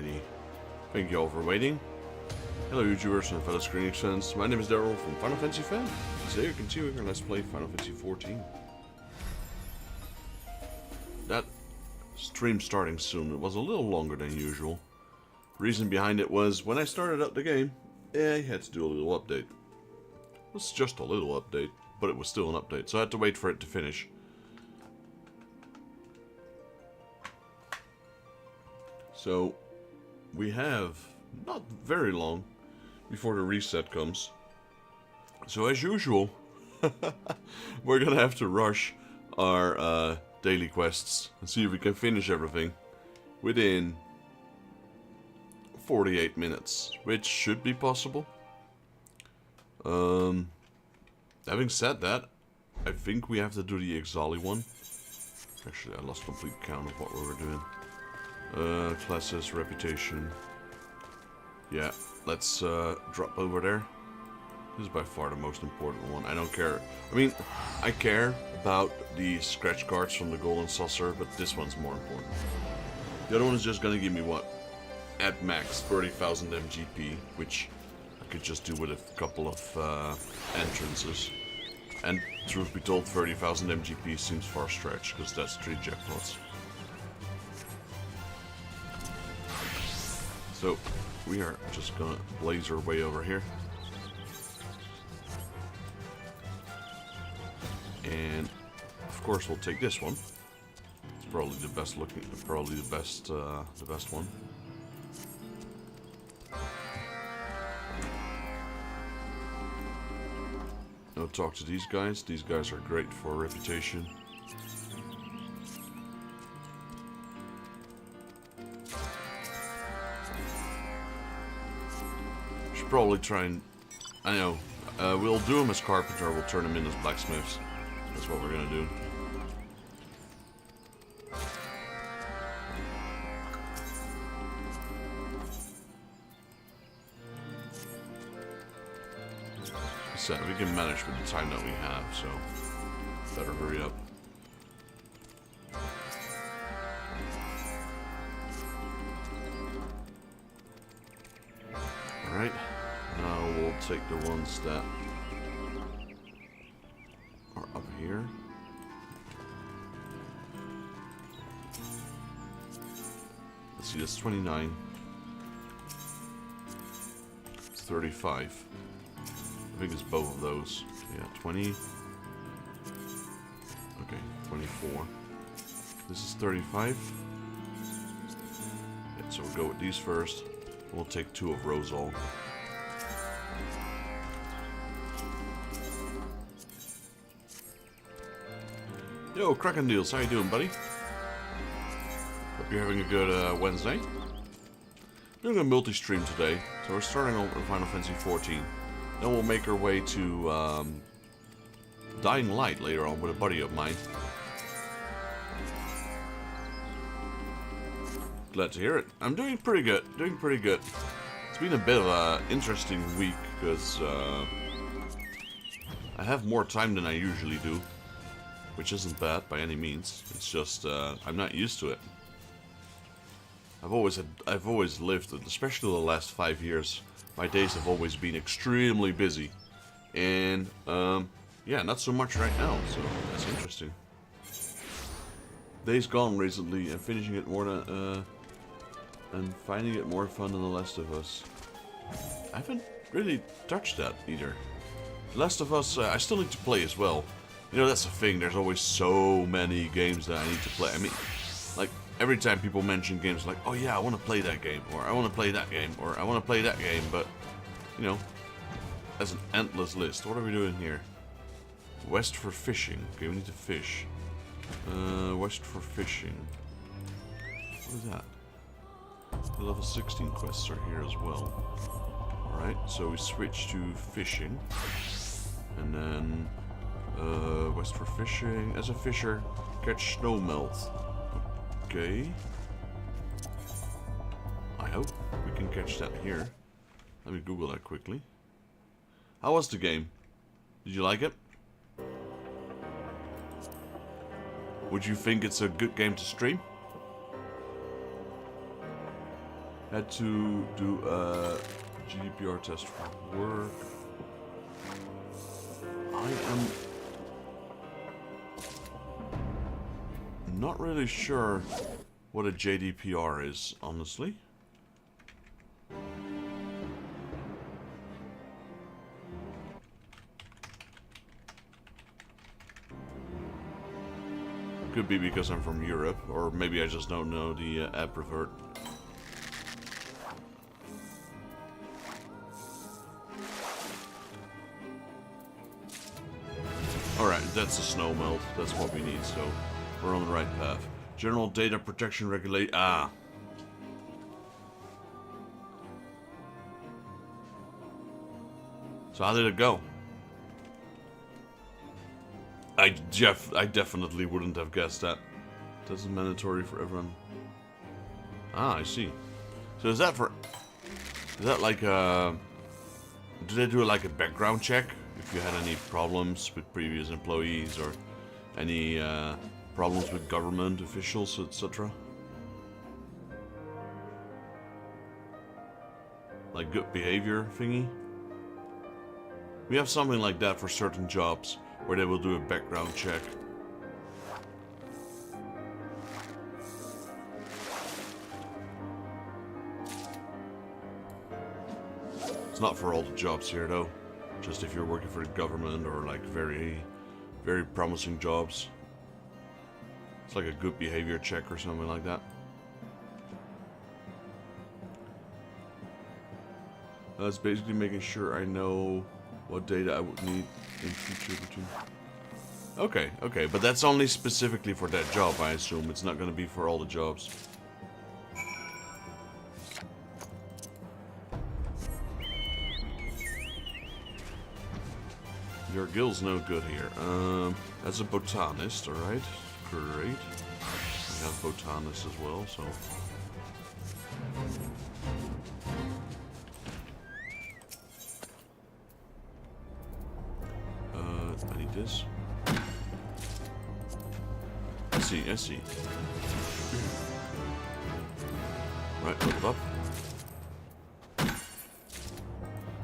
Alrighty. Thank you all for waiting. Hello YouTubers and fellow Square Enix fans. My name is Daryl from Final Fantasy XIV. Today we're continuing our Let's Play Final Fantasy XIV. That stream starting soon. It was a little longer than usual. Reason behind it was when I started up the game, I had to do a little update. It was just a little update, but it was still an update, so I had to wait for it to finish. So, we have not very long before the reset comes. So as usual, we're gonna have to rush our daily quests and see if we can finish everything within 48 minutes, which should be possible. Having said that, I think we have to do the Eorzea one. Actually, I lost complete count of what we were doing. Classes, reputation. Yeah, let's drop over there. This is by far the most important one. I don't care. I mean, I care about the scratch cards from the Golden Saucer, but this one's more important. The other one is just gonna give me what? At max 30,000 MGP, which I could just do with a couple of entrances. And truth be told, 30,000 MGP seems far stretched, because that's 3 jackpots. So, we are just gonna blaze our way over here. And, of course, we'll take this one. It's probably the best looking, probably the best one. I'll talk to these guys. These guys are great for reputation. Probably try and, I know, we'll do them as carpenter, we'll turn them in as blacksmiths. That's what we're gonna do. So we can manage with the time that we have, so better hurry up. Alright. Now we'll take the ones that are up here. Let's see, that's 29. It's 35. I think it's both of those. Yeah, 20. Okay, 24. This is 35. Yeah, so we'll go with these first. We'll take 2 of Rosal. Yo, Kraken Deals, how you doing, buddy? Hope you're having a good Wednesday. Doing a multi-stream today, so we're starting on with Final Fantasy XIV. Then we'll make our way to Dying Light later on with a buddy of mine. Glad to hear it. I'm doing pretty good. Doing pretty good. It's been a bit of an interesting week because I have more time than I usually do. Which isn't bad by any means. It's just I'm not used to it. I've always lived, especially the last 5 years. My days have always been extremely busy, and yeah, not so much right now. So that's interesting. Days Gone recently, and finishing it more than and finding it more fun than The Last of Us. I haven't really touched that either. The Last of Us, I still need to play as well. You know, that's the thing, there's always so many games that I need to play. I mean, like, every time people mention games, like, oh yeah, I want to play that game, or I want to play that game, or I want to play that game, but, you know, that's an endless list. What are we doing here? West for fishing. Okay, we need to fish. West for fishing. What is that? The level 16 quests are here as well. Alright, so we switch to fishing, and then west for fishing. As a fisher, catch snow melt. Okay. I hope we can catch that here. Let me Google that quickly. How was the game? Did you like it? Would you think it's a good game to stream? Had to do a GDPR test for work. I am not really sure what a JDPR is, honestly. Could be because I'm from Europe, or maybe I just don't know the app revert. Alright, that's a snow melt. That's what we need, so we're on the right path. General Data Protection Regulate. Ah. So how did it go? I definitely wouldn't have guessed that. That's mandatory for everyone. Ah, I see. So is that like a... Do they do like a background check? If you had any problems with previous employees or any problems with government officials, etc. Like good behavior thingy? We have something like that for certain jobs, where they will do a background check. It's not for all the jobs here though. Just if you're working for the government or like very, very promising jobs. It's like a good behavior check or something like that. That's basically making sure I know what data I would need in future between. Okay, but that's only specifically for that job, I assume. It's not going to be for all the jobs. Your guild's no good here. As a botanist, alright. Great. We have botanists as well, so... I need this. I see. Right, leveled up.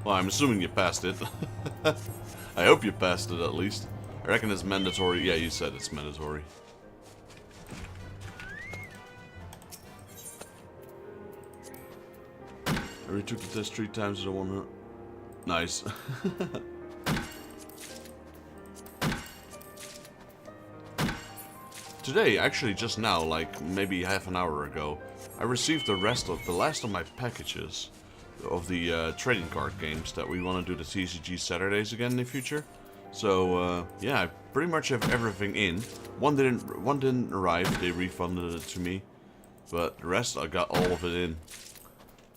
Well, I'm assuming you passed it. I hope you passed it at least. I reckon it's mandatory. Yeah, you said it's mandatory. I retook the test 3 times as I won. Nice. Today, actually just now, like maybe half an hour ago, I received the last of my packages of the trading card games that we want to do the TCG Saturdays again in the future. So yeah, I pretty much have everything in. One didn't arrive, they refunded it to me, but the rest I got all of it in.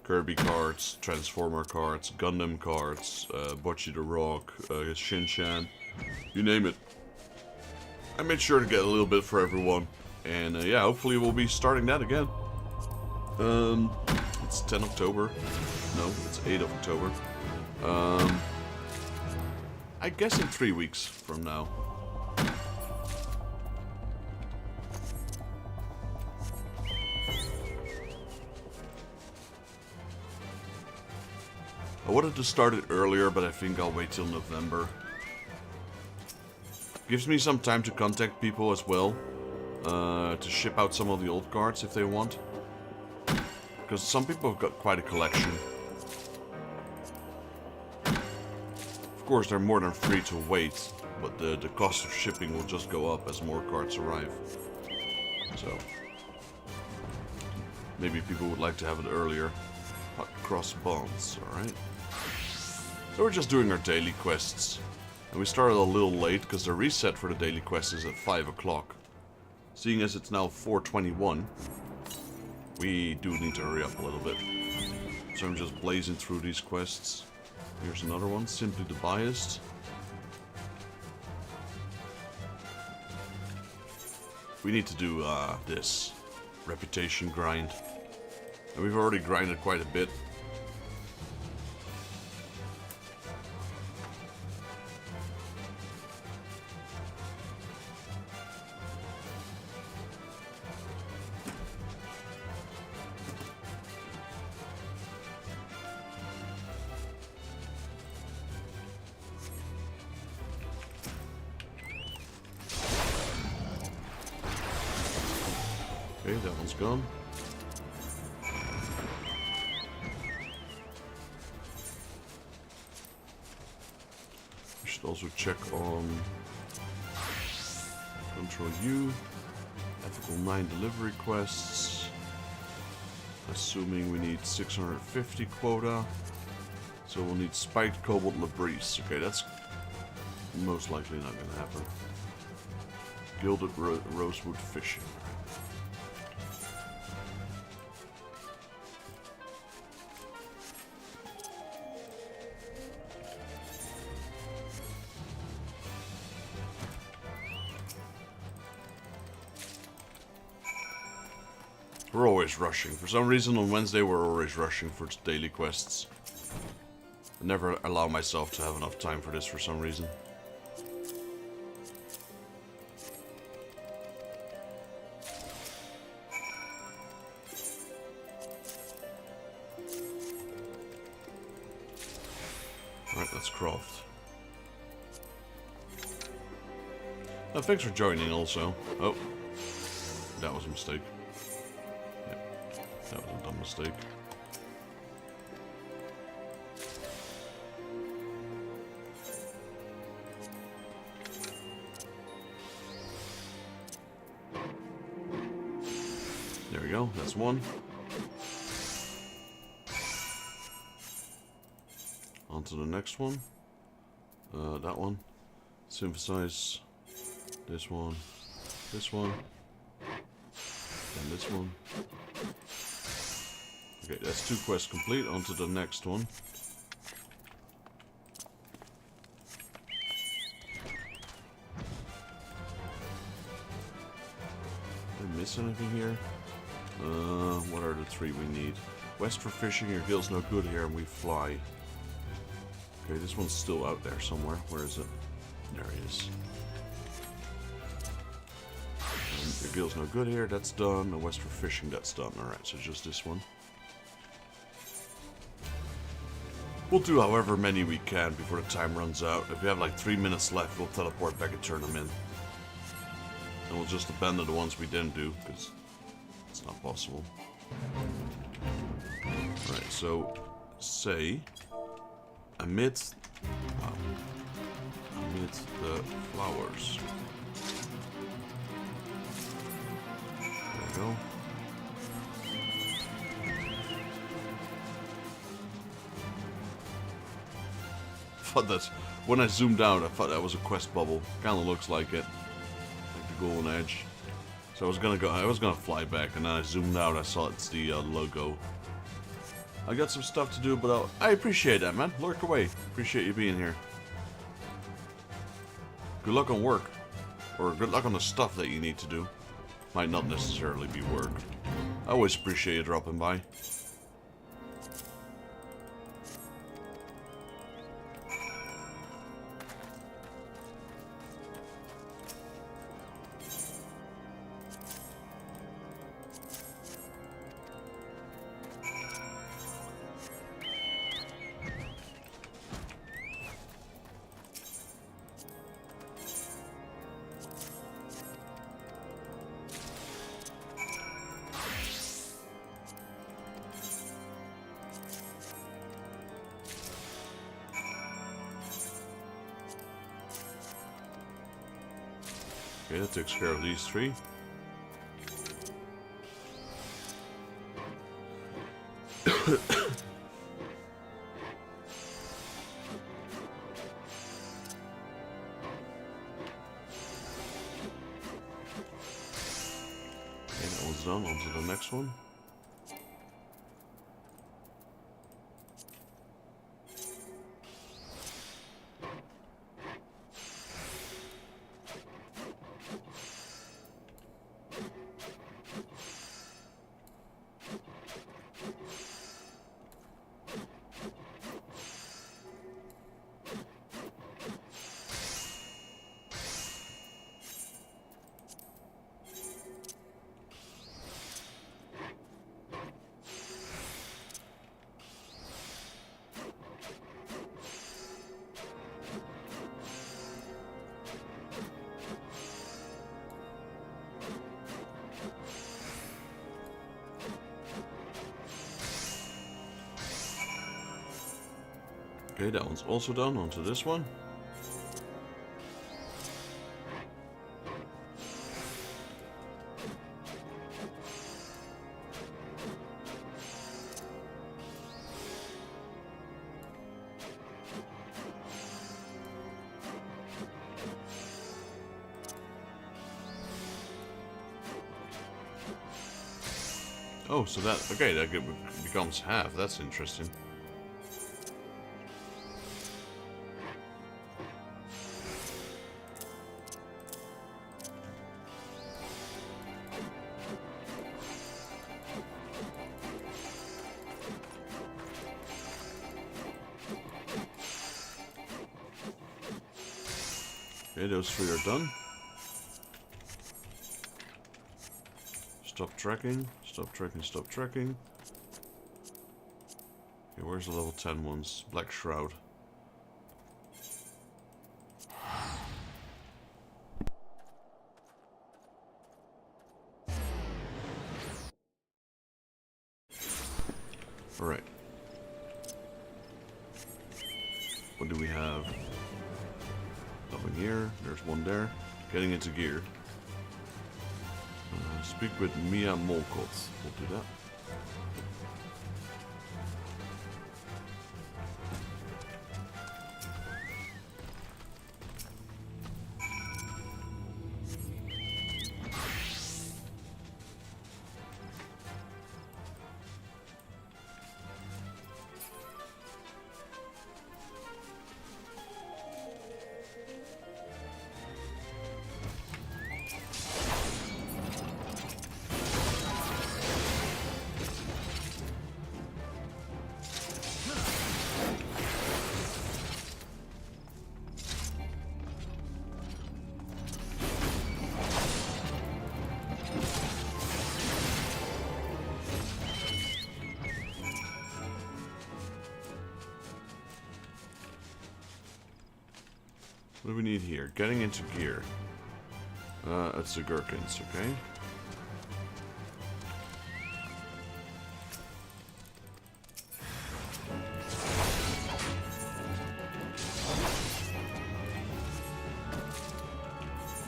Kirby cards, Transformer cards, Gundam cards, Bocce the Rock, Shin-Chan, you name it. I made sure to get a little bit for everyone, and yeah, hopefully we'll be starting that again. It's 10 October. No, it's 8 of October. I guess in 3 weeks from now. I wanted to start it earlier, but I think I'll wait till November. Gives me some time to contact people as well, to ship out some of the old cards if they want. Because some people have got quite a collection. Of course, they're more than free to wait, but the cost of shipping will just go up as more cards arrive. So, maybe people would like to have it earlier. Cross bonds, alright. So we're just doing our daily quests. And we started a little late because the reset for the daily quest is at 5 o'clock. Seeing as it's now 4:21, we do need to hurry up a little bit. So I'm just blazing through these quests. Here's another one, Simply the Biased. We need to do this reputation grind. And we've already grinded quite a bit. Okay, that one's gone. We should also check on Control U. Ethical 9 delivery quests. Assuming we need 650 quota. So we'll need spiked cobalt labris. Okay, that's most likely not going to happen. Gilded rosewood fishing. We're always rushing. For some reason on Wednesday we're always rushing for daily quests. I never allow myself to have enough time for this for some reason. Alright, let's craft. Oh, thanks for joining also. Oh, that was a mistake. That was a dumb mistake. There we go, that's one. On to the next one. That one. Synthesize this one, and this one. Okay, that's 2 quests complete. On to the next one. Did I miss anything here? What are the 3 we need? West for fishing, your gill's no good here, and we fly. Okay, this one's still out there somewhere. Where is it? There he is. Your gill's no good here, that's done. The west for fishing, that's done. Alright, so just this one. We'll do however many we can before the time runs out. If we have like 3 minutes left, we'll teleport back and turn them in. And we'll just abandon the ones we didn't do, because it's not possible. Alright, so say amid the flowers. There we go. Thought that when I zoomed out, I thought that was a quest bubble. Kind of looks like it, like the golden edge. So I was gonna fly back, and then I zoomed out. I saw it's the logo. I got some stuff to do, but I appreciate that, man. Lurk away. Appreciate you being here. Good luck on work, or good luck on the stuff that you need to do. Might not necessarily be work. I always appreciate you dropping by. Okay, that takes care of these 3. Okay, that one's done. On to the next one. Okay, that one's also done. Onto this one. Oh, so that... Okay, that becomes half. That's interesting. Okay, those 3 are done. Stop tracking, stop tracking, stop tracking. Okay, where's the level 10 ones? Black Shroud. Alright. What do we have? Nothing here. There's one there. Getting into gear. Speak with Mia Molkot. We'll do that. What do we need here? Getting into gear. It's the Gherkins, okay?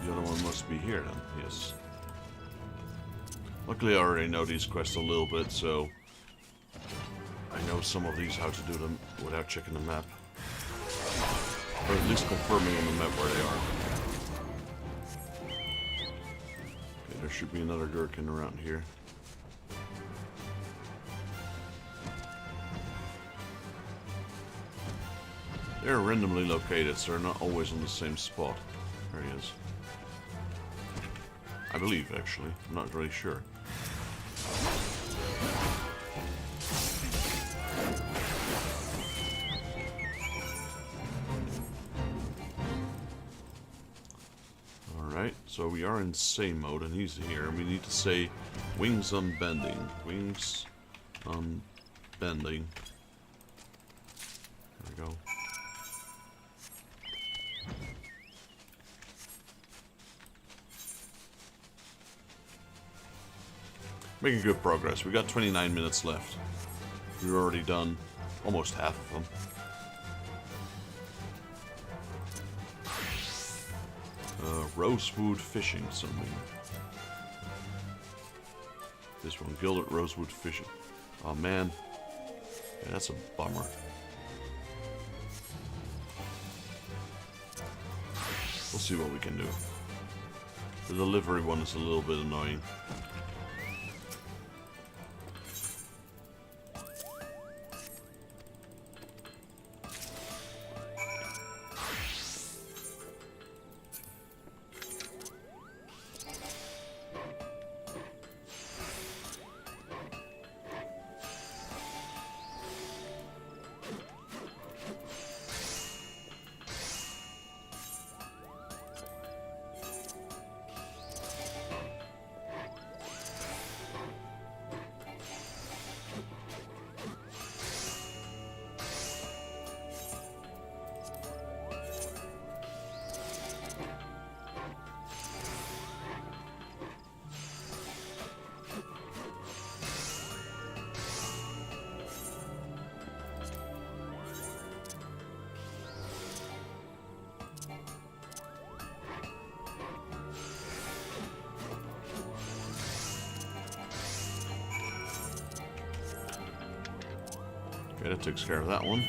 The other one must be here then, yes. Luckily I already know these quests a little bit, so I know some of these how to do them without checking the map. Or at least confirming on the map where they are. Okay, there should be another Gherkin around here. They're randomly located, so they're not always on the same spot. There he is. I believe, actually. I'm not really sure. So we are in say mode, and he's here, and we need to say wings unbending. Wings unbending. There we go. Making good progress. We got 29 minutes left. We've already done almost half of them. Rosewood fishing something. This one, Gilded Rosewood fishing. Oh man, yeah, that's a bummer. We'll see what we can do. The delivery one is a little bit annoying. Okay, that takes care of that one.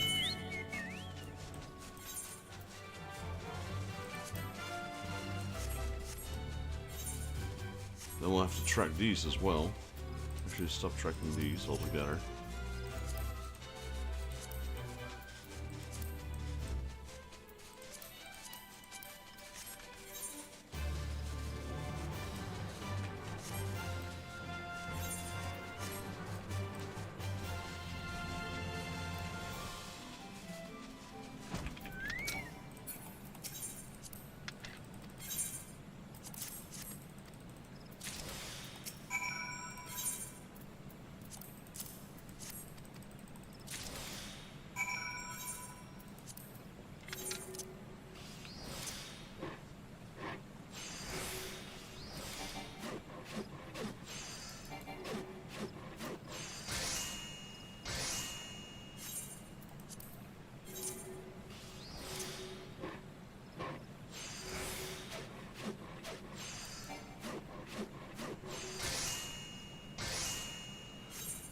Then we'll have to track these as well. Actually, stop tracking these altogether.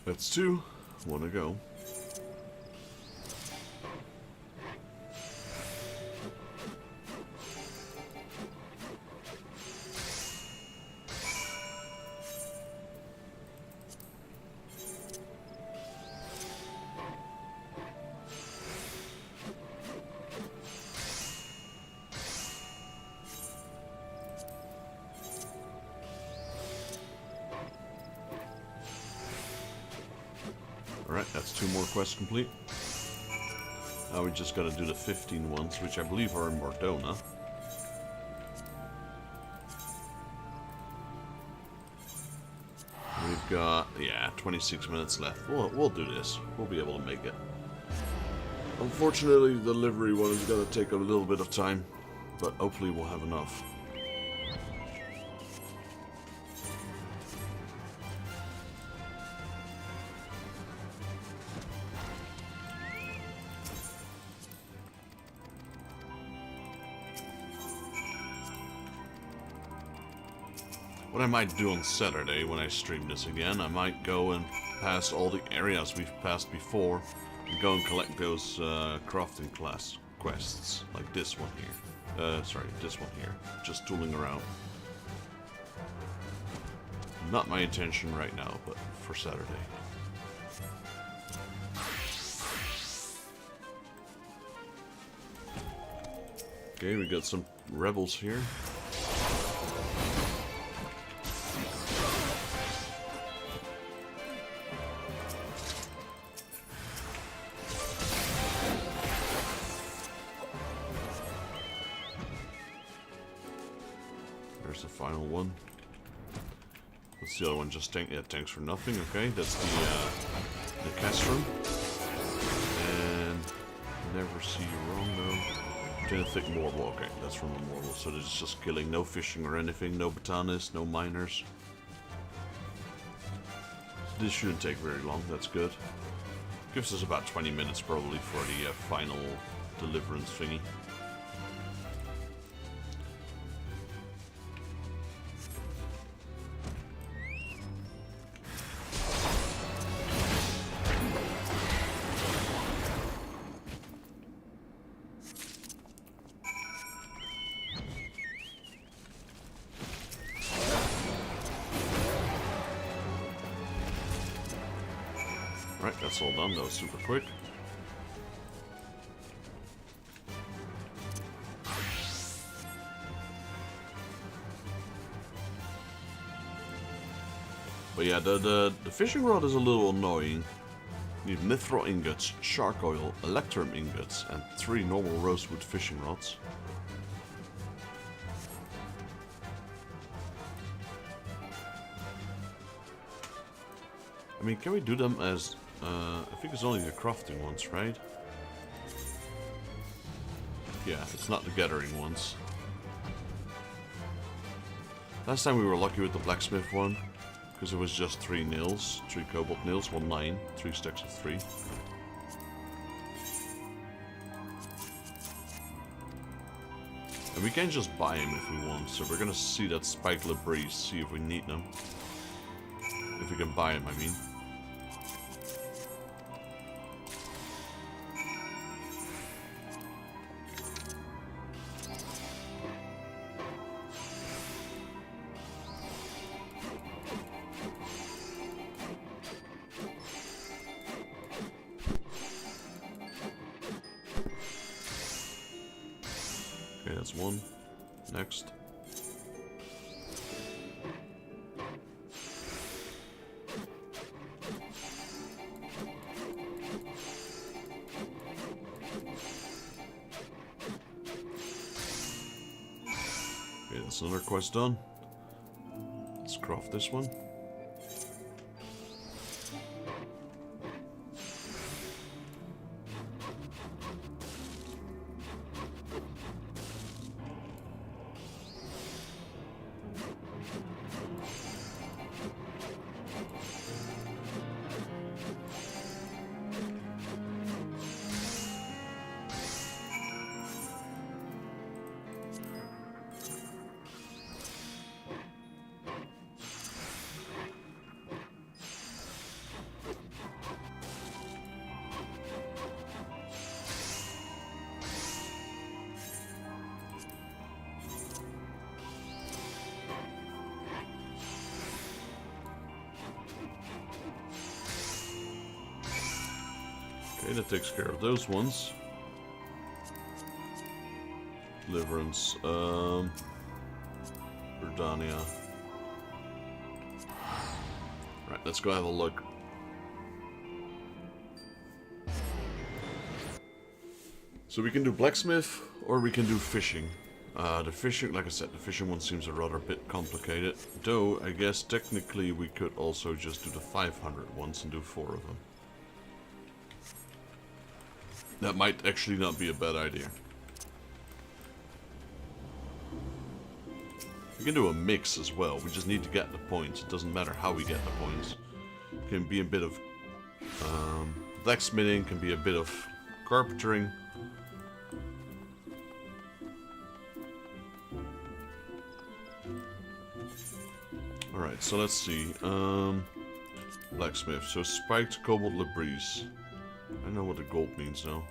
That's 2. 1 to go. Alright, that's 2 more quests complete. Now we just gotta do the 15 ones, which I believe are in Mordona. We've got, yeah, 26 minutes left. We'll do this. We'll be able to make it. Unfortunately, the delivery one is gonna take a little bit of time, but hopefully we'll have enough. What I might do on Saturday when I stream this again, I might go and pass all the areas we've passed before and go and collect those crafting class quests, like this one here. Sorry, this one here. Just tooling around. Not my intention right now, but for Saturday. Okay, we got some rebels here. There's the final one. What's the other one? Just tank? Yeah, tanks for nothing. Okay, that's the castrum. And never see you wrong though. Genetic Mortal. Okay, that's from the Mortal. So there's just killing, no fishing or anything, no botanis, no miners. This shouldn't take very long. That's good. Gives us about 20 minutes probably for the final deliverance thingy. Right, that's all done. That was super quick. But yeah, the fishing rod is a little annoying. You need mithril ingots, shark oil, electrum ingots, and 3 normal rosewood fishing rods. I mean, can we do them as... I think it's only the crafting ones, right? Yeah, it's not the gathering ones. Last time we were lucky with the blacksmith one, because it was just 3 nails, 3 cobalt nails, 1 9, 3 stacks of 3. And we can just buy them if we want, so we're gonna see that spike labrie, see if we need them. If we can buy them, I mean. that's one. Next. Okay, that's another quest done. Let's craft this one. Okay, that takes care of those ones. Deliverance, Verdania. Right, let's go have a look. So we can do blacksmith, or we can do fishing. The fishing, like I said, the fishing one seems a rather bit complicated. Though, I guess technically we could also just do the 500 ones and do 4 of them. That might actually not be a bad idea. We can do a mix as well. We just need to get the points. It doesn't matter how we get the points. It can be a bit of blacksmithing, can be a bit of carpentering. Alright, so let's see. Blacksmith. So spiked cobalt labris. I know what the gold means now.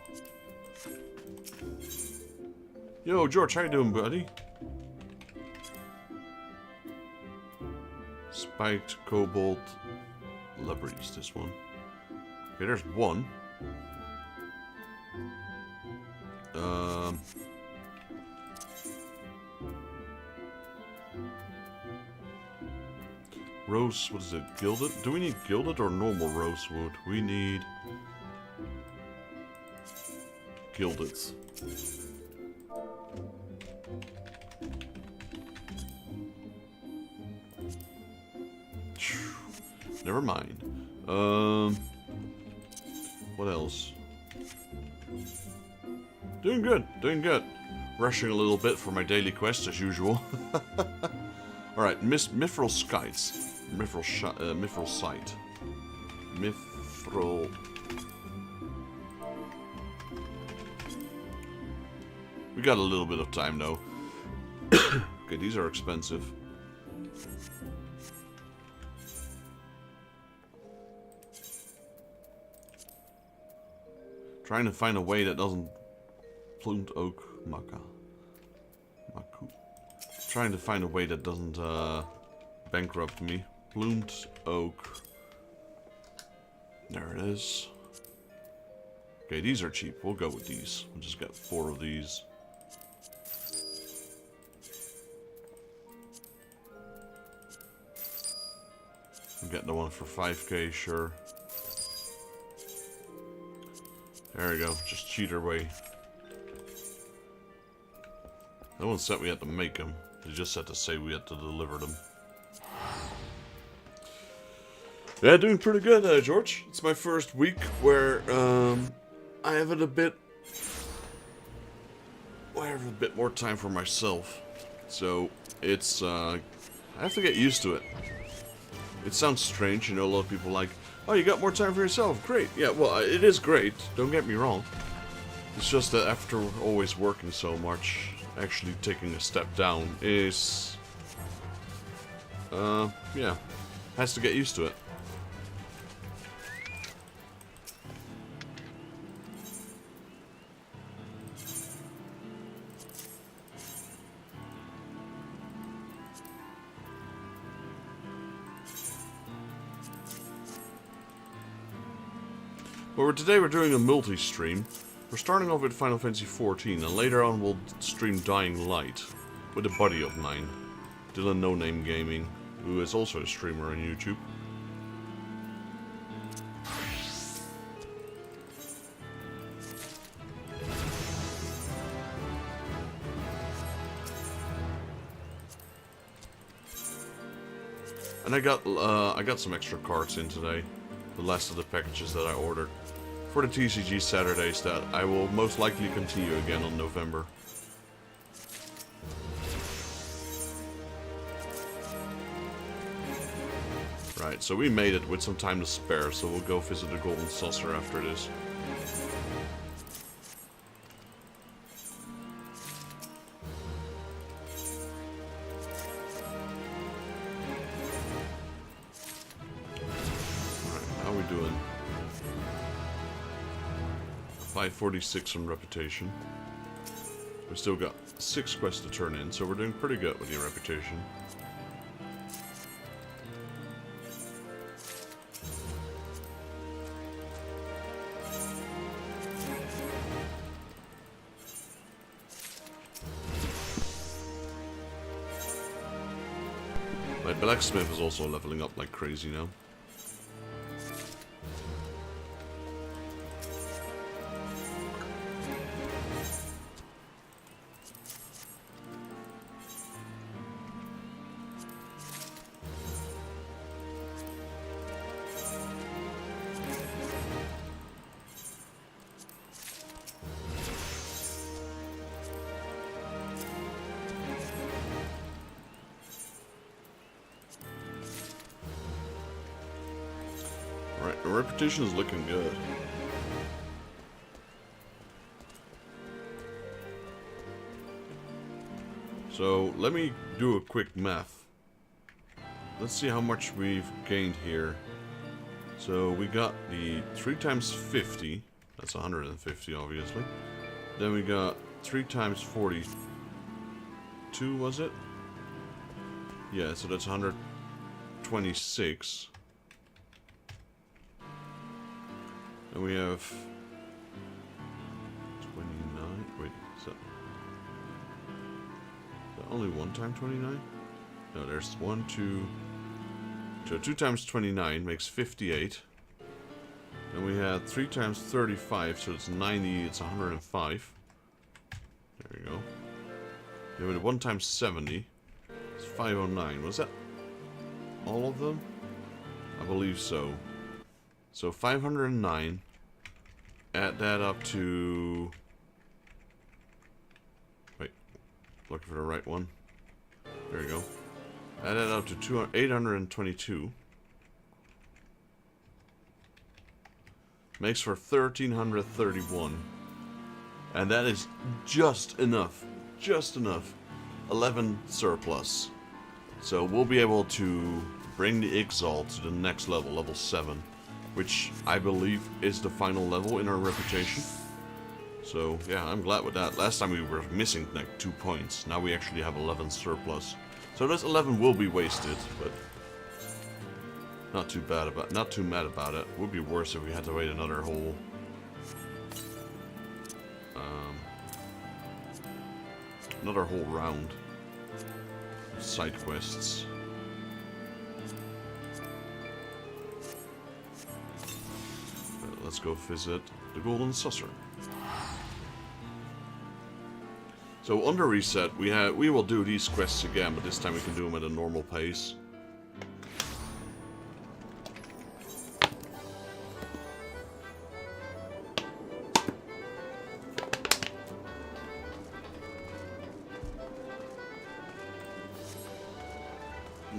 Yo, George, how you doing, buddy? Spiked cobalt labris, this one. Okay, there's one. Rose, what is it? Gilded? Do we need gilded or normal rosewood? We need gilded. Never mind. What else? Doing good, doing good. Rushing a little bit for my daily quest as usual. Alright, mithril skites. Mithril site. Mithril. We got a little bit of time though. Okay, these are expensive. Trying to find a way that doesn't plumed oak maku. Trying to find a way that doesn't bankrupt me. Plumed oak. There it is. Okay, these are cheap. We'll go with these. We'll just get 4 of these. I'm getting the one for 5k, sure. There we go. Just cheat our way. No one said we had to make them. They just had to say we had to deliver them. Yeah, doing pretty good, George. It's my first week where I have a bit more time for myself. So it's I have to get used to it. It sounds strange, you know. A lot of people are like, oh, you got more time for yourself. Great. Yeah, well, it is great. Don't get me wrong. It's just that after always working so much, actually taking a step down is yeah, has to get used to it. But today we're doing a multi-stream. We're starting off with Final Fantasy XIV, and later on we'll stream Dying Light with a buddy of mine, Dylan No Name Gaming, who is also a streamer on YouTube. And I got some extra cards in today, the last of the packages that I ordered for the TCG Saturdays that I will most likely continue again on November. Right, so we made it with some time to spare, so we'll go visit the Golden Saucer after this. Alright, how are we doing? 546 on reputation. We still got 6 quests to turn in, so we're doing pretty good with the reputation. My blacksmith is also leveling up like crazy now. Alright, the reputation is looking good. So, let me do a quick math. Let's see how much we've gained here. So, we got the 3 times 50. That's 150, obviously. Then we got 3 times 42, was it? Yeah, so that's 126. And we have 29. Wait, is that only 1 time 29? No, there's 1, 2. So 2 times 29 makes 58. And we had 3 times 35, so it's 90, it's 105. There we go. Then we had 1 times 70. It's 509. Was that all of them? I believe so. So 509, add that up to, wait, looking for the right one. There we go. Add that up to 822. Makes for 1,331. And that is just enough. Just enough. 11 surplus. So we'll be able to bring the Exalt to the next level, level 7. Which I believe is the final level in our reputation. So yeah, I'm glad with that. Last time we were missing like 2 points. Now we actually have 11 surplus. So this 11 will be wasted, but not too mad about it. Would be worse if we had to wait another whole round of side quests. Let's go visit the Golden Saucer. So under reset, we will do these quests again, but this time we can do them at a normal pace.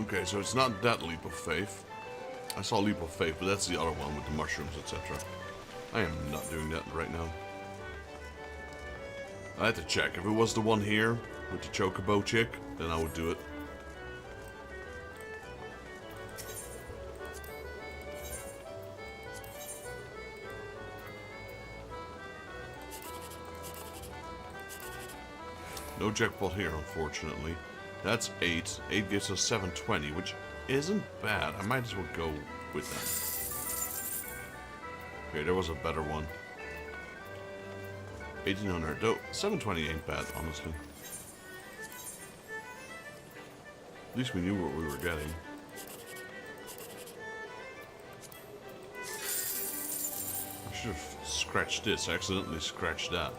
Okay, so it's not that leap of faith. I saw leap of faith, but that's the other one with the mushrooms, etc. I am not doing that right now. I had to check. If it was the one here with the chocobo chick, then I would do it. No jackpot here, unfortunately. That's 8. 8 gives us 720, which isn't bad. I might as well go with that. Okay, there was a better one. 1800. Though 720 ain't bad, honestly. At least we knew what we were getting. I should have scratched this. I accidentally scratched that.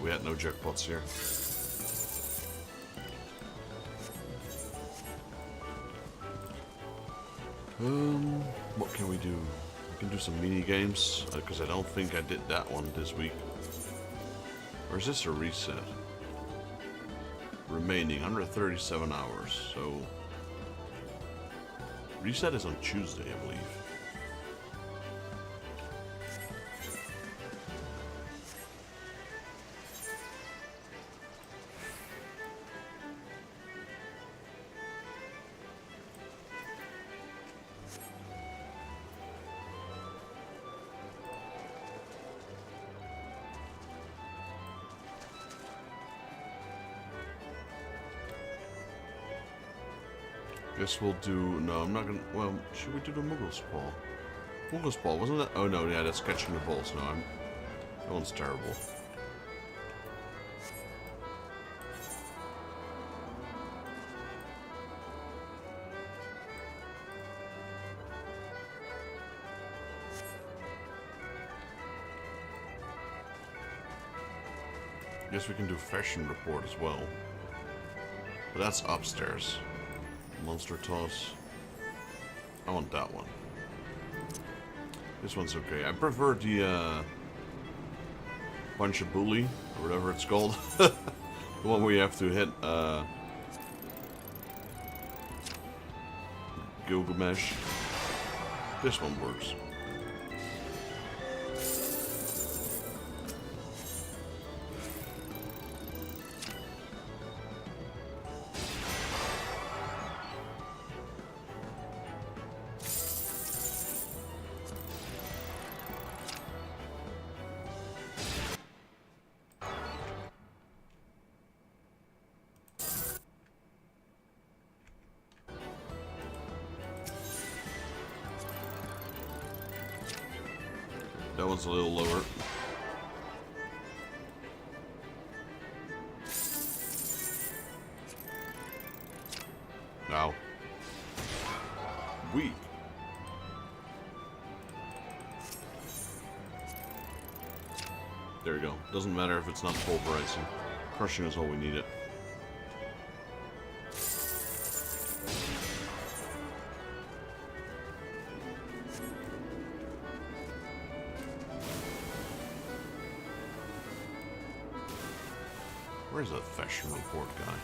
We had no jackpots here. What can we do? We can do some mini games because I don't think I did that one this week. Or is this a reset? Remaining 137 hours. So reset is on Tuesday, I believe. Guess we'll do... No, I'm not gonna... Well, should we do the Muggle's Paw? Muggle's Paw, wasn't that... Oh, no, yeah, that's catching the balls. No, that one's terrible. Guess we can do Fashion Report as well. But that's upstairs. Monster Toss. I want that one. This one's okay. I prefer the Punch a Bully, or whatever it's called. The one where you have to hit Gilgamesh. This one works. That one's a little lower. Now. Weak. There we go. Doesn't matter if it's not pulverizing. Crushing is all we need it. Where's the Fashion Report guy?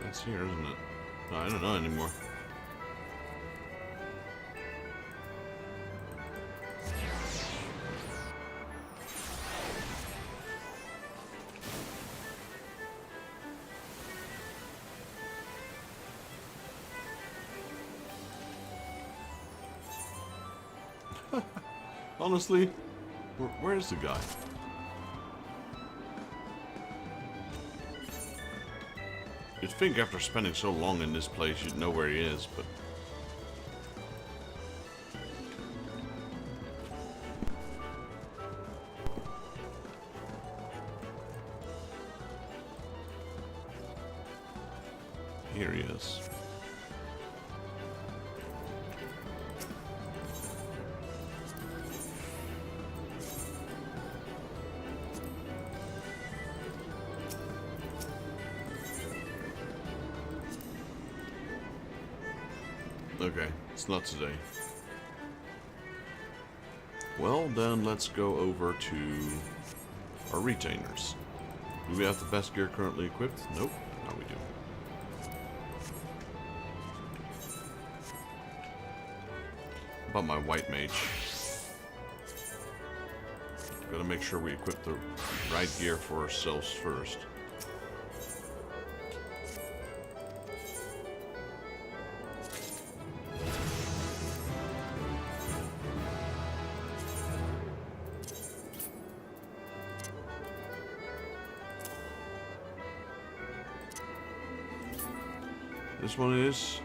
That's here, isn't it? No, I don't know anymore. Honestly, where's the guy? You'd think after spending so long in this place you'd know where he is, but... Here he is. Okay, it's not today. Well, then let's go over to our retainers. Do we have the best gear currently equipped? Nope. No, we do. How about my white mage? Gotta make sure we equip the right gear for ourselves first. This one is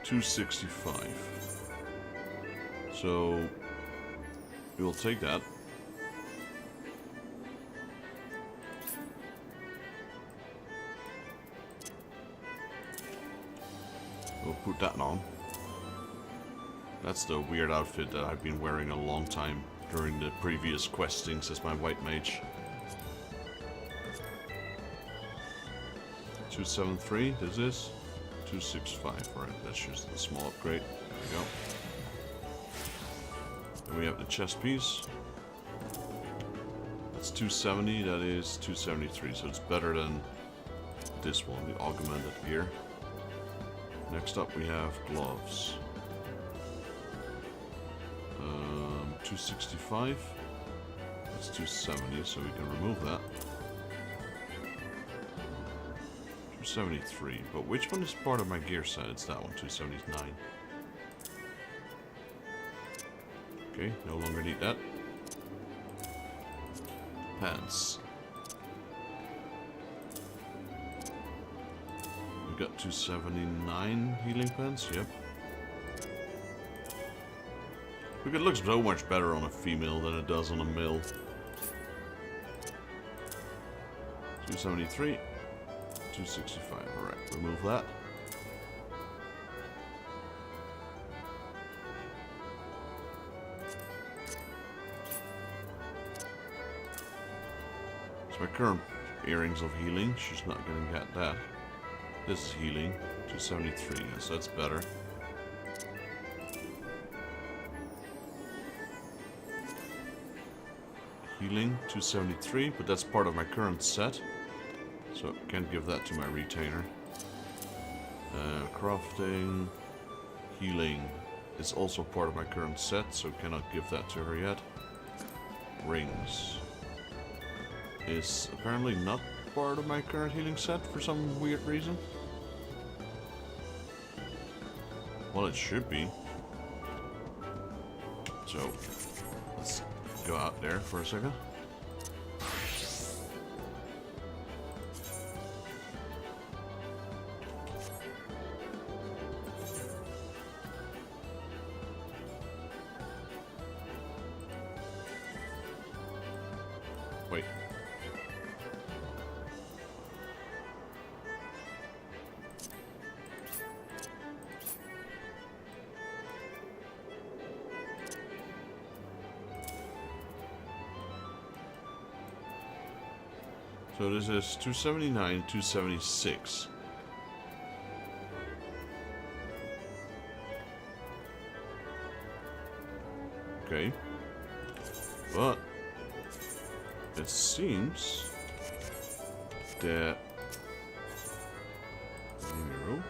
265. So we'll take that. We'll put that on. That's the weird outfit that I've been wearing a long time during the previous questings as my white mage. 273, this is 265. Alright, that's just the small upgrade. There we go. Then we have the chest piece. That's 270, that is 273, so it's better than this one, the augmented gear. Next up we have gloves. 265. That's 270, so we can remove that. 273, but which one is part of my gear set? It's that one, 279. Okay, no longer need that. Pants. We got 279 healing pants, yep. Look, it looks so much better on a female than it does on a male. 273, 265. Alright, remove that. So my current earrings of healing, she's not going to get that. This is healing, 273, so that's better. Healing, 273, but that's part of my current set, so I can't give that to my retainer. Crafting, healing is also part of my current set, so cannot give that to her yet. Rings is apparently not part of my current healing set for some weird reason. Well, it should be. So, let's go out there for a second. Wait. So this is 279, 276. Okay. But it seems that zero.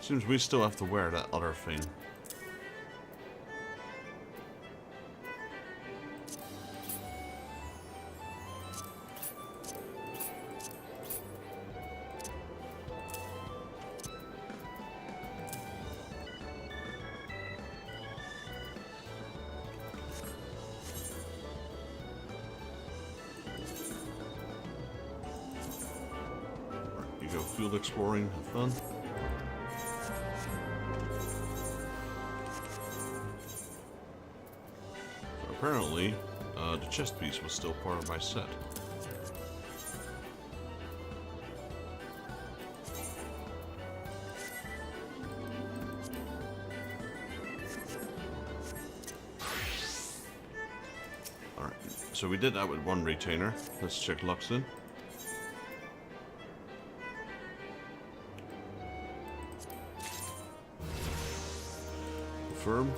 Seems we still have to wear that other thing. Right, you go field exploring, have fun. Apparently, the chest piece was still part of my set. Alright, so we did that with one retainer. Let's check Luxton. Confirm.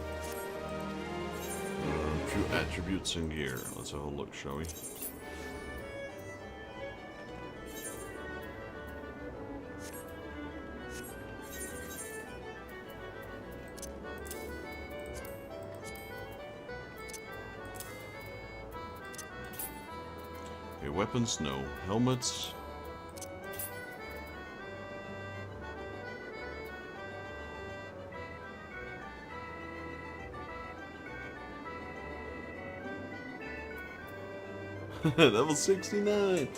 Attributes and gear. Let's have a look, shall we? Okay, weapons, no. Helmets. Level 69.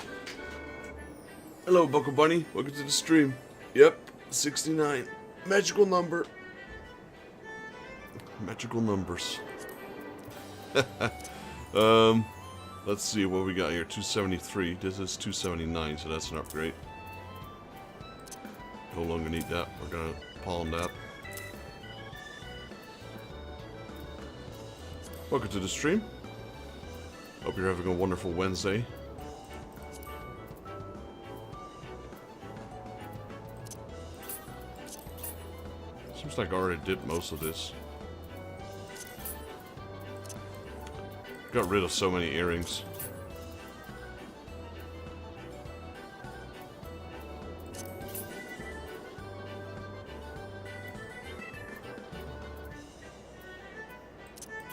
Hello, Buckle Bunny. Welcome to the stream. Yep, 69. Magical number. Magical numbers. Let's see what we got here. 273. This is 279, so that's an upgrade. No longer need that. We're gonna pawn that. Welcome to the stream. Hope you're having a wonderful Wednesday. Seems like I already did most of this. Got rid of so many earrings.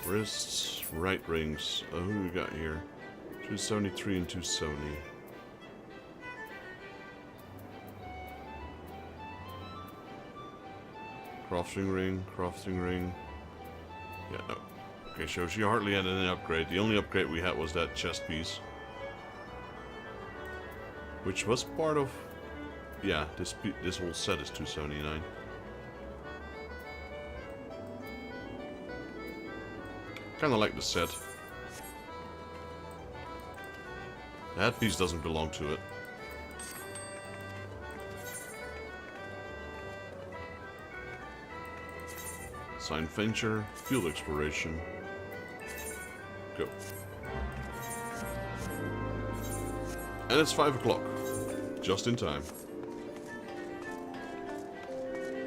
Wrists, right rings. Oh, who we got here? 273 and 270. Crafting ring, crafting ring. Yeah, no. Okay, so she hardly had any upgrade. The only upgrade we had was that chest piece. Which was part of... Yeah, this whole set is 279. Kinda like the set. The headpiece doesn't belong to it. Sign Venture, Field Exploration. Go. And it's 5 o'clock. Just in time.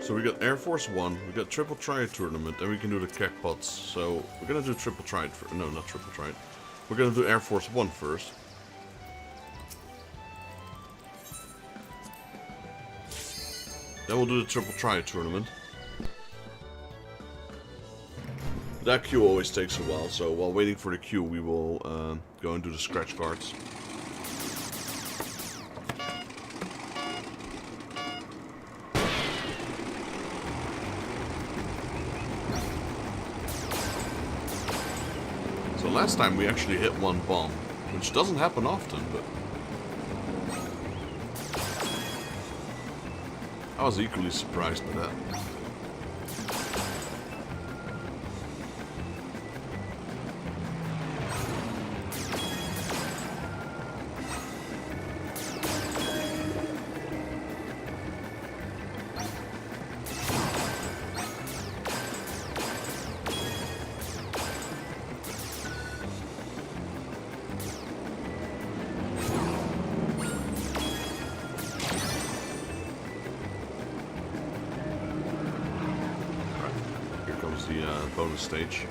So we got Air Force 1, we got Triple Triad Tournament, and we can do the keg pots. So we're gonna do Triple Triad for, no, not Triple Triad. We're gonna do Air Force 1 first. Then we'll do the Triple Triad Tournament. That queue always takes a while, so while waiting for the queue, we will go and do the scratch cards. So last time we actually hit one bomb, which doesn't happen often, but I was equally surprised by that. Bonus stage.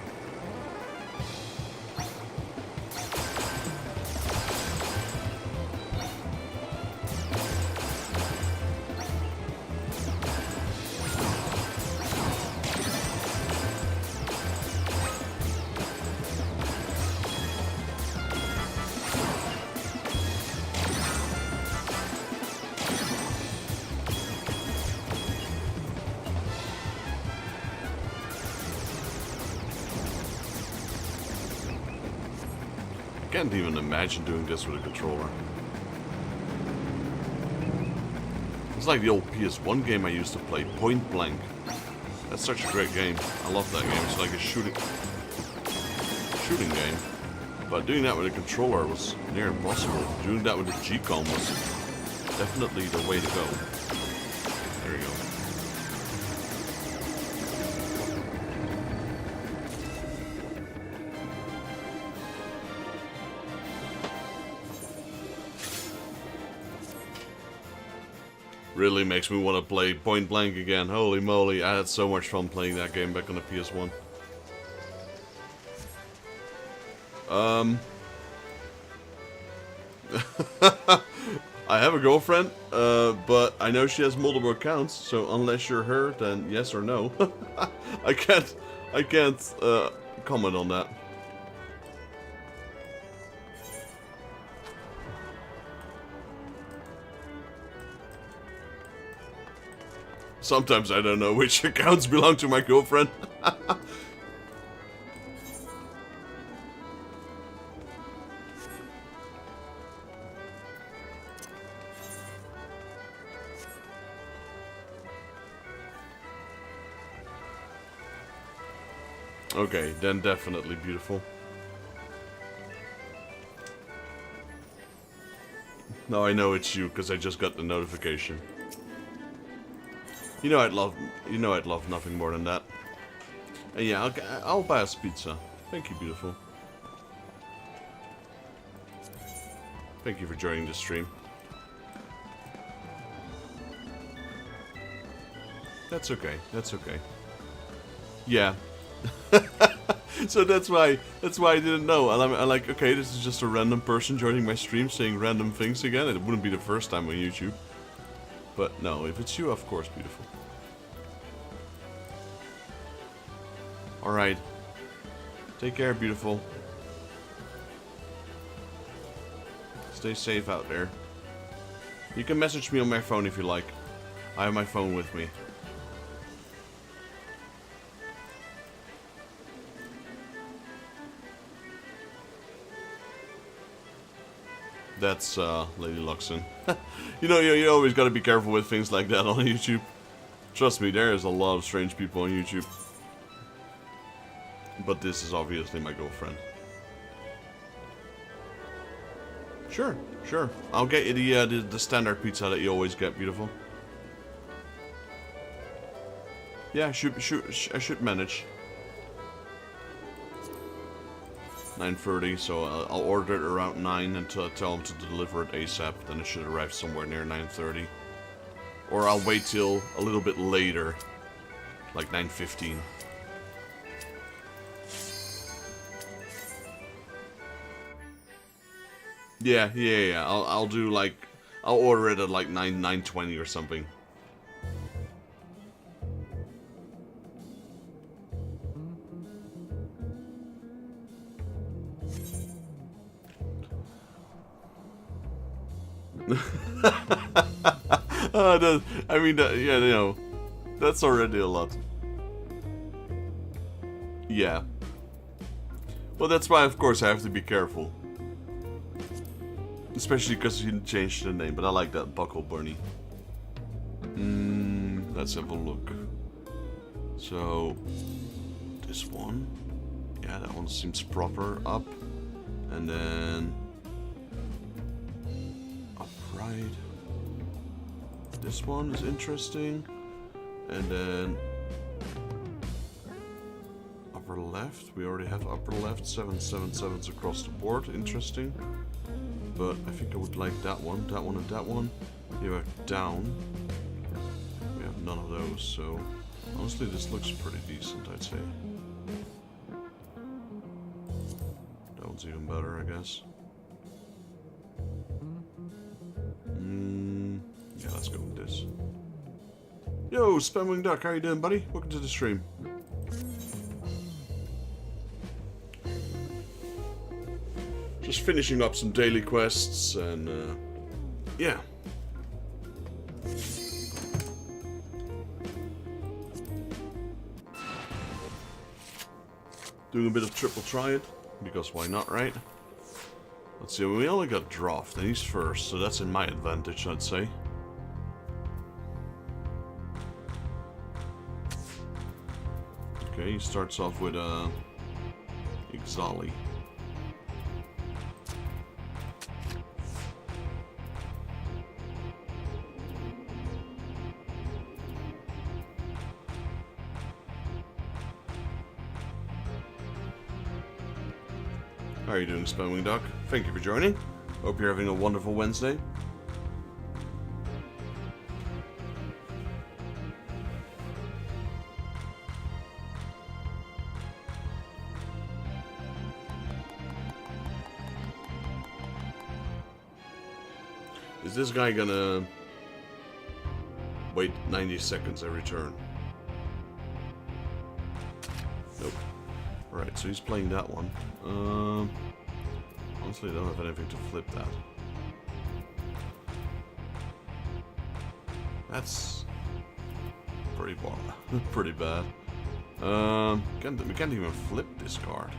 I can't even imagine doing this with a controller. It's like the old PS1 game I used to play, Point Blank. That's such a great game. I love that game. It's like a shooting game. But doing that with a controller was near impossible. Doing that with a G-Com was definitely the way to go. There you go. Really makes me want to play Point Blank again. Holy moly, I had so much fun playing that game back on the PS1. I have a girlfriend, but I know she has multiple accounts, so unless you're her, then yes or no. I can't comment on that. Sometimes I don't know which accounts belong to my girlfriend. Okay, then definitely beautiful. No, I know it's you because I just got the notification. You know I'd love nothing more than that. And yeah, I'll buy us pizza. Thank you, beautiful. Thank you for joining the stream. That's okay. That's okay. Yeah. So that's why I didn't know. And I'm like, okay, this is just a random person joining my stream saying random things again. It wouldn't be the first time on YouTube. But no, if it's you, of course, beautiful. Alright. Take care, beautiful. Stay safe out there. You can message me on my phone if you like. I have my phone with me. That's Lady Luxon. You know, you always gotta be careful with things like that on YouTube. Trust me, there's a lot of strange people on YouTube. But this is obviously my girlfriend. Sure, sure. I'll get you the standard pizza that you always get, beautiful. Yeah, I should manage. 9:30, so I'll order it around 9 and tell them to deliver it ASAP. Then it should arrive somewhere near 9:30. Or I'll wait till a little bit later, like 9:15. Yeah. I'll do like, I'll order it at like 9:20 or something. I mean, yeah, you know, that's already a lot. Yeah. Well, that's why, of course, I have to be careful. Especially because you changed the name, but I like that, Buckle Bunny. Let's have a look. So, this one. Yeah, that one seems proper. Up. And then... upright. This one is interesting. And then... upper left. We already have upper left. 777s across the board. Interesting. But I think I would like that one, and that one. You have down. We have none of those, so honestly this looks pretty decent, I'd say. That one's even better, I guess. Yeah, let's go with this. Yo, Spamwing Duck, how you doing, buddy? Welcome to the stream. Just finishing up some daily quests, and yeah. Doing a bit of triple triad, because why not, right? Let's see, we only got Droft, and he's first, so that's in my advantage, I'd say. Okay, he starts off with Ixali. How are you doing, Spamwing Duck? Thank you for joining. Hope you're having a wonderful Wednesday. Is this guy gonna wait 90 seconds every turn? Nope. Alright, so he's playing that one. Honestly, I don't have anything to flip that. pretty bad. We can't even flip this card.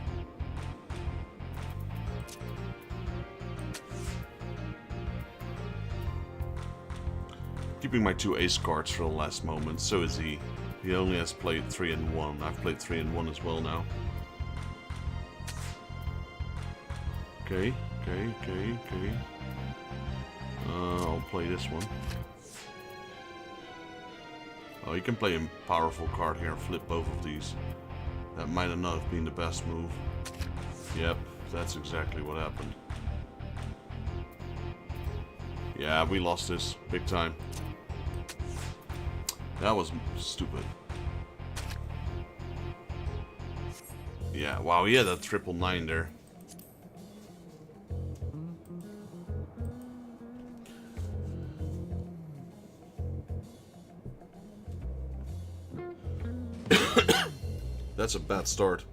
Keeping my 2 ace cards for the last moment. So is he. He only has played 3 and 1. I've played 3 and 1 as well now. Okay. I'll play this one. Oh, you can play a powerful card here and flip both of these. That might have not have been the best move. Yep, that's exactly what happened. Yeah, we lost this big time. That was stupid. Yeah, wow, he had that 999 there. That's a bad start.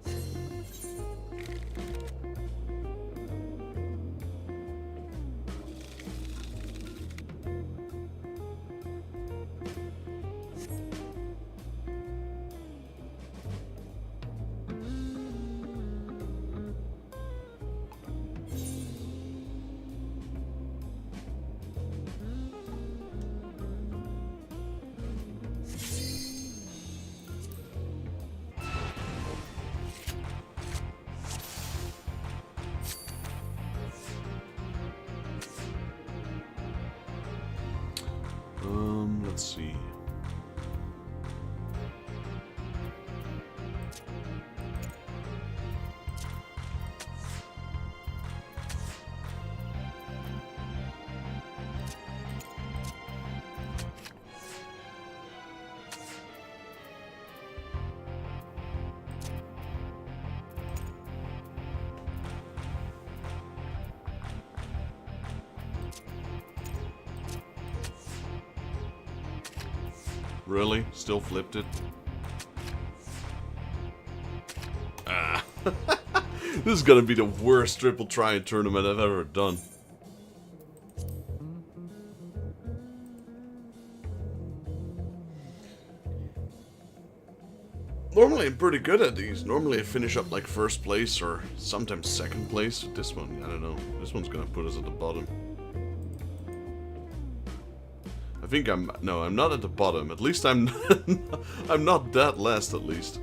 Let's see. Really? Still flipped it? Ah. This is gonna be the worst triple try tournament I've ever done. Normally I'm pretty good at these. Normally I finish up like first place or sometimes second place. This one, I don't know. This one's gonna put us at the bottom. I think I'm not at the bottom. At least I'm I'm not that last at least.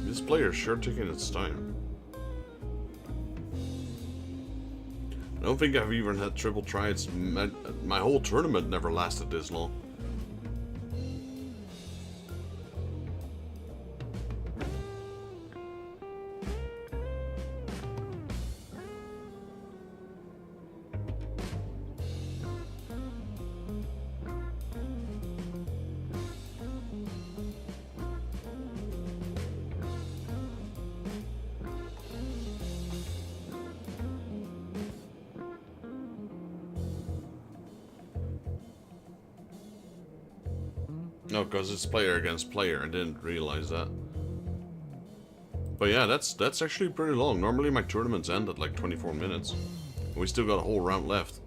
This player is sure taking its time. I don't think I've even had triple tries. My whole tournament never lasted this long. No, because it's player against player. I didn't realize that. But yeah, that's actually pretty long. Normally my tournaments end at like 24 minutes. We still got a whole round left.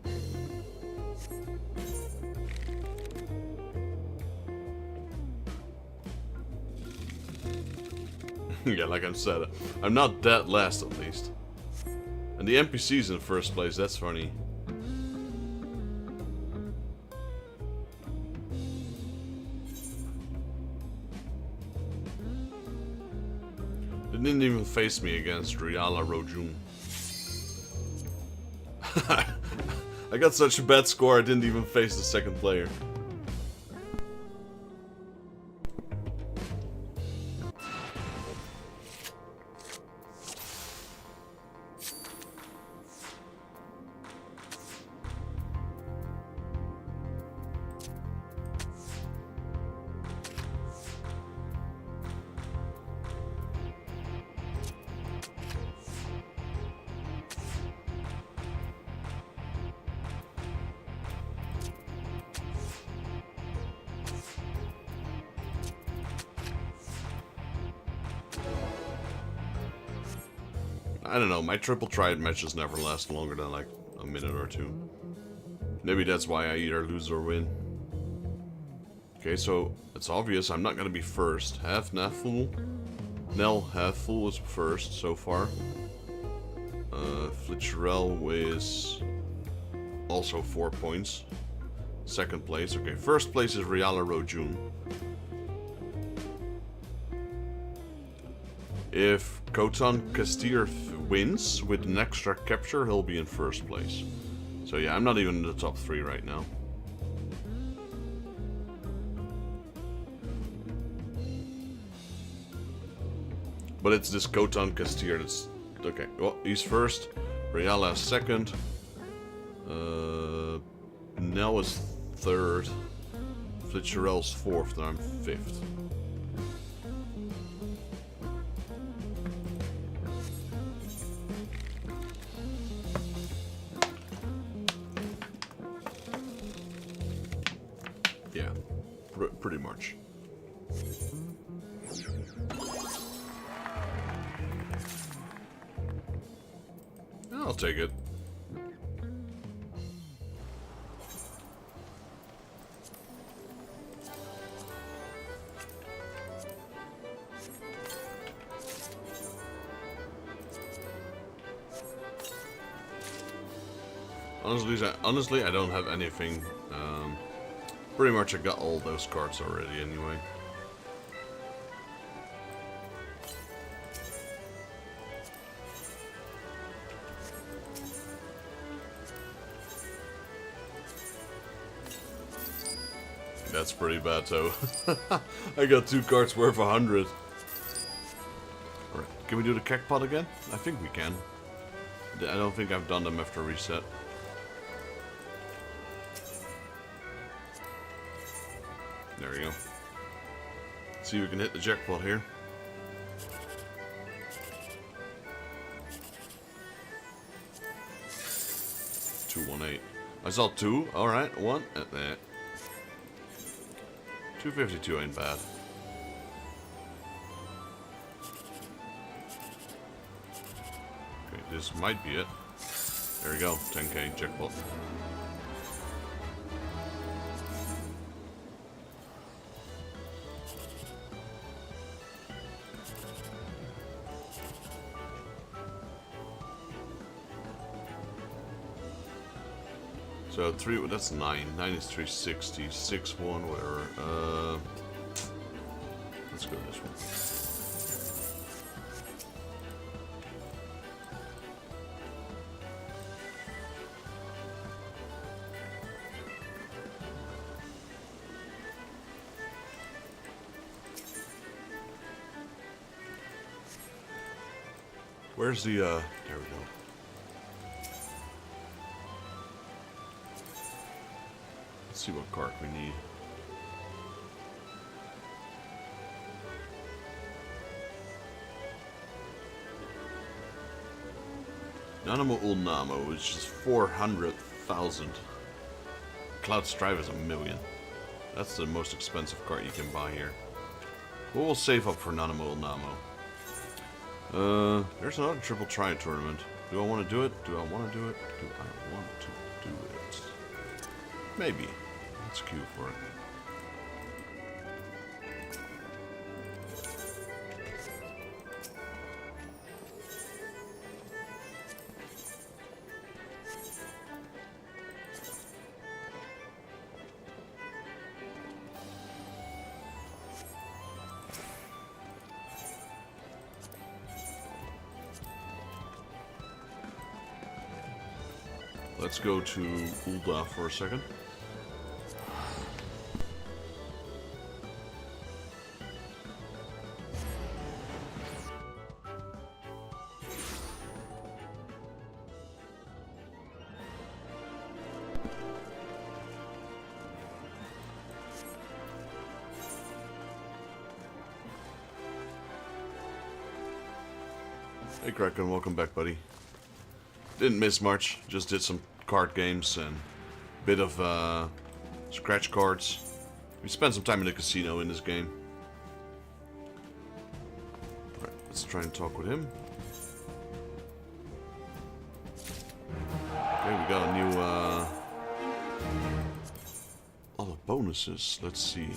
Yeah, like I said, I'm not dead last at least. And the NPC's in first place, that's funny. They didn't even face me against Riala Rojun. I got such a bad score I didn't even face the second player. I don't know, my triple triad matches never last longer than like a minute or two. Maybe that's why I either lose or win. Okay, so it's obvious I'm not gonna be first. Half full. Nell half full is first so far. Flitcherel is also 4 points. Second place. Okay, first place is Riala Rojun. If Khotan Kastir wins with an extra capture, he'll be in first place. So yeah, I'm not even in the top 3 right now. But it's this Khotan Kastir that's... Okay, well, he's first. Riala is second. Nell is third. Flitcherel's fourth, and I'm fifth. Yeah, pretty much. I'll take it. Honestly, I don't have anything. Pretty much I got all those cards already anyway. That's pretty bad though. I got 2 cards worth 100. Alright, can we do the keg pot again? I think we can. I don't think I've done them after reset. There we go. See if we can hit the jackpot here. 218. I saw 2. Alright, 1 at that. 252 ain't bad. Okay, this might be it. There we go, 10k jackpot. So 3, that's 9. 9 is 360. 6, 1, whatever. Let's go this one. Where's the, there we go. Let's see what card we need. Nanamo Ulnamo, which is 400,000. Cloud Strive is 1 million. That's the most expensive card you can buy here. But we'll save up for Nanamo Ulnamo. There's another triple try tournament. Do I want to do it? Do I want to do it? Do I want to do it? Maybe. Let's queue for it. let's go to Ul'dah for a second. Hey Kraken, welcome back, buddy. Didn't miss much, just did some card games and a bit of scratch cards. We spent some time in the casino in this game. Alright, let's try and talk with him. Okay, we got a new lot of bonuses. Let's see.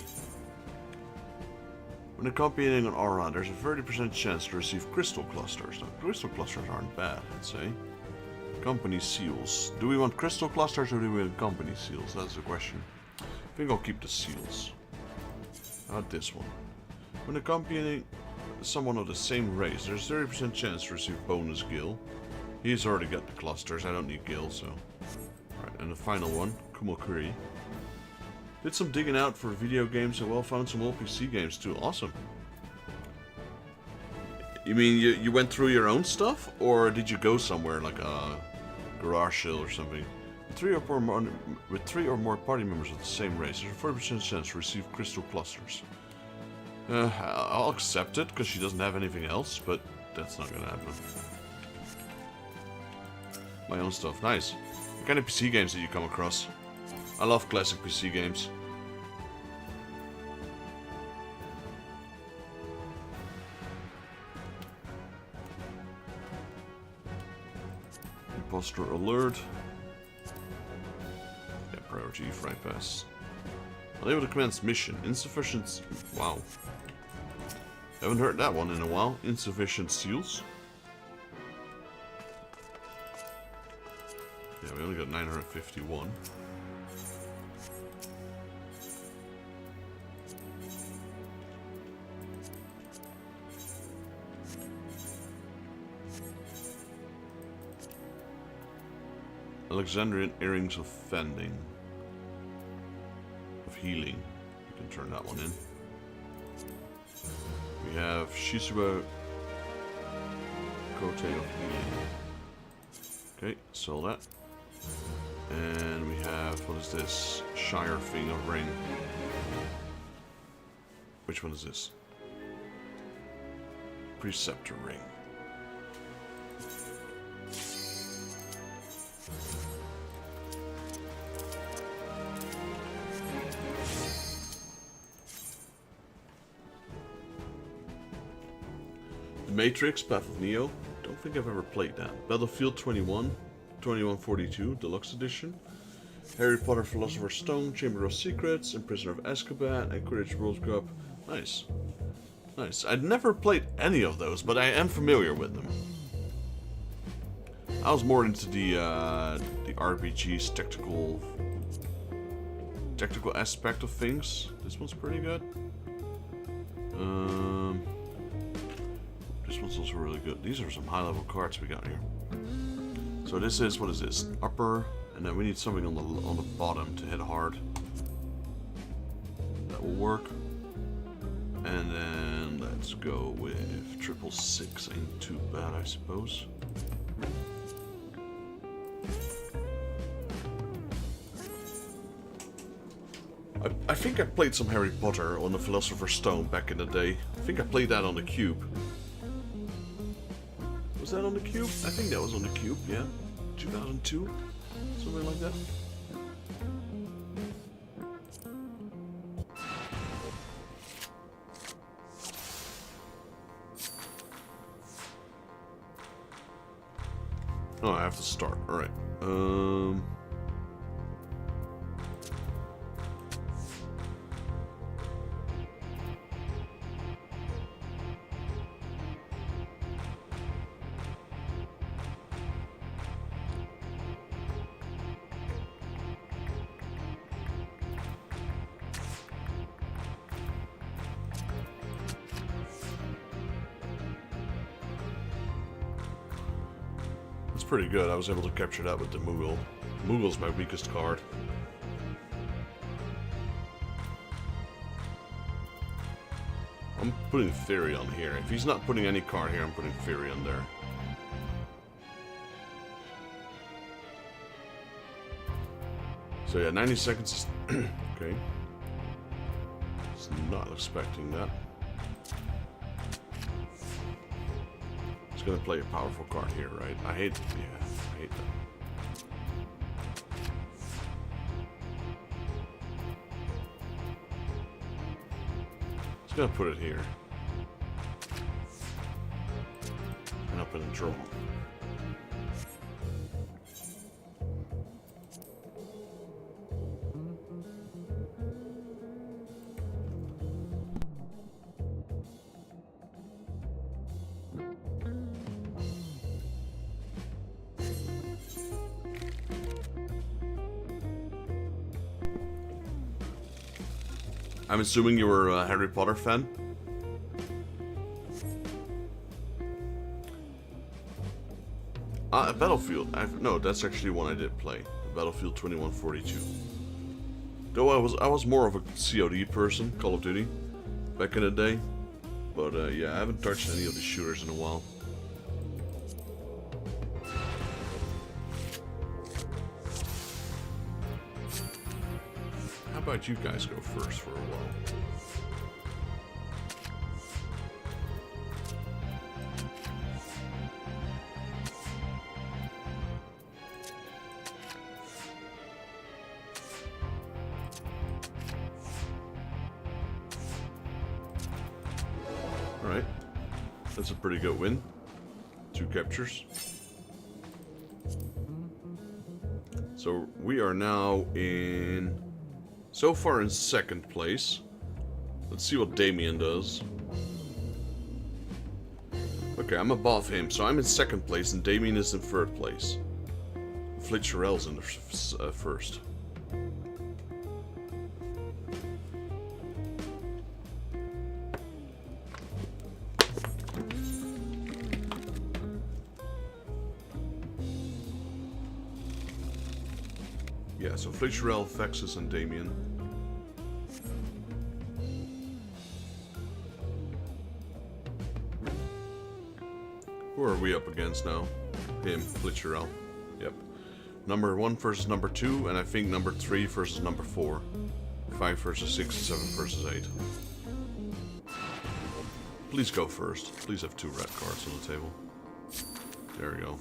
When accompanying an aura, there's a 30% chance to receive crystal clusters. Now, crystal clusters aren't bad, I'd say. Company seals. Do we want crystal clusters or do we want company seals? That's the question. I think I'll keep the seals. How about this one? When accompanying someone of the same race, there's 30% chance to receive bonus gil. He's already got the clusters, I don't need gil, so... Alright, and the final one, Kumokuri. Did some digging out for video games and well found some old PC games too. Awesome. You mean you went through your own stuff? Or did you go somewhere like a garage sale or something? With three or more party members of the same race, there's a 40% chance to receive crystal clusters. I'll accept it because she doesn't have anything else, but that's not gonna happen. My own stuff. Nice. What kind of PC games did you come across? I love classic PC games. Imposter alert. Yeah, priority, fry pass. Unable to commence mission. Insufficient... Wow. Haven't heard that one in a while. Insufficient seals. Yeah, we only got 951. Alexandrian earrings of fending. Of healing. You can turn that one in. We have Shizuba Cote of healing. Okay, sell that. And we have, what is this? Shire thing of ring. Which one is this? Preceptor ring. Matrix, Path of Neo. Don't think I've ever played that. Battlefield 21, 2142, Deluxe Edition. Harry Potter, Philosopher's Stone, Chamber of Secrets, and Prisoner of Azkaban, and Quidditch World Cup. Nice. Nice. I'd never played any of those, but I am familiar with them. I was more into the RPG's tactical aspect of things. This one's pretty good. This one's also really good. These are some high-level cards we got here. So this is, what is this? Upper, and then we need something on the bottom to hit hard. That will work. And then let's go with 666. Ain't too bad, I suppose. I think I played some Harry Potter on the Philosopher's Stone back in the day. I think I played that on the Cube. Was that on the Cube? I think that was on the Cube, yeah. 2002? Something like that. Oh, I have to start. Alright. Pretty good. I was able to capture that with the Moogle. Moogle's my weakest card. I'm putting Theory on here. If he's not putting any card here, I'm putting Theory on there. So yeah, 90 seconds is... okay. Was not expecting that. He's gonna play a powerful card here, right? I hate that. He's gonna put it here. And up in a draw. I'm assuming you were a Harry Potter fan? Battlefield. No, that's actually one I did play. Battlefield 2142. Though I was more of a COD person, Call of Duty, back in the day. But yeah, I haven't touched any of the shooters in a while. How about you guys go first for a while? Alright. That's a pretty good win. 2 captures. So we are now in... so far in 2nd place. Let's see what Damien does. Okay, I'm above him, so I'm in 2nd place and Damien is in 3rd place. Flitcherell's in the first. Yeah, so Flitcherell, Vexus, and Damien. Who are we up against now? Him, Flitcherell. Yep. Number 1 versus number 2, and I think number 3 versus number 4. 5 versus 6, 7 versus 8. Please go first. Please have 2 red cards on the table. There we go.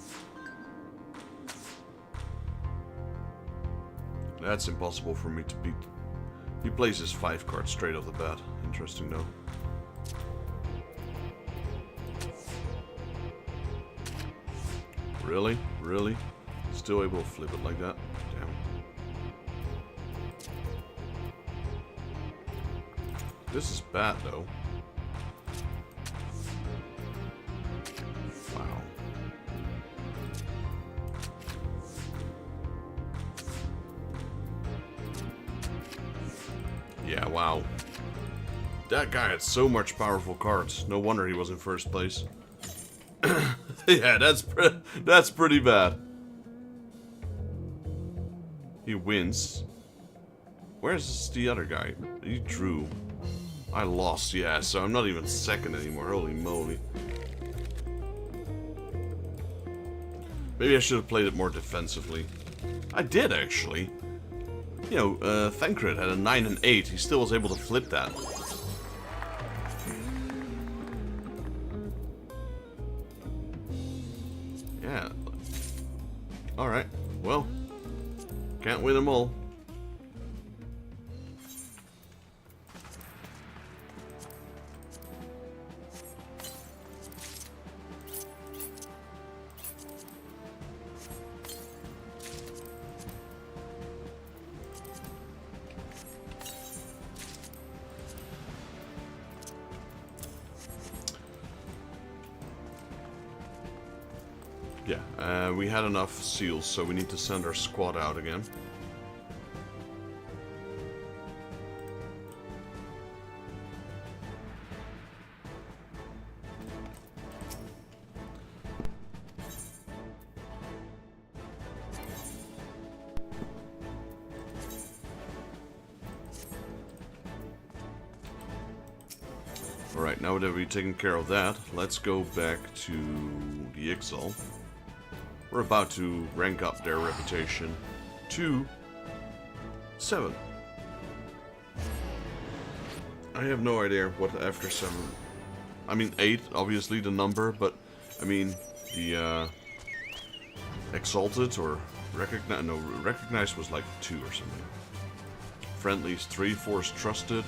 That's impossible for me to beat. He plays his 5 cards straight off the bat. Interesting though. Really? Really? Still able to flip it like that? Damn. This is bad though. Wow. Yeah, wow. That guy had so much powerful cards. No wonder he was in 1st place. Yeah, that's pretty bad. He wins. Where's the other guy? He drew. I lost, yeah, so I'm not even 2nd anymore. Holy moly. Maybe I should have played it more defensively. I did, actually. You know, Thancred had a 9 and 8. He still was able to flip that. Yeah. Alright. Well. Can't win them all. Yeah, we had enough seals, so we need to send our squad out again. Alright, now that we've taken care of that, let's go back to the Ixal. We're about to rank up their reputation to 7. I have no idea what after 7... I mean 8, obviously the number, but I mean the Exalted or Recognize... No, Recognize was like 2 or something. Friendlies 3, Force Trusted.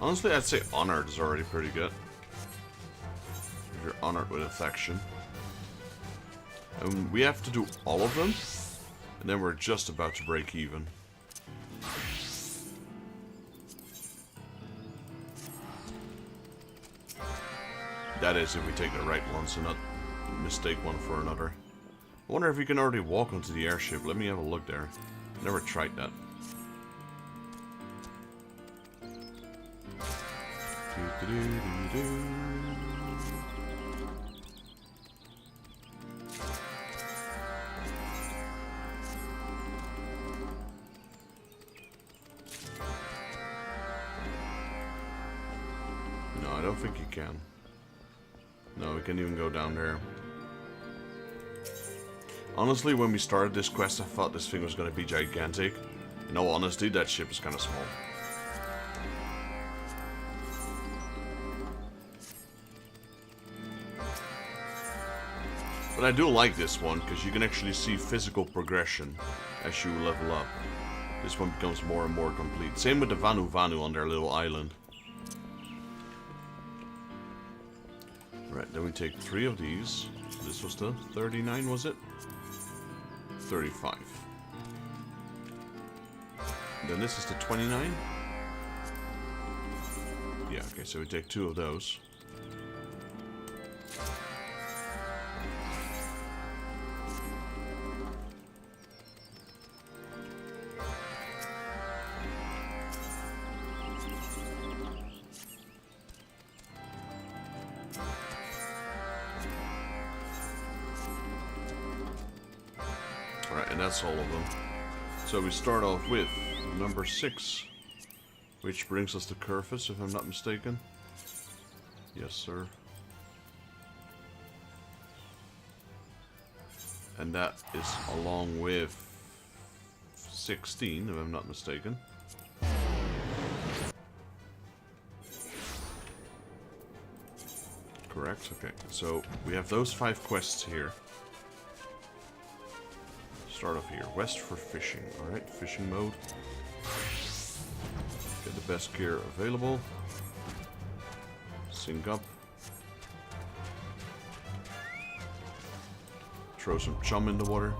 Honestly, I'd say Honored is already pretty good. If you're honored with affection. And we have to do all of them, and then we're just about to break even. That is if we take the right ones and not mistake one for another. I wonder if we can already walk onto the airship. Let me have a look there. Never tried that. No, I don't think you can. No, we can't even go down there. Honestly, when we started this quest, I thought this thing was going to be gigantic. In all honesty, that ship is kind of small. But I do like this one, because you can actually see physical progression as you level up. This one becomes more and more complete. Same with the Vanu Vanu on their little island. Right, then we take 3 of these. This was the 39, was it? 35. And then this is the 29? Yeah, okay, so we take 2 of those. Alright, and that's all of them. So we start off with number 6, which brings us to Curfus, if I'm not mistaken. Yes, sir. And that is along with 16, if I'm not mistaken. Correct, okay. So we have those 5 quests here. Start off here. West for fishing. Alright, fishing mode. Get the best gear available. Sync up. Throw some chum in the water.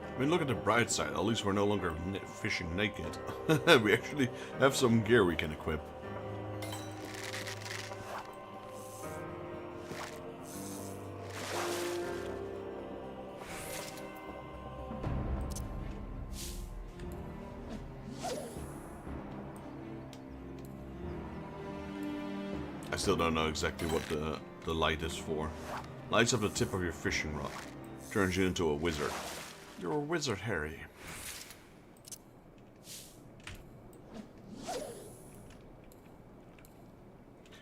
I mean, look at the bright side. At least we're no longer fishing naked. We actually have some gear we can equip. I still don't know exactly what the light is for. Lights up the tip of your fishing rod. Turns you into a wizard. You're a wizard, Harry.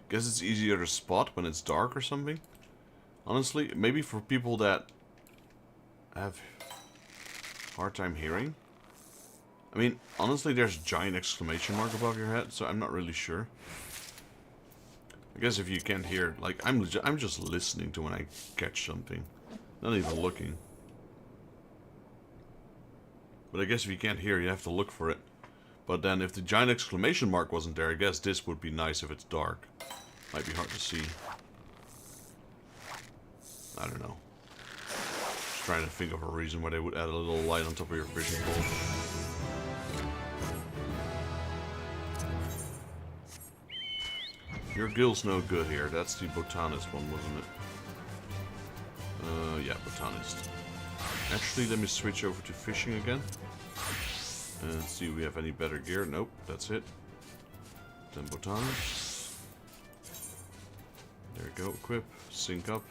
Guess it's easier to spot when it's dark or something. Honestly, maybe for people that have hard time hearing. I mean, honestly, there's a giant exclamation mark above your head, so I'm not really sure. I guess if you can't hear, like, I'm just listening to when I catch something, not even looking. But I guess if you can't hear, you have to look for it. But then if the giant exclamation mark wasn't there, I guess this would be nice if it's dark. Might be hard to see. I don't know. Just trying to think of a reason why they would add a little light on top of your fishing pole. Your guild's no good here. That's the botanist one, wasn't it? yeah, botanist. Actually, let me switch over to fishing again. And see if we have any better gear. Nope, that's it. Then botanist. There we go, equip, sync up.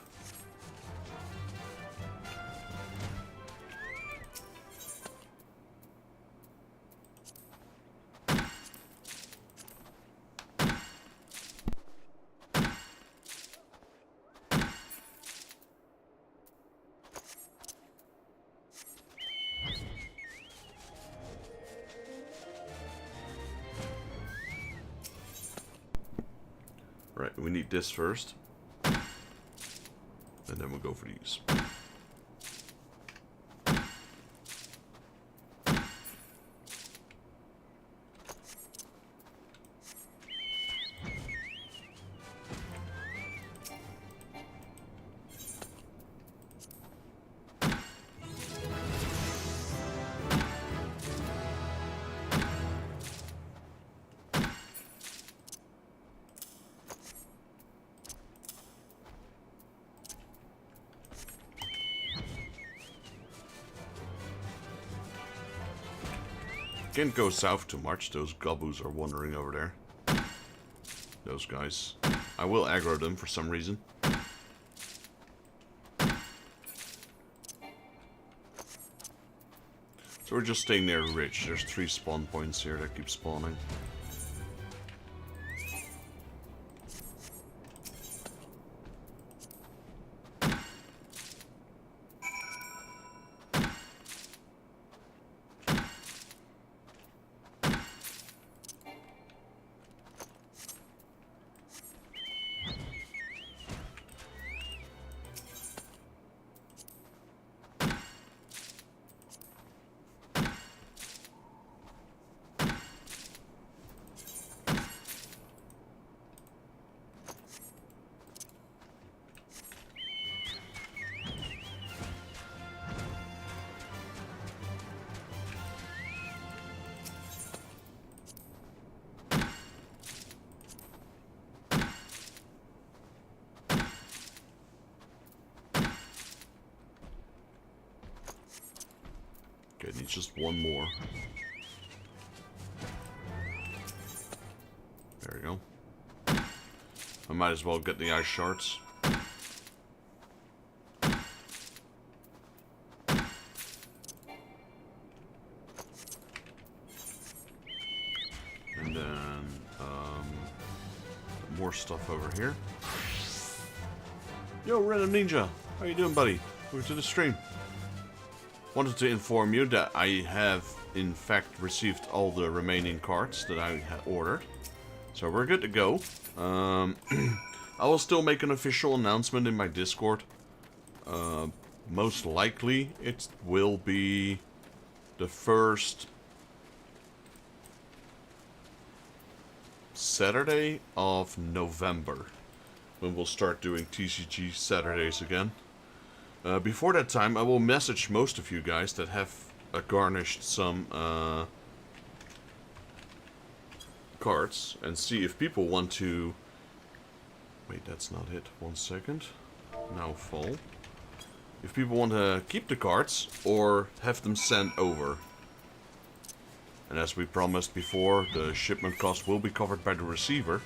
Right, we need this first. And then we'll go for these. Can't go south too much, those gobboos are wandering over there. Those guys. I will aggro them for some reason. So we're just staying near the ridge. There's 3 spawn points here that keep spawning. Okay, it needs just one more. There we go. I might as well get the ice shards. And then, more stuff over here. Yo, Random Ninja! How you doing, buddy? Welcome to the stream. Wanted to inform you that I have, in fact, received all the remaining cards that I had ordered. So we're good to go. I will still make an official announcement in my Discord. Most likely, it will be the first Saturday of November, when we'll start doing TCG Saturdays again. Before that time, I will message most of you guys that have garnished some cards and see if people want to... Wait, that's not it. 1 second. Now full. If people want to keep the cards or have them sent over. And as we promised before, the shipment cost will be covered by the receiver.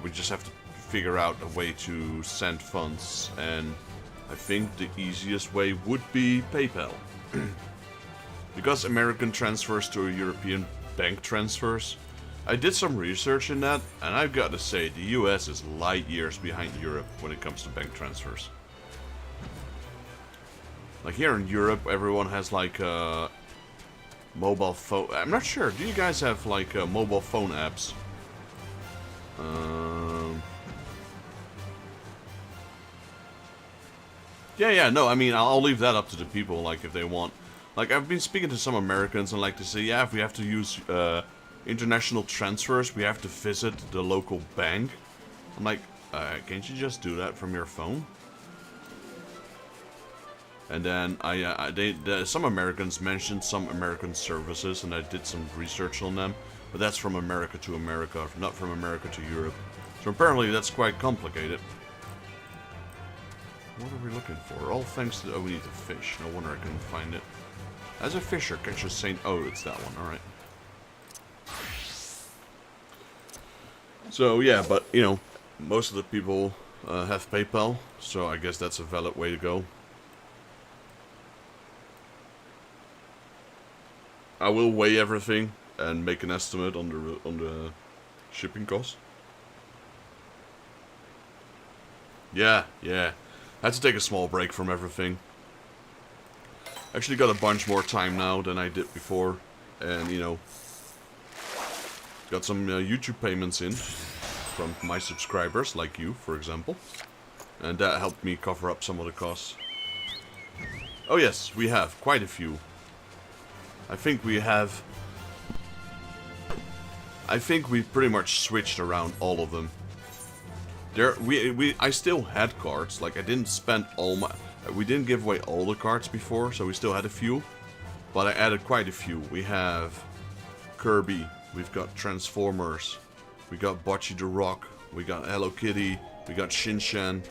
We just have to figure out a way to send funds, and I think the easiest way would be PayPal. Because American transfers to European bank transfers, I did some research in that, and I've got to say, the US is light years behind Europe when it comes to bank transfers. Like here in Europe, everyone has like a mobile phone. I'm not sure, do you guys have like mobile phone apps? Yeah, no, I mean, I'll leave that up to the people, like, if they want. Like, I've been speaking to some Americans, and like, they say, yeah, if we have to use international transfers, we have to visit the local bank. I'm like, can't you just do that from your phone? And then some Americans mentioned some American services, and I did some research on them. But that's from America to America, not from America to Europe. So apparently that's quite complicated. What are we looking for? All thanks to... Oh, we need to fish. No wonder I couldn't find it. As a fisher, catch a saint... Oh, it's that one. Alright. So, yeah, but, you know, most of the people have PayPal. So I guess that's a valid way to go. I will weigh everything and make an estimate on the shipping cost. Yeah. I had to take a small break from everything. Actually got a bunch more time now than I did before. And, you know, got some YouTube payments in from my subscribers, like you, for example. And that helped me cover up some of the costs. Oh yes, we have quite a few. I think we pretty much switched around all of them. I still had cards. Like, I didn't spend all my... We didn't give away all the cards before, so we still had a few. But I added quite a few. We have Kirby. We've got Transformers. We got Bocce the Rock. We got Hello Kitty. We got Shin-Chan.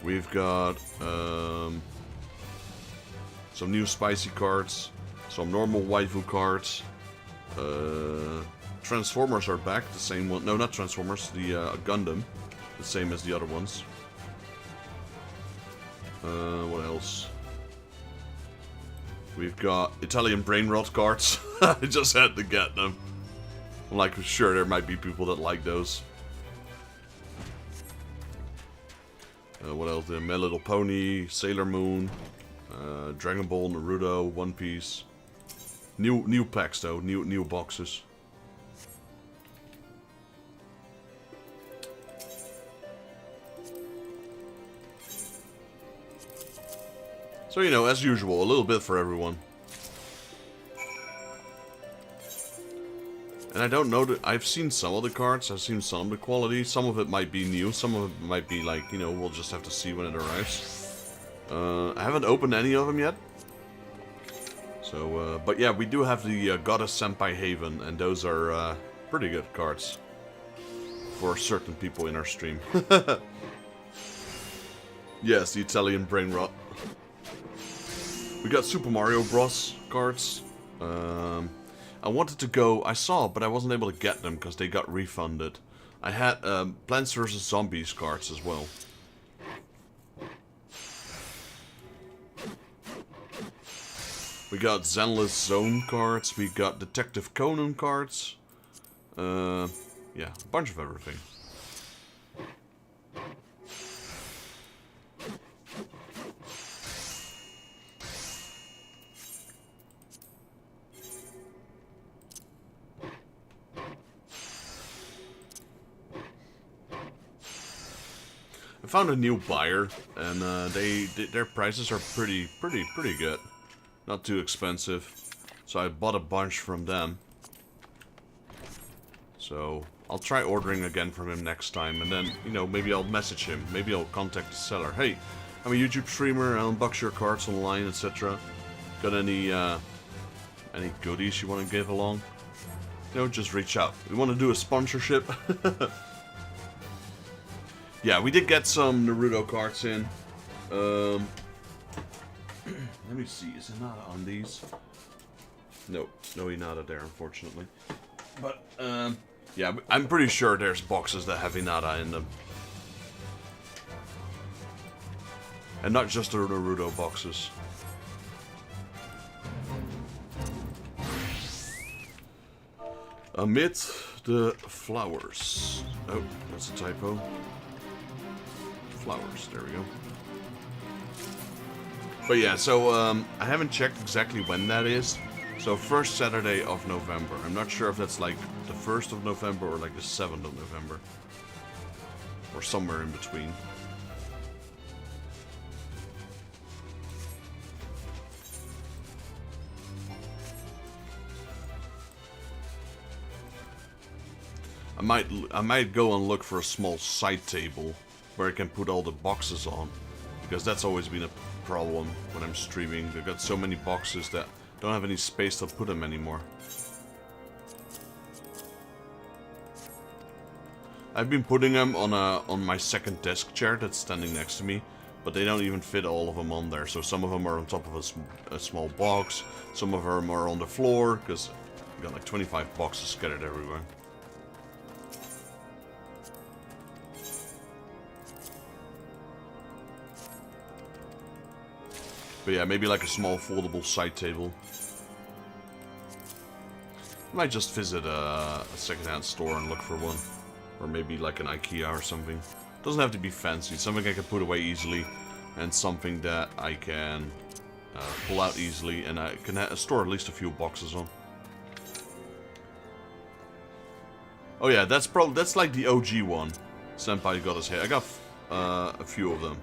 We've got some new spicy cards. Some normal waifu cards. Transformers are back. The same one. No, not Transformers. The Gundam. The same as the other ones. What else? We've got Italian brain rot cards. I just had to get them. I'm like, sure, there might be people that like those. What else? My Little Pony, Sailor Moon, Dragon Ball, Naruto, One Piece. New packs though, new boxes. So, you know, as usual, a little bit for everyone. And I don't know that... I've seen some of the cards, I've seen some of the quality. Some of it might be new, some of it might be like, you know, we'll just have to see when it arrives. I haven't opened any of them yet. So, but yeah, we do have the Goddess Senpai Haven, and those are pretty good cards. For certain people in our stream. Yes, the Italian brain rot. We got Super Mario Bros. Cards. I wanted to go... I saw, but I wasn't able to get them because they got refunded. I had Plants vs. Zombies cards as well. We got Zenless Zone cards. We got Detective Conan cards. Yeah, a bunch of everything. I found a new buyer, and their prices are pretty good. Not too expensive. So I bought a bunch from them. So I'll try ordering again from him next time, and then, you know, maybe I'll message him. Maybe I'll contact the seller. Hey, I'm a YouTube streamer, I'll unbox your cards online, etc. Got any goodies you want to give along? You know, just reach out. We want to do a sponsorship. Yeah, we did get some Naruto cards in. Let me see, is Hinata on these? No Hinata there, unfortunately. But, yeah, I'm pretty sure there's boxes that have Hinata in them. And not just the Naruto boxes. Amid the flowers. Oh, that's a typo. Flowers, there we go. But yeah, so I haven't checked exactly when that is. So first Saturday of November. I'm not sure if that's like the 1st of November or like the 7th of November. Or somewhere in between. I might go and look for a small side table where I can put all the boxes on, because that's always been a problem when I'm streaming. They've got so many boxes that don't have any space to put them anymore. I've been putting them on my second desk chair that's standing next to me, but they don't even fit all of them on there. So some of them are on top of a small box, some of them are on the floor, because I've got like 25 boxes scattered everywhere. But yeah, maybe like a small foldable side table. I might just visit a secondhand store and look for one. Or maybe like an IKEA or something. Doesn't have to be fancy. Something I can put away easily. And something that I can pull out easily. And I can store at least a few boxes on. Oh yeah, that's like the OG one. Senpai got his head. I got a few of them.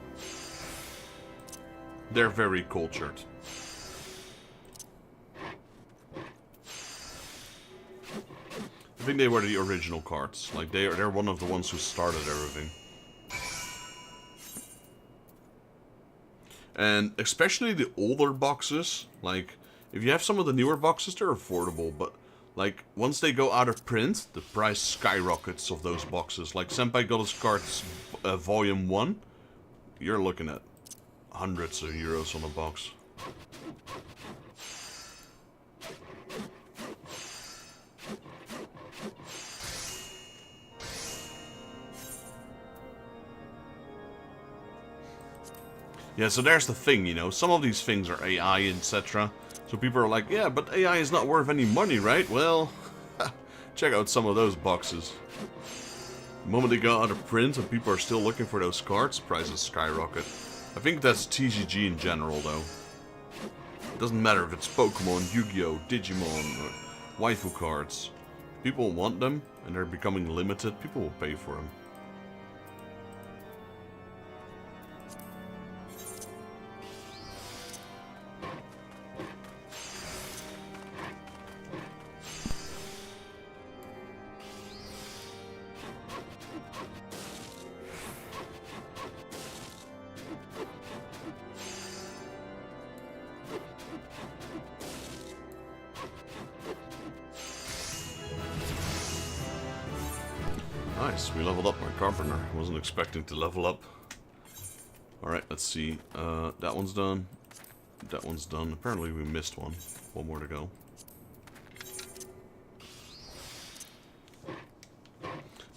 They're very cultured. I think they were the original cards. Like they're one of the ones who started everything. And especially the older boxes, like if you have some of the newer boxes, they're affordable, but like once they go out of print, the price skyrockets of those boxes. Like Senpai got his cards volume 1, you're looking at hundreds of euros on a box. Yeah, so there's the thing, you know, some of these things are AI, etc. So people are like, yeah, but AI is not worth any money, right? Well, check out some of those boxes. The moment they go out of print and people are still looking for those cards, prices skyrocket. I think that's TCG in general, though. It doesn't matter if it's Pokemon, Yu-Gi-Oh!, Digimon, or waifu cards. People want them, and they're becoming limited, people will pay for them. Nice, we leveled up my carpenter. Wasn't expecting to level up. Alright, let's see. That one's done. That one's done. Apparently we missed one. One more to go.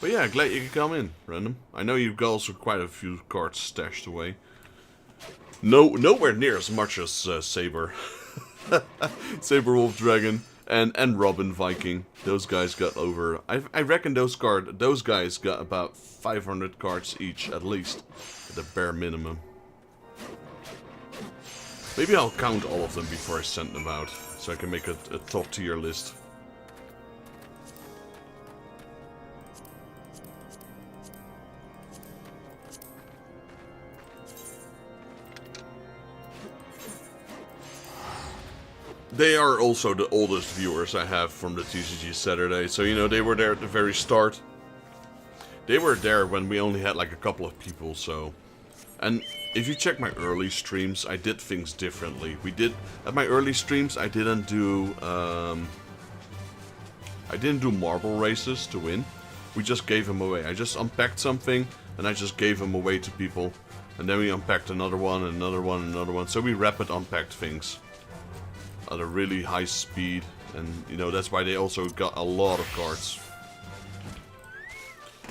But yeah, glad you could come in, Random. I know you've got also quite a few cards stashed away. Nowhere near as much as Saber. Saber Wolf Dragon. And Robin Viking, those guys got over. I reckon those guys got about 500 cards each, at least, at the bare minimum. Maybe I'll count all of them before I send them out, so I can make a top tier list. They are also the oldest viewers I have from the TCG Saturday, so you know, they were there at the very start. They were there when we only had like a couple of people, so... And if you check my early streams, I did things differently. At my early streams, I didn't do marble races to win. We just gave them away. I just unpacked something, and I just gave them away to people. And then we unpacked another one, and another one, and another one. So we rapid unpacked things at a really high speed, and you know, that's why they also got a lot of cards.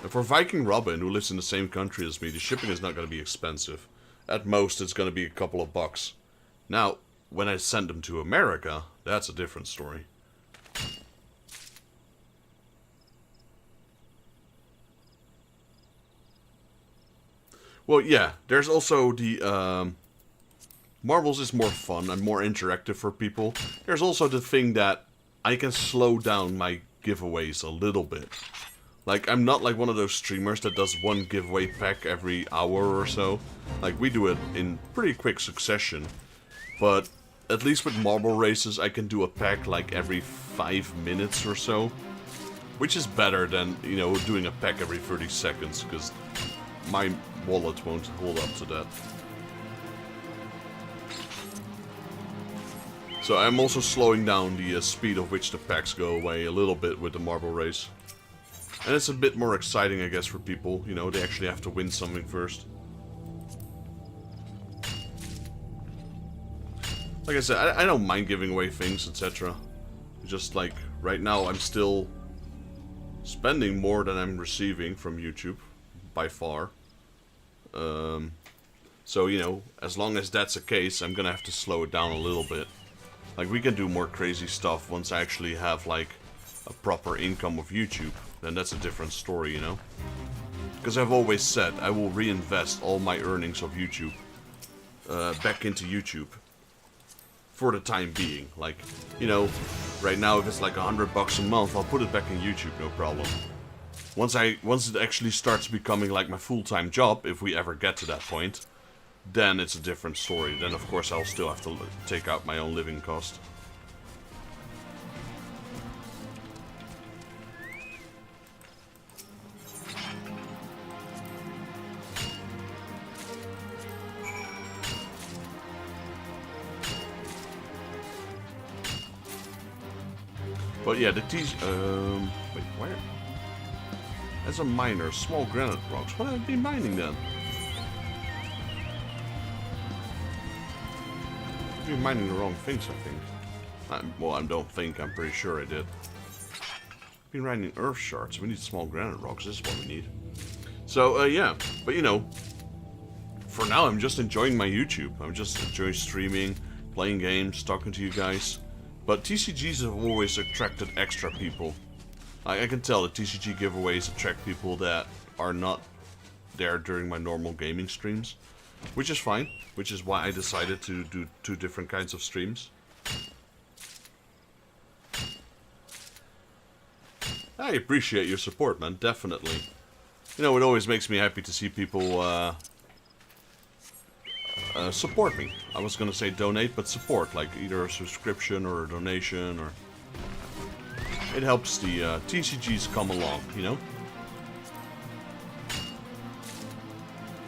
And for Viking Robin, who lives in the same country as me, the shipping is not going to be expensive. At most, it's going to be a couple of bucks. Now, when I send them to America, that's a different story. Well, yeah, there's also the, Marbles is more fun and more interactive for people. There's also the thing that I can slow down my giveaways a little bit. Like, I'm not like one of those streamers that does one giveaway pack every hour or so. Like, we do it in pretty quick succession. But at least with marble races, I can do a pack like every 5 minutes or so. Which is better than, you know, doing a pack every 30 seconds, because my wallet won't hold up to that. So I'm also slowing down the speed of which the packs go away a little bit with the marble race. And it's a bit more exciting, I guess, for people. You know, they actually have to win something first. Like I said, I don't mind giving away things, etc. Just like, right now I'm still spending more than I'm receiving from YouTube, by far. So, you know, as long as that's the case, I'm gonna have to slow it down a little bit. Like, we can do more crazy stuff once I actually have, like, a proper income of YouTube. Then that's a different story, you know? Because I've always said, I will reinvest all my earnings of YouTube back into YouTube. For the time being. Like, you know, right now if it's like $100 a month, I'll put it back in YouTube, no problem. Once it actually starts becoming like my full-time job, if we ever get to that point, then it's a different story. Then of course I'll still have to take out my own living cost. But yeah, the wait, where? As a miner, small granite rocks. What would I be mining then? I'd be mining the wrong things, I think. Well, I don't think. I'm pretty sure I did. I've been mining earth shards. We need small granite rocks. This is what we need. So, yeah. But, you know, for now, I'm just enjoying my YouTube. I'm just enjoying streaming, playing games, talking to you guys. But TCGs have always attracted extra people. I can tell that TCG giveaways attract people that are not there during my normal gaming streams. Which is fine. Which is why I decided to do 2 different kinds of streams. I appreciate your support, man. Definitely. You know, it always makes me happy to see people support me. I was gonna say donate, but support, like either a subscription or a donation, or it helps the TCGs come along, you know.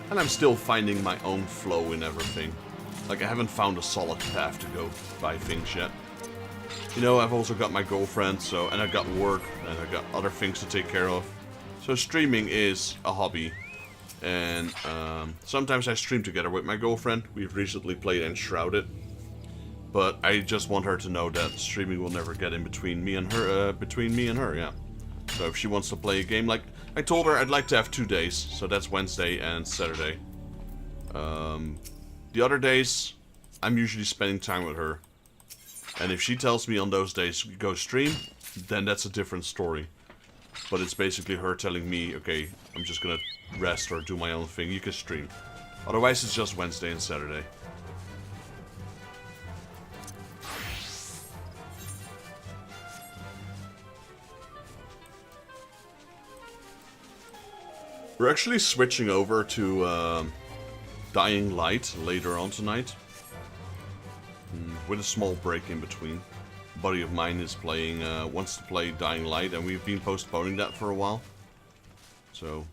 And I'm still finding my own flow in everything. Like, I haven't found a solid path to go buy things yet. You know, I've also got my girlfriend, so, and I've got work, and I've got other things to take care of. So streaming is a hobby. And sometimes I stream together with my girlfriend. We've recently played Enshrouded. But I just want her to know that streaming will never get in between me and her, yeah. So if she wants to play a game, like, I told her I'd like to have 2 days. So that's Wednesday and Saturday. The other days, I'm usually spending time with her. And if she tells me on those days, go stream, then that's a different story. But it's basically her telling me, okay, I'm just gonna rest or do my own thing, you can stream. Otherwise it's just Wednesday and Saturday. We're actually switching over to Dying Light later on tonight. With a small break in between. A buddy of mine is playing, wants to play Dying Light, and we've been postponing that for a while. So...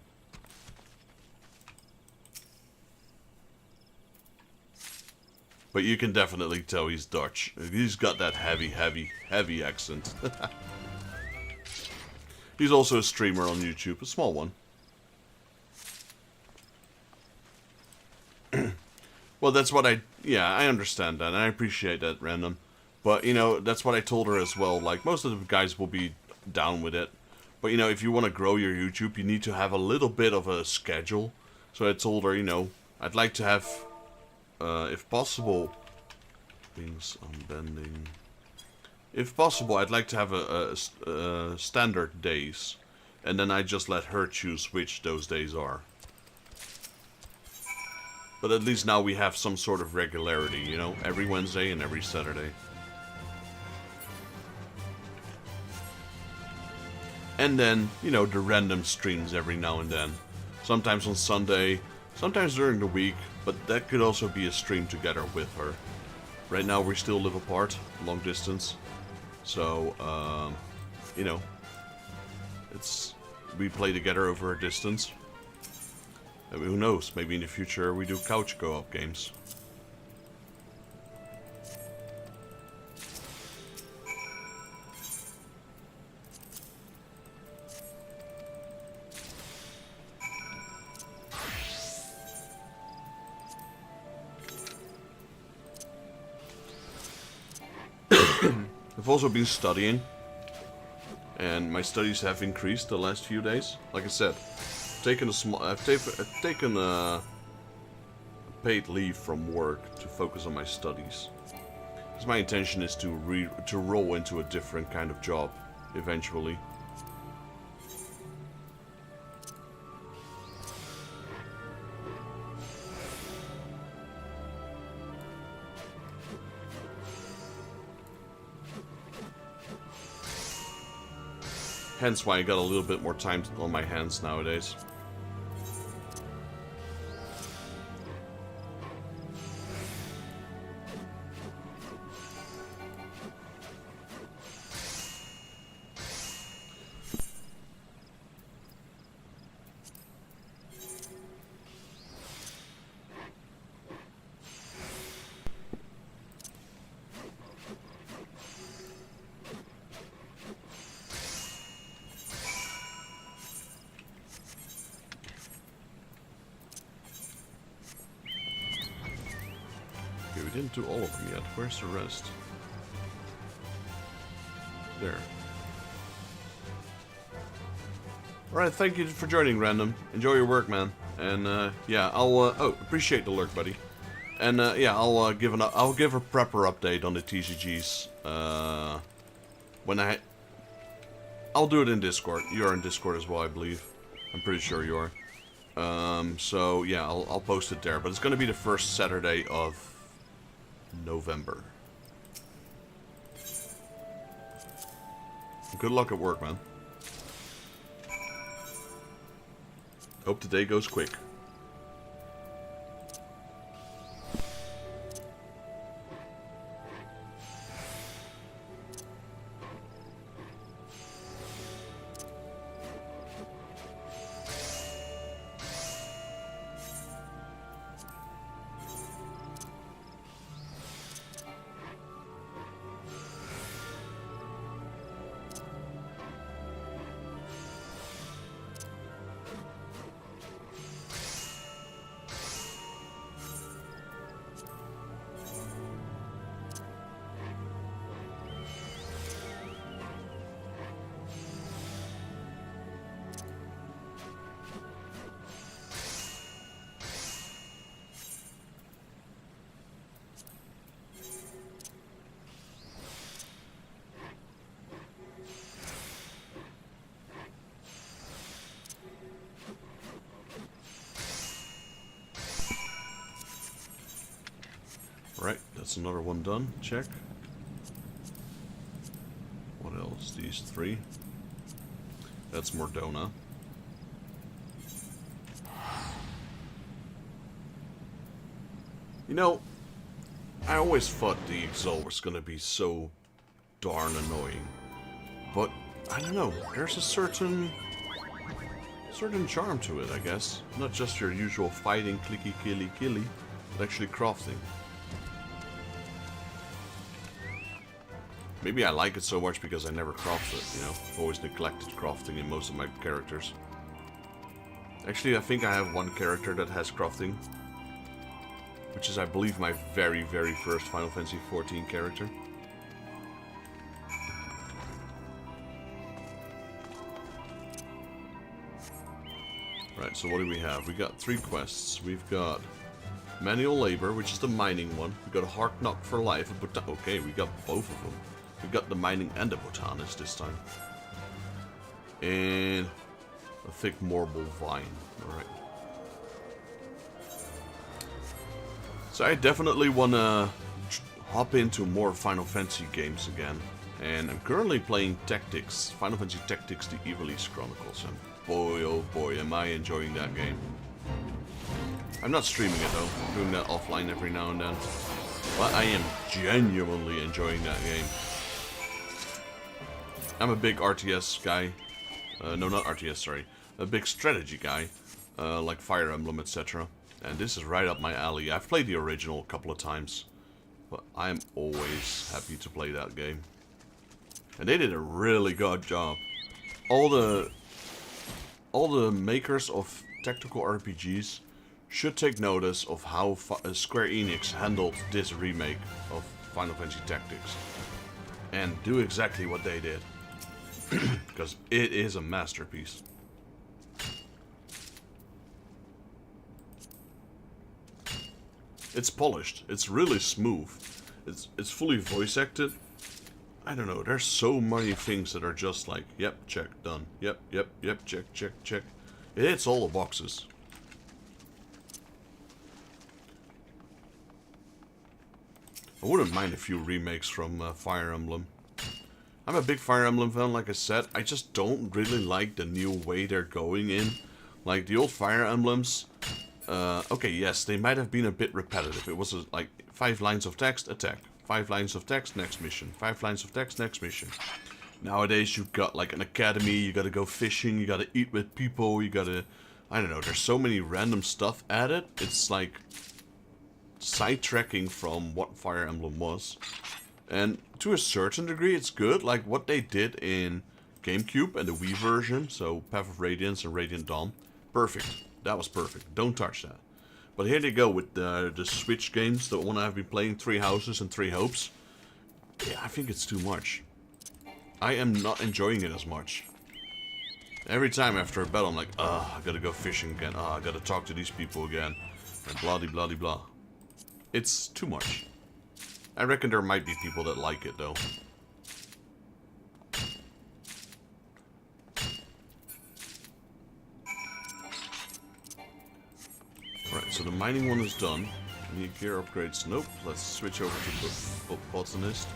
But you can definitely tell he's Dutch. He's got that heavy accent. He's also a streamer on YouTube, a small one. Well, that's what yeah, I understand that, and I appreciate that, Random. But, you know, that's what I told her as well. Like, most of the guys will be down with it. But, you know, if you want to grow your YouTube, you need to have a little bit of a schedule. So I told her, you know, I'd like to have... if possible, things unbending. If possible, I'd like to have a standard days, and then I just let her choose which those days are. But at least now we have some sort of regularity, you know, every Wednesday and every Saturday. And then, you know, the random streams every now and then. Sometimes on Sunday, sometimes during the week. But that could also be a stream together with her. Right now we still live apart, long distance. So, you know, we play together over a distance. And who knows, maybe in the future we do couch co-op games. I've also been studying, and my studies have increased the last few days. Like I said, I've taken a paid leave from work to focus on my studies. Because my intention is to roll into a different kind of job eventually. Hence why I got a little bit more time on my hands nowadays. We didn't do all of them yet. Where's the rest? There. Alright, thank you for joining, Random. Enjoy your work, man. And, yeah, I'll, appreciate the lurk, buddy. And, yeah, I'll give a prepper update on the TCGs, when I'll do it in Discord. You're in Discord as well, I believe. I'm pretty sure you are. So, yeah, I'll post it there. But it's gonna be the first Saturday of November. Good luck at work, man. Hope the day goes quick. Right, that's another one done. Check. What else? These three. That's Mordona. You know, I always thought the Exalt was gonna be so darn annoying. But, I don't know, there's a certain charm to it, I guess. Not just your usual fighting, clicky, killy, but actually crafting. Maybe I like it so much because I never craft it, you know. I've always neglected crafting in most of my characters. Actually, I think I have one character that has crafting. Which is, I believe, my very, very first Final Fantasy XIV character. Right, so what do we have? We got 3 quests. We've got Manual Labor, which is the mining one. We got a Heart Knock for Life. Okay, we got both of them. We got the mining and the botanist this time. And a thick marble vine. Alright. So I definitely want to hop into more Final Fantasy games again. And I'm currently playing Tactics. Final Fantasy Tactics, the Ivalice Chronicles. And boy, oh boy, am I enjoying that game. I'm not streaming it though. I'm doing that offline every now and then. But I am genuinely enjoying that game. I'm a big RTS guy. No, not RTS, sorry. A big strategy guy. Like Fire Emblem, etc. And this is right up my alley. I've played the original a couple of times. But I'm always happy to play that game. And they did a really good job. All the makers of tactical RPGs should take notice of how Square Enix handled this remake of Final Fantasy Tactics. and do exactly what they did. Because it is a masterpiece. It's polished. It's really smooth. It's fully voice acted. I don't know. There's so many things that are just like, yep, check, done. Yep, check, check, check. It hits all the boxes. I wouldn't mind a few remakes from Fire Emblem. I'm a big Fire Emblem fan, like I said. I just don't really like the new way they're going in. Like, the old Fire Emblems... okay, yes, they might have been a bit repetitive. It was like 5 lines of text, attack. 5 lines of text, next mission. 5 lines of text, next mission. Nowadays, you've got like an academy, you gotta go fishing, you gotta eat with people, you gotta... I don't know, there's so many random stuff added. It's like... sidetracking from what Fire Emblem was. And to a certain degree, it's good. Like what they did in GameCube and the Wii version. So, Path of Radiance and Radiant Dawn. Perfect. That was perfect. Don't touch that. But here they go with the Switch games, the one I've been playing, 3 Houses and 3 Hopes. Yeah, I think it's too much. I am not enjoying it as much. Every time after a battle, I'm like, I gotta go fishing again. I gotta talk to these people again. And blah de blah de blah. It's too much. I reckon there might be people that like it, though. Alright, so the mining one is done. Any gear upgrades? Nope. Let's switch over to botanist.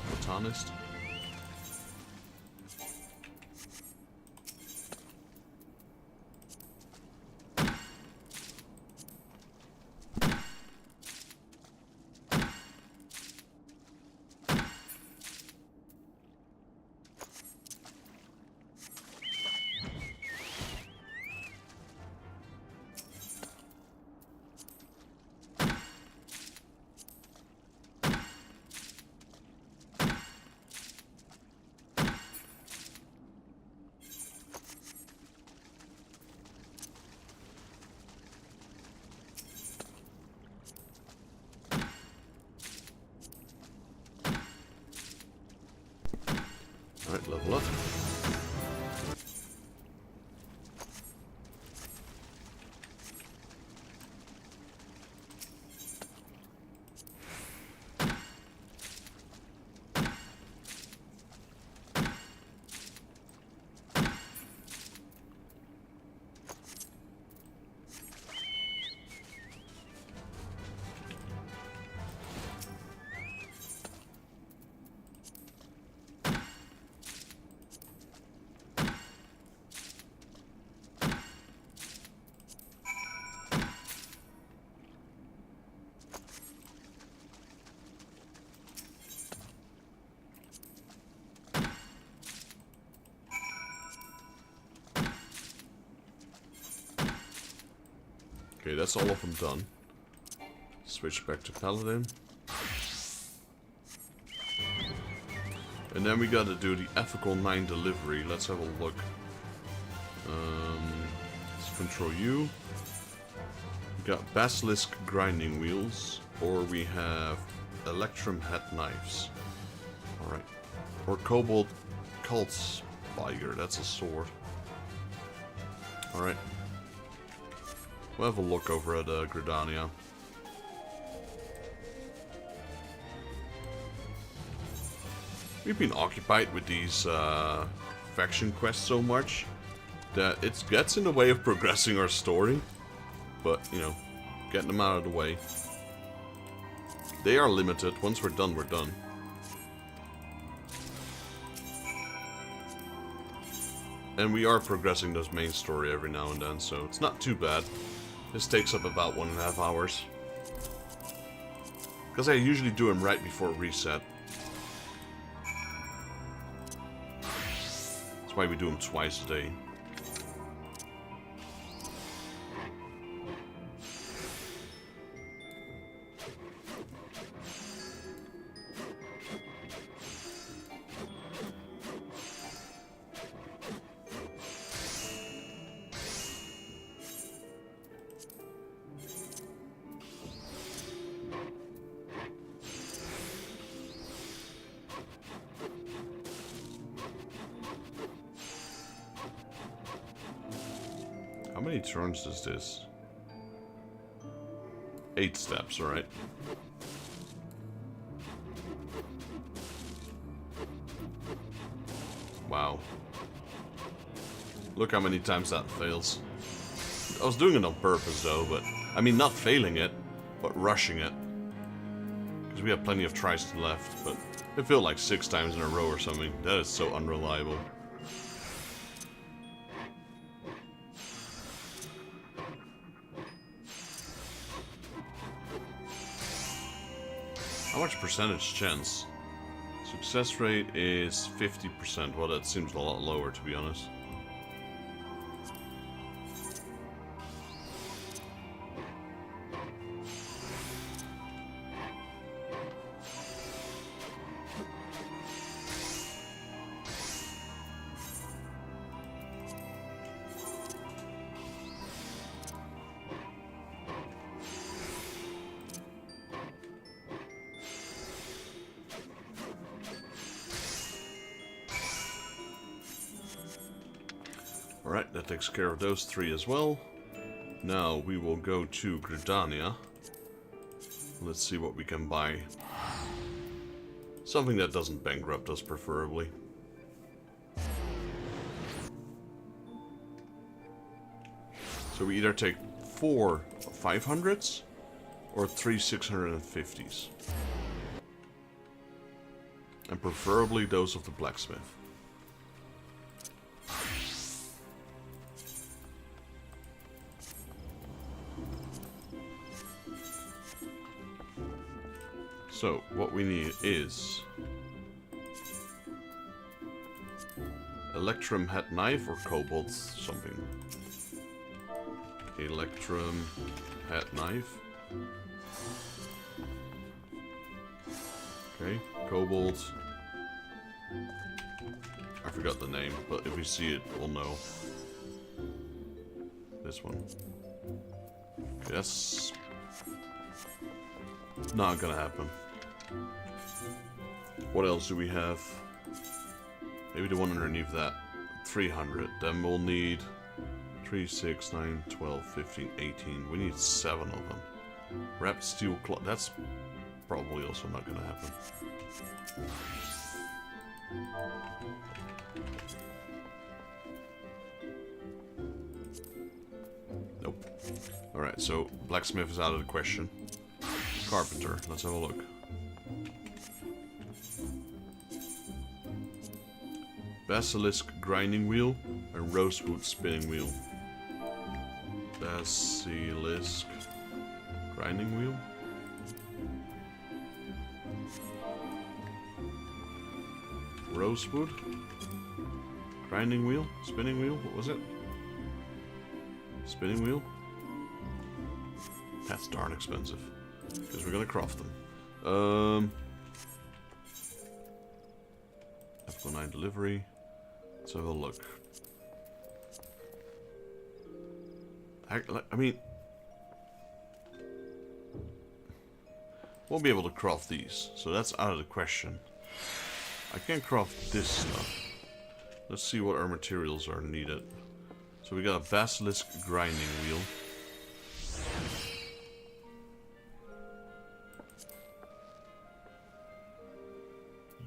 Alright, level up. Okay, that's all of them done. Switch back to Paladin. And then we gotta do the Ethical 9 delivery. Let's have a look. Let's control you. We got Basilisk grinding wheels. Or we have Electrum head knives. Alright. Or Cobalt Cult Spiger. That's a sword. Alright. We'll have a look over at Gridania. We've been occupied with these faction quests so much that it gets in the way of progressing our story. But, you know, getting them out of the way. They are limited. Once we're done, we're done. And we are progressing this main story every now and then, so it's not too bad. This takes up about 1.5 hours. Because I usually do them right before reset. That's why we do them twice a day. many turns is this? 8 steps, alright. Wow. Look how many times that fails. I was doing it on purpose though, but... I mean, not failing it, but rushing it. Because we have plenty of tries left, but... It felt like 6 times in a row or something. That is so unreliable. How much percentage chance? Success rate is 50%. Well, that seems a lot lower, to be honest. Alright, that takes care of those 3 as well. Now we will go to Gridania. Let's see what we can buy. Something that doesn't bankrupt us, preferably. So we either take 4 500s or 3 650s. And preferably those of the blacksmith. So, what we need is Electrum head knife or cobalt something. Electrum head knife. Okay, cobalt. I forgot the name, but if we see it, we'll know. This one. Okay, that's not gonna happen. What else do we have? Maybe the one underneath that. 300. Then we'll need 3, 6, 9, 12, 15, 18. We need 7 of them. Wrapped steel cloth. That's probably also not going to happen. Nope. Alright, so blacksmith is out of the question. Carpenter. Let's have a look. Basilisk grinding wheel and rosewood spinning wheel. Basilisk grinding wheel. Rosewood grinding wheel, spinning wheel. What was it? Spinning wheel. That's darn expensive because we're gonna craft them. F9 delivery. Let's have a look. I mean, won't be able to craft these, so that's out of the question. I can't craft this stuff. Let's see what our materials are needed. So we got a basilisk grinding wheel.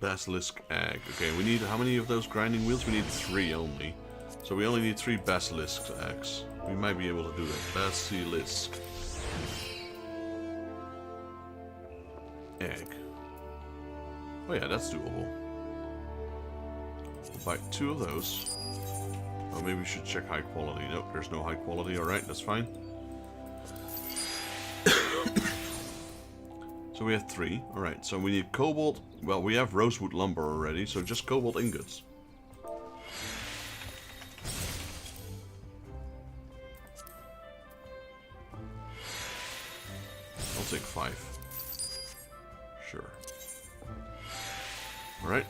Basilisk egg. Okay, we need how many of those grinding wheels? We need 3 only. So we only need 3 basilisk eggs. We might be able to do that. Basilisk egg. Oh yeah, that's doable. We'll buy 2 of those. Oh, maybe we should check high quality. Nope, there's no high quality. Alright, that's fine. So we have 3. Alright, so we need cobalt. Well, we have rosewood lumber already, so just cobalt ingots. I'll take 5. Sure. Alright.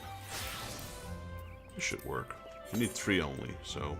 This should work. We need 3 only, so...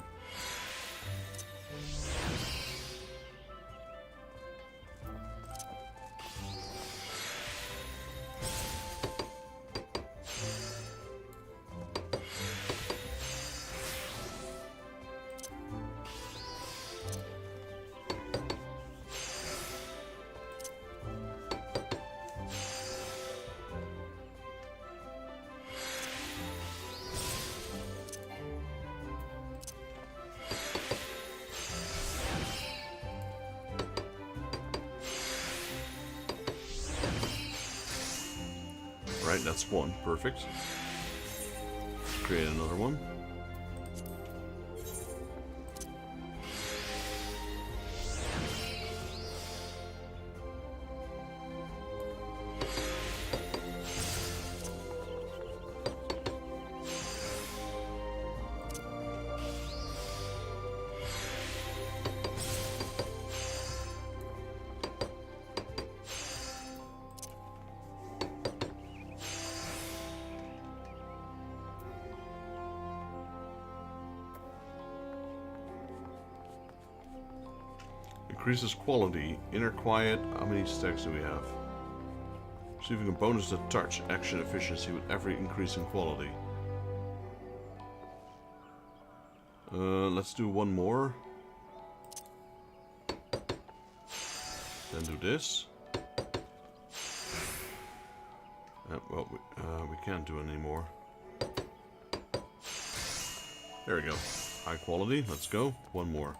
Alright, that's one. Perfect. Create another one. Increases quality. Inner quiet. How many stacks do we have? Receiving a bonus to touch action efficiency with every increase in quality. Let's do one more. Then do this. Well, we can't do it anymore. There we go. High quality. Let's go. One more.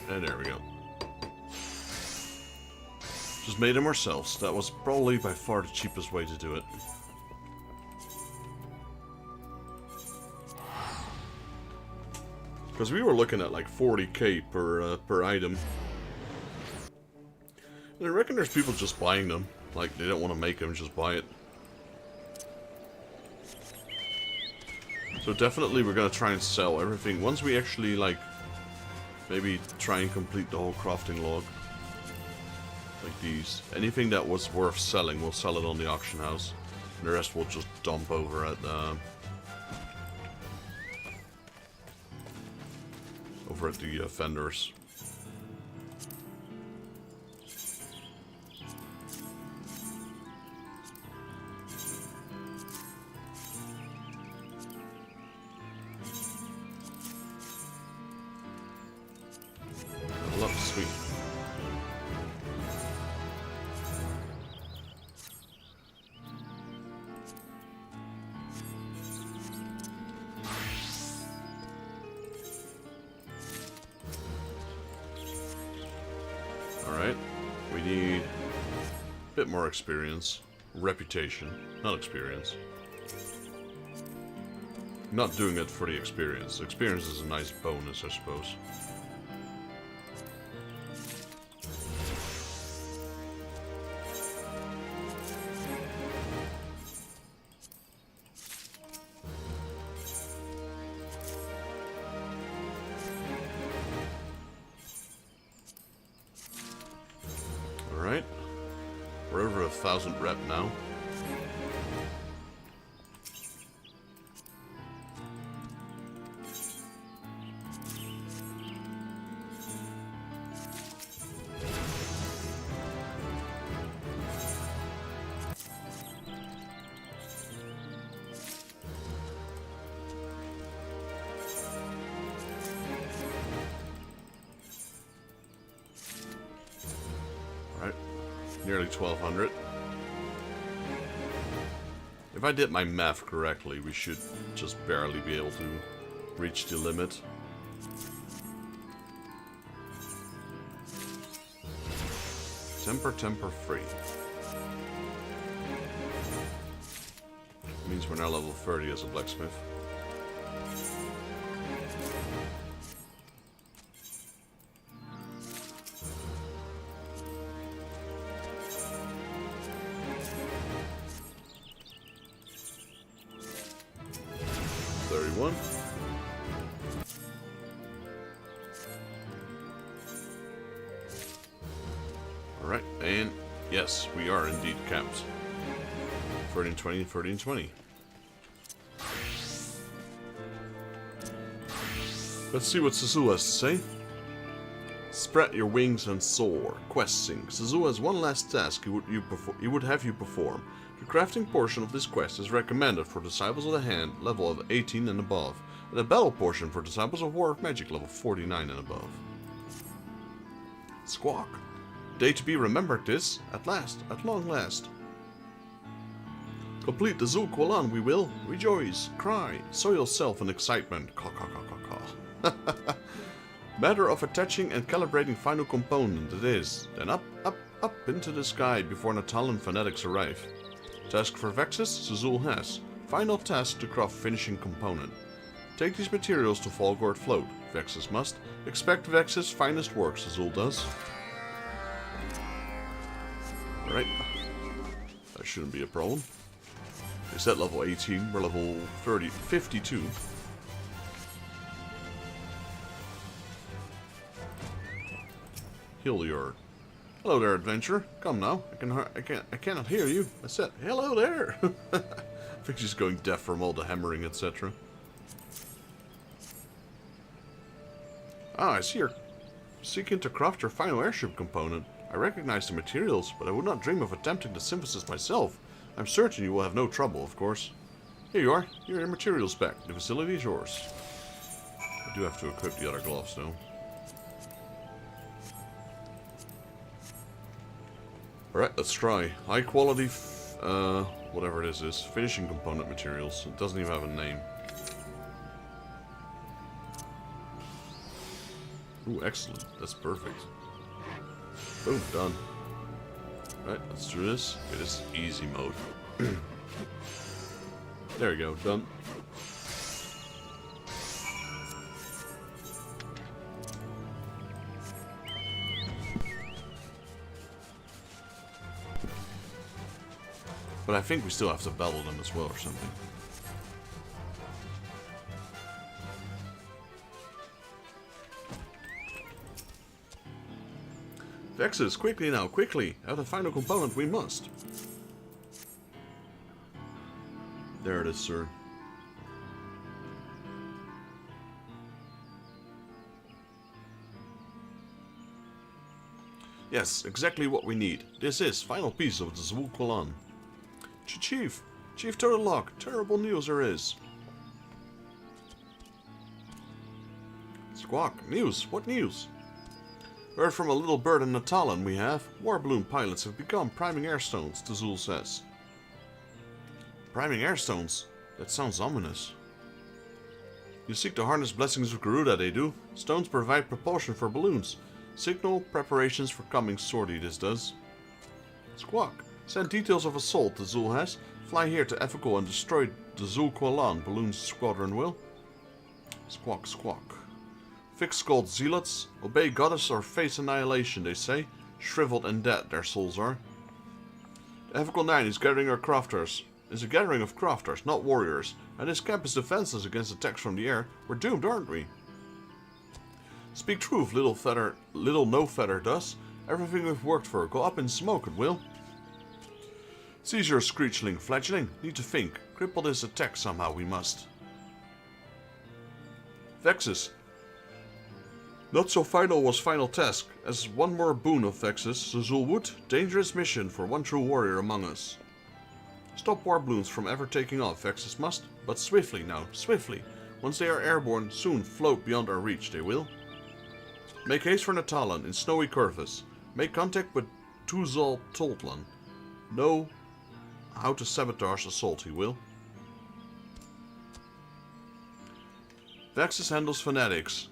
And there we go. Just made them ourselves. That was probably by far the cheapest way to do it. Because we were looking at like 40k per item. And I reckon there's people just buying them. Like, they don't want to make them, just buy it. So definitely we're going to try and sell everything. Once we actually, like, maybe try and complete the whole crafting log. Like these. Anything that was worth selling, we'll sell it on the auction house. And the rest we'll just dump over at the vendors. Sweet. Alright. We need a bit more experience. Reputation, not experience. Not doing it for the experience. Experience is a nice bonus, I suppose. Alright. We're over 1,000 rep now. Nearly 1,200. If I did my math correctly, we should just barely be able to reach the limit. Temper free. Means we're now level 30 as a blacksmith. Alright, and yes, we are indeed capped. 1320, 1320. Let's see what Sisu has to say. Spread your wings and soar. Questing. Suzu has one last task he would have you perform. The crafting portion of this quest is recommended for Disciples of the Hand, level of 18 and above, and the battle portion for Disciples of War of Magic, level 49 and above. Squawk. Day to be remembered this, at last, at long last. Complete the Zul Qualan, we will. Rejoice, cry, sow yourself in excitement. Caw, caw, caw, caw, caw. Matter of attaching and calibrating final component it is. Then up, up, up into the sky before Natalan fanatics arrive. Task for Vexus, Zul has. Final task to craft finishing component. Take these materials to Volgord float. Vexus must. Expect Vexus' finest work, Zul does. Alright. That shouldn't be a problem. Is that level 18? We're level 52. Hilliard. Hello there, adventurer. Come now. I cannot hear you. I said, hello there. I think she's going deaf from all the hammering, etc. Ah, I see you're seeking to craft your final airship component. I recognize the materials, but I would not dream of attempting the synthesis myself. I'm certain you will have no trouble, of course. Here you are. Here are your materials back. The facility is yours. I do have to equip the other gloves, though. Alright, let's try. High quality, whatever it is, finishing component materials. It doesn't even have a name. Ooh, excellent. That's perfect. Boom, done. Alright, let's do this. Okay, this is easy mode. There we go, done. But I think we still have to battle them as well or something. Vexus, quickly now, quickly! Have the final component, we must! There it is, sir. Yes, exactly what we need. This is final piece of the Zul Qualan. Chief! Chief Turtlelock, terrible news there is. Squawk, news? What news? Heard from a little bird in Natalan we have. War balloon pilots have become priming airstones, the Zul says. Priming airstones? That sounds ominous. You seek to harness blessings of Garuda, they do. Stones provide propulsion for balloons. Signal preparations for coming sortie, this does. Squawk. Send details of assault, the Zul has. Fly here to Effical and destroy the Zul Qualan balloon squadron will. Squawk, squawk. Thick-skulled zealots, obey goddess or face annihilation, they say. Shriveled and dead, their souls are. The Effical 9 is gathering our crafters. It's a gathering of crafters, not warriors. And this camp is defenseless against attacks from the air. We're doomed, aren't we? Speak truth, little no feather does. Everything we've worked for, go up in smoke, it will. Seize your screechling, fledgling. Need to think. Cripple this attack somehow, we must. Vexus. Not so final was final task. As one more boon of Vexus, Zul would. Dangerous mission for one true warrior among us. Stop war balloons from ever taking off, Vexus must. But swiftly now, swiftly. Once they are airborne, soon float beyond our reach, they will. Make haste for Natalan in snowy Curvis. Make contact with Tuzal Toltlan. Know how to sabotage assault, he will. Vexus handles fanatics.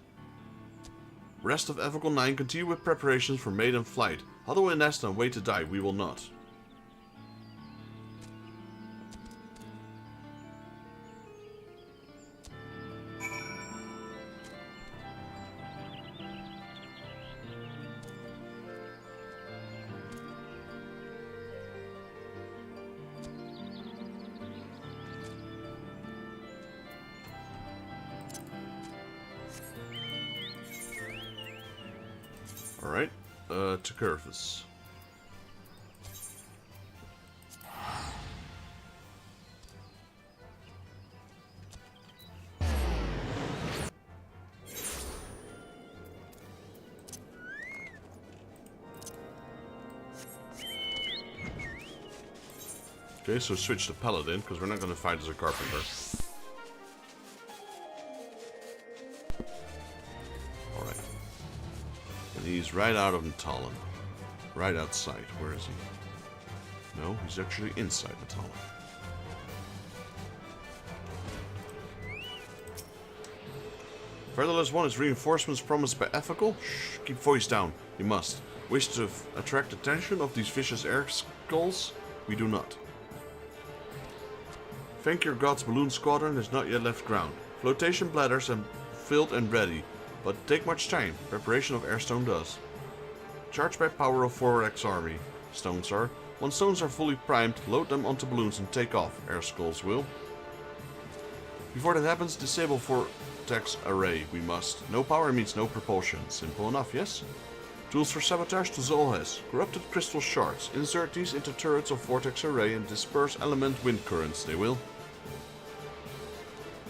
Rest of Effical 9 continue with preparations for maiden flight. Huddle in nest and wait to die, we will not. Alright, to Curvis. Okay, so switch to Paladin, because we're not going to fight as a Carpenter. Alright. And he's right out of Natalin. Right outside. Where is he? No, he's actually inside Natalin. Featherless One is reinforcements promised by Ethical? Shh, keep voice down. You must. Wish to attract attention of these vicious air skulls? We do not. Thank your god's balloon squadron has not yet left ground. Flotation bladders are filled and ready, but take much time. Preparation of airstone does. Charged by power of 4x army. Stones are. Once stones are fully primed, load them onto balloons and take off. Air skulls will. Before that happens, disable vortex array. We must. No power means no propulsion. Simple enough, yes? Tools for sabotage to Zol has. Corrupted crystal shards. Insert these into turrets of vortex array and disperse element wind currents. They will.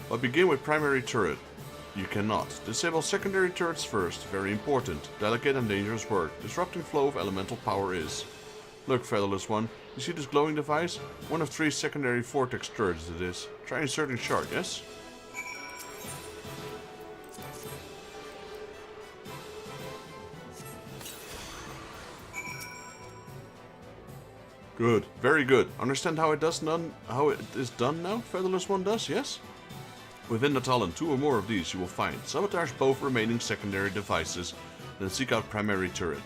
But begin with primary turret. You cannot. Disable secondary turrets first. Very important. Delicate and dangerous work. Disrupting flow of elemental power is. Look, Featherless One. You see this glowing device? One of 3 secondary vortex turrets it is. Try inserting shard, yes? Good. Very good. Understand how it is done now? Featherless One does, yes? Within Natalin, 2 or more of these you will find. Sabotage both remaining secondary devices, then seek out primary turret.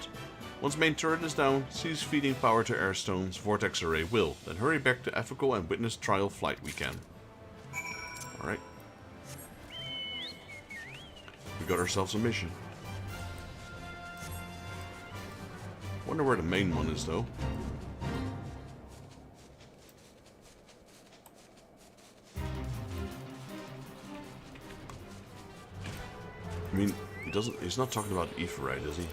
Once main turret is down, cease feeding power to airstones, vortex array will. Then hurry back to Ethical and witness trial flight we can. Alright. We got ourselves a mission. Wonder where the main one is though. I mean, he's not talking about Aephorite, is he?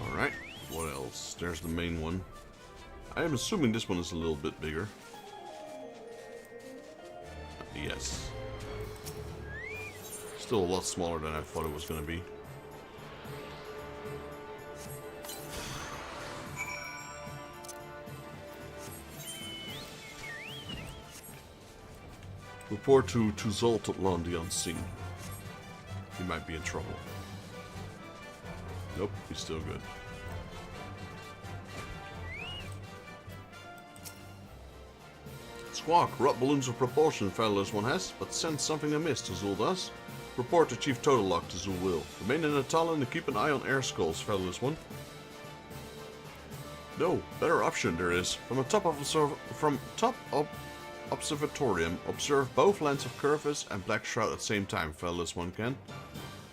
Alright, what else? There's the main one. I am assuming this one is a little bit bigger. Yes. Still a lot smaller than I thought it was going to be. Report to Zoltotlan the Unseen. He might be in trouble. Nope, he's still good. Squawk, corrupt balloons of propulsion Featherless One has, but sense something amiss to Zul does. Report to Chief Total Lock to Zul will. Remain in Natalin and keep an eye on air skulls, Featherless One. No, better option there is. From top of Observatorium, observe both lands of Curvis and Black Shroud at the same time, Featherless One can.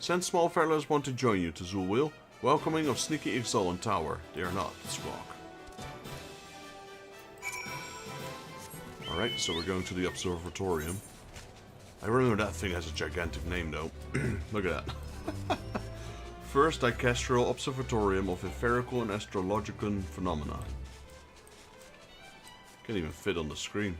Send small Featherless One to join you to Zul will. Welcoming of Sneaky Ixal and Tower. They are not, Squawk. Alright, so we're going to the Observatorium. I remember that thing has a gigantic name though. Look at that. First Dicastral Observatorium of Etherical and Astrological Phenomena. Can't even fit on the screen.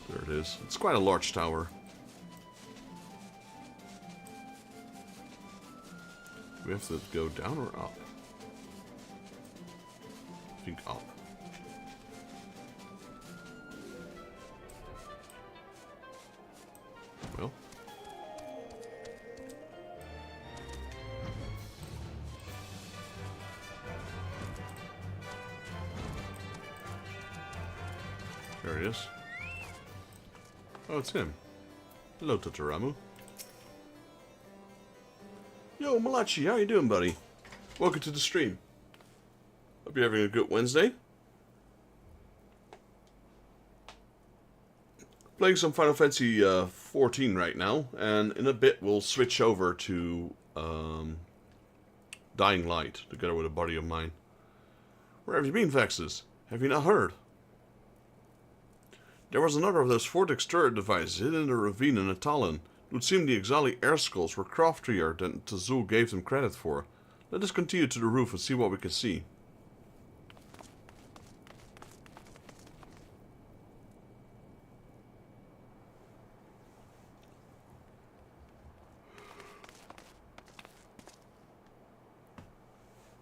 There it is. It's quite a large tower. We have to go down or up? I think up. Well. There he is. Oh, it's him. Hello, Totaramu. Yo, Malachi, how you doing, buddy? Welcome to the stream. Hope you're having a good Wednesday. Playing some Final Fantasy XIV right now, and in a bit we'll switch over to Dying Light, together with a buddy of mine. Where have you been, Vexus? Have you not heard? There was another of those vortex turret devices hidden in the ravine in Atalon. It would seem the Ixali air skulls were craftier than Tazul gave them credit for. Let us continue to the roof and see what we can see.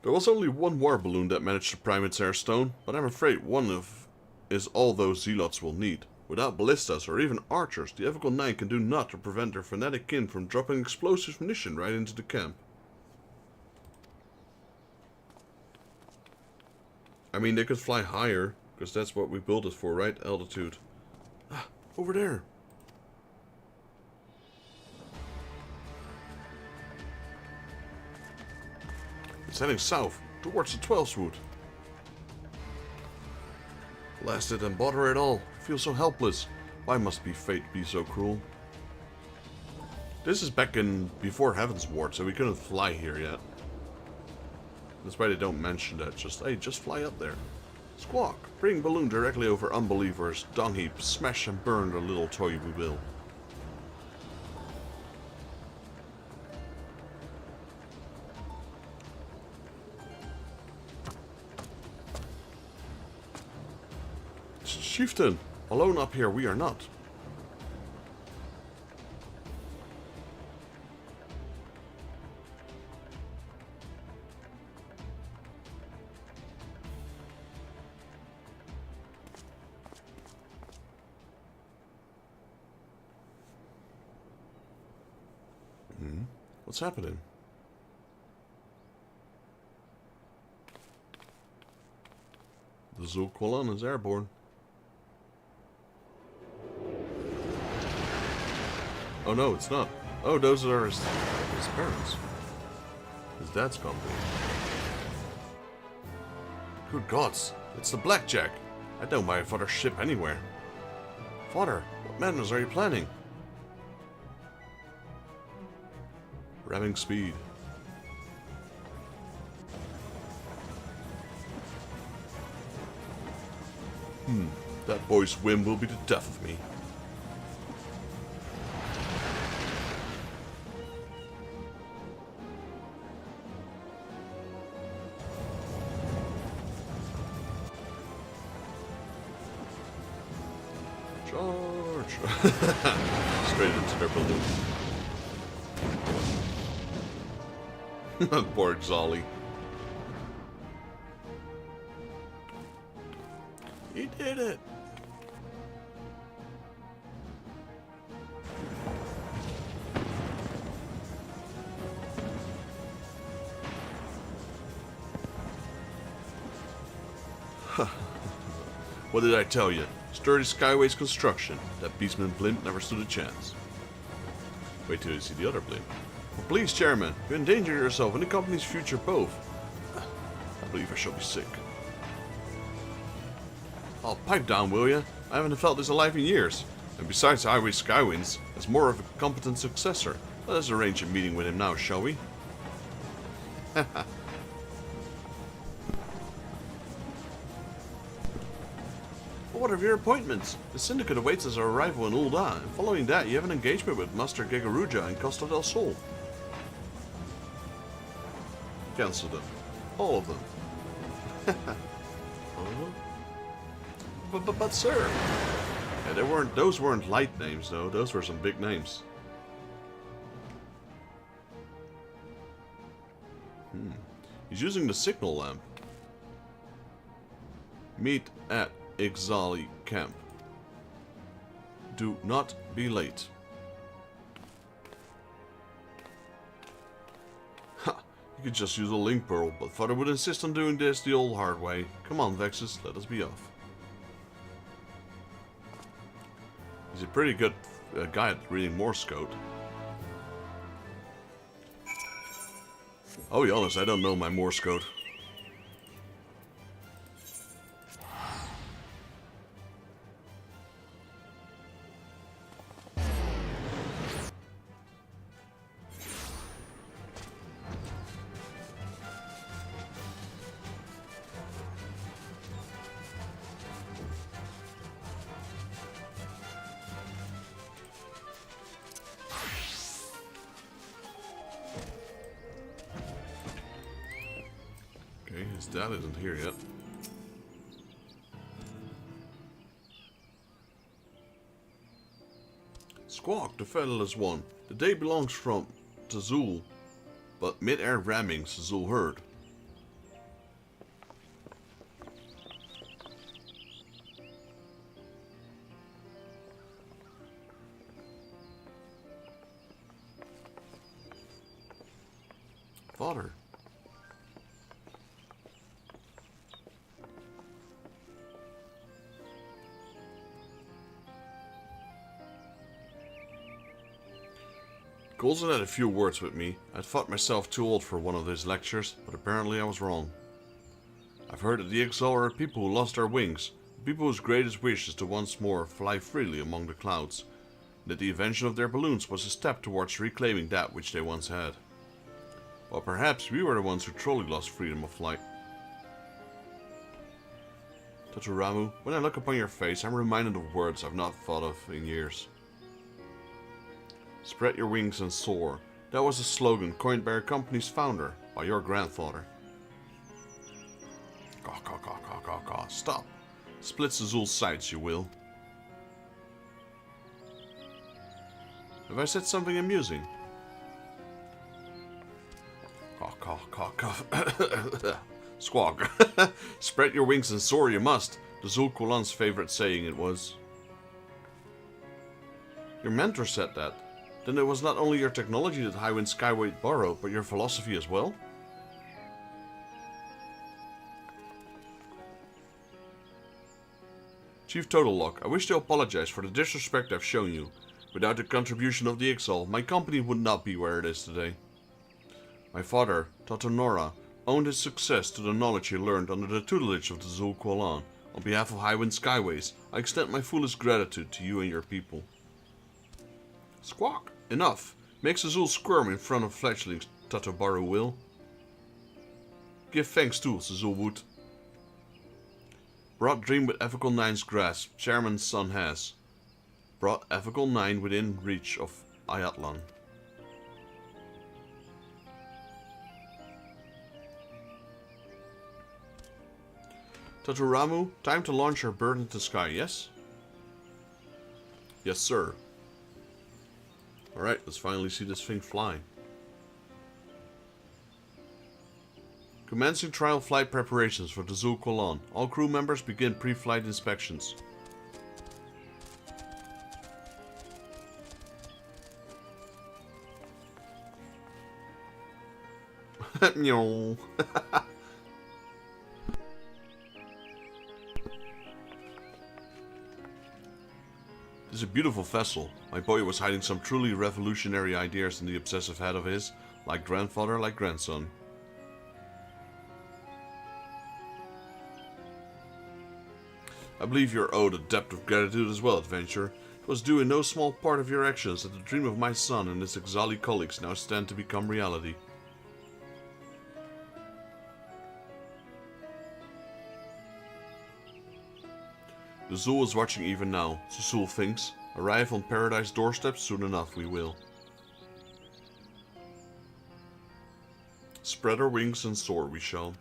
There was only one war balloon that managed to prime its airstone, but I'm afraid is all those zealots will need. Without ballistas or even archers, the Ethical 9 can do naught to prevent their fanatic kin from dropping explosive munition right into the camp. I mean, they could fly higher, because that's what we built it for, right? Altitude. Ah, over there. It's heading south, towards the 12th Wood. Blast it and bother it all. I feel so helpless. Why must fate be so cruel? This is back in before Heaven's Ward, so we couldn't fly here yet. That's why they don't mention that. Hey, just fly up there. Squawk. Bring balloon directly over unbelievers. Dung heap. Smash and burn the little toy we will. Chieftain, alone up here we are not. What's happening? The Zulqualan is airborne. Oh no, it's not. Oh, those are his parents. His dad's company. Good gods, it's the Blackjack. I don't buy a father's ship anywhere. Father, what madness are you planning? Ramming speed. That boy's whim will be the death of me. Charge! Straight into their balloon. Poor Xali. He did it! What did I tell you? Sturdy Skyways construction. That beastman blimp never stood a chance. Wait till you see the other blimp. Oh, please, Chairman, you endanger yourself and the company's future both. I believe I shall be sick. Oh, pipe down, will ya? I haven't felt this alive in years. And besides Highway Skywinds, as more of a competent successor. Let us arrange a meeting with him now, shall we? What of your appointments? The Syndicate awaits us our arrival in Ul'dah, and following that you have an engagement with Master Gegaruja in Costa del Sol. Cancel them. All of them. But sir... Yeah, those weren't light names though, those were some big names. He's using the signal lamp. Meet at Ixali camp. Do not be late. Ha! You could just use a link pearl, but Father would insist on doing this the old hard way. Come on, Vexus, let us be off. He's a pretty good guy at reading Morse code. I'll be honest, I don't know my Morse code. dad isn't here yet. Squawk, the Federalist won. The day belongs to Zul, but mid-air ramming Zul heard. Father. Coulson had a few words with me. I'd thought myself too old for one of his lectures, but apparently I was wrong. I've heard that the Exile are people who lost their wings, people whose greatest wish is to once more fly freely among the clouds, and that the invention of their balloons was a step towards reclaiming that which they once had. Well, perhaps we were the ones who truly lost freedom of flight. Taturamu, when I look upon your face, I'm reminded of words I've not thought of in years. Spread your wings and soar. That was a slogan coined by our company's founder, by your grandfather. Caw, caw, caw, caw, caw, caw. Stop. Split Zazul's sides, you will. Have I said something amusing? Caw, caw, caw, caw. Squawk. Spread your wings and soar you must. The Zul Kulan's favorite saying it was. Your mentor said that. Then it was not only your technology that Highwind Skyway borrowed, but your philosophy as well? Chief Total Lock, I wish to apologize for the disrespect I've shown you. Without the contribution of the Exile, my company would not be where it is today. My father, Tatanora, owed his success to the knowledge he learned under the tutelage of the Zul Kulan. On behalf of Highwind Skyways, I extend my fullest gratitude to you and your people. Squawk! Enough! Make Zazul squirm in front of fledglings, Tatabaru will. Give thanks too, Zazul would. Brought dream with Ethical 9's grasp, Chairman's son has. Brought Ethical 9 within reach of Ayatlan. Taturamu, time to launch our bird into the sky, yes? Yes, sir. Alright, let's finally see this thing fly. Commencing trial flight preparations for the Zul Kulan. All crew members begin pre-flight inspections. No. This is a beautiful vessel. My boy was hiding some truly revolutionary ideas in the obsessive head of his, like grandfather, like grandson. I believe you're owed a debt of gratitude as well, adventurer. It was due in no small part of your actions that the dream of my son and his Exali colleagues now stand to become reality. The Zul is watching even now, Zul thinks. Arrive on Paradise doorstep soon enough, we will. Spread our wings and soar, we shall.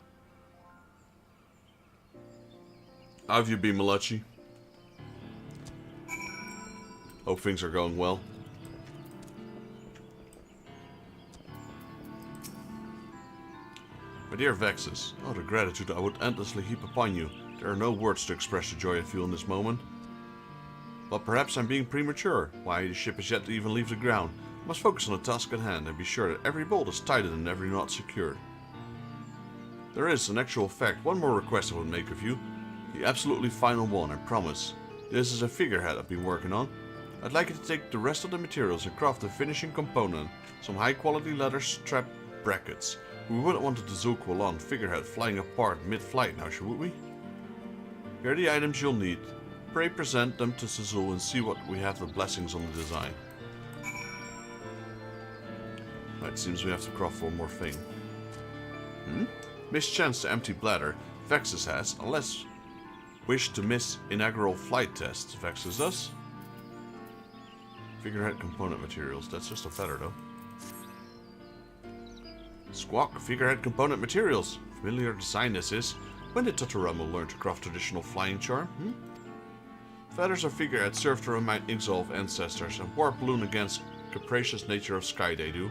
How have you been, Malachi? Hope things are going well. My dear Vexus, oh, the gratitude I would endlessly heap upon you. There are no words to express the joy I feel in this moment. But perhaps I'm being premature. Why, the ship is yet to even leave the ground. I must focus on the task at hand and be sure that every bolt is tightened and every knot secured. There is, in actual fact, one more request I would make of you. The absolutely final one, I promise. This is a figurehead I've been working on. I'd like you to take the rest of the materials and craft the finishing component. Some high quality leather strap brackets. We wouldn't want the Zul Kulan figurehead flying apart mid-flight now, should we? Here are the items you'll need. Pray present them to Zazul and see what we have the blessings on the design. Right, seems we have to craft one more thing. Mischance to empty bladder, Vexus has, unless wish to miss inaugural flight tests, Vexus does. Figurehead component materials, that's just a feather though. Squawk, figurehead component materials. Familiar design this is. When did Totoromo learn to craft traditional flying charm? Feathers or figureheads serve to remind Exolve ancestors and warp balloon against capricious nature of sky they do.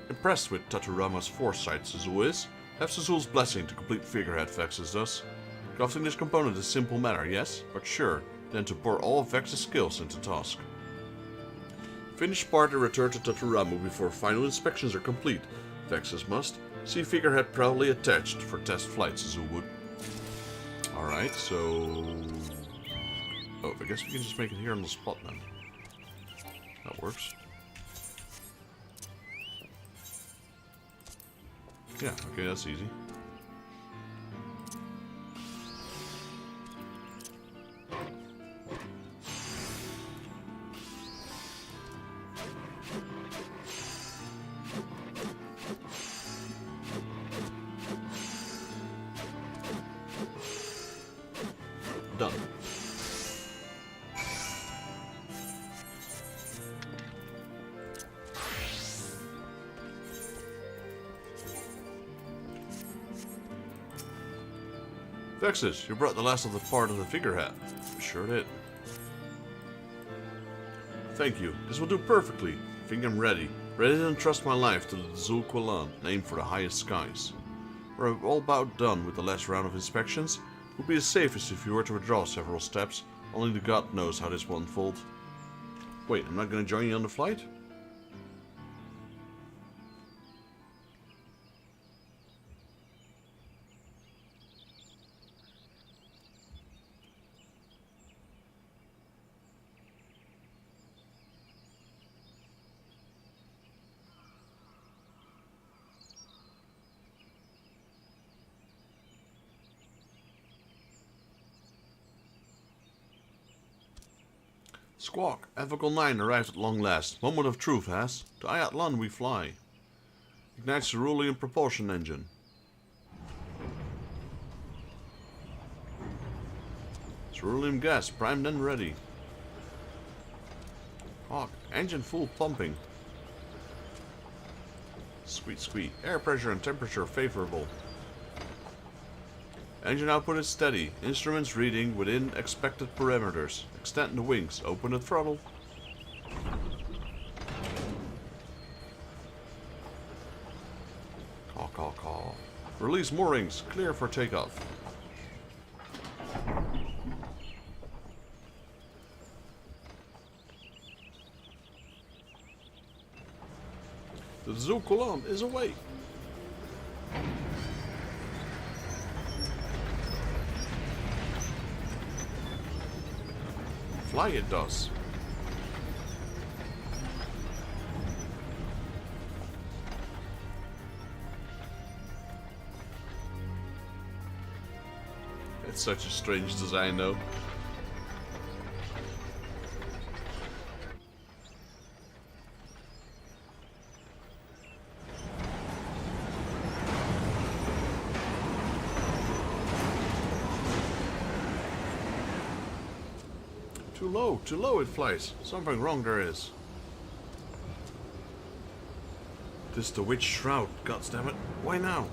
Impressed with Totoromo's foresight, Suzu is. Have Suzu's blessing to complete figurehead Vex's thus. Crafting this component is a simple matter, yes, but sure, then to pour all of Vex's skills into task. Finish part and return to Totoromo before final inspections are complete. Vex's must. See figurehead proudly attached for test flight, Suzu would. Alright, so... Oh, I guess we can just make it here on the spot now. That works. Yeah, okay, that's easy. Done. Vexes, you brought the last of the part of the figurehead. Sure did. Thank you. This will do perfectly. I think I'm ready. Ready to entrust my life to the Zul Qualan, named for the highest skies. We're all about done with the last round of inspections. It would be the safest if you were to withdraw several steps. Only the god knows how this will unfold. Wait, I'm not going to join you on the flight? Squawk, Ethical 9 arrived at long last. Moment of truth, has. To Ayatlan we fly. Ignites cerulean propulsion engine. Cerulean gas, primed and ready. Hawk, engine full pumping. Sweet, sweet. Air pressure and temperature favorable. Engine output is steady. Instruments reading within expected parameters. Extend the wings. Open the throttle. Call. Release moorings. Clear for takeoff. The Zukulan is awake. Fly it does. It's such a strange design though. Too low it flies. Something wrong there is. This the witch shroud, goddammit. Why now?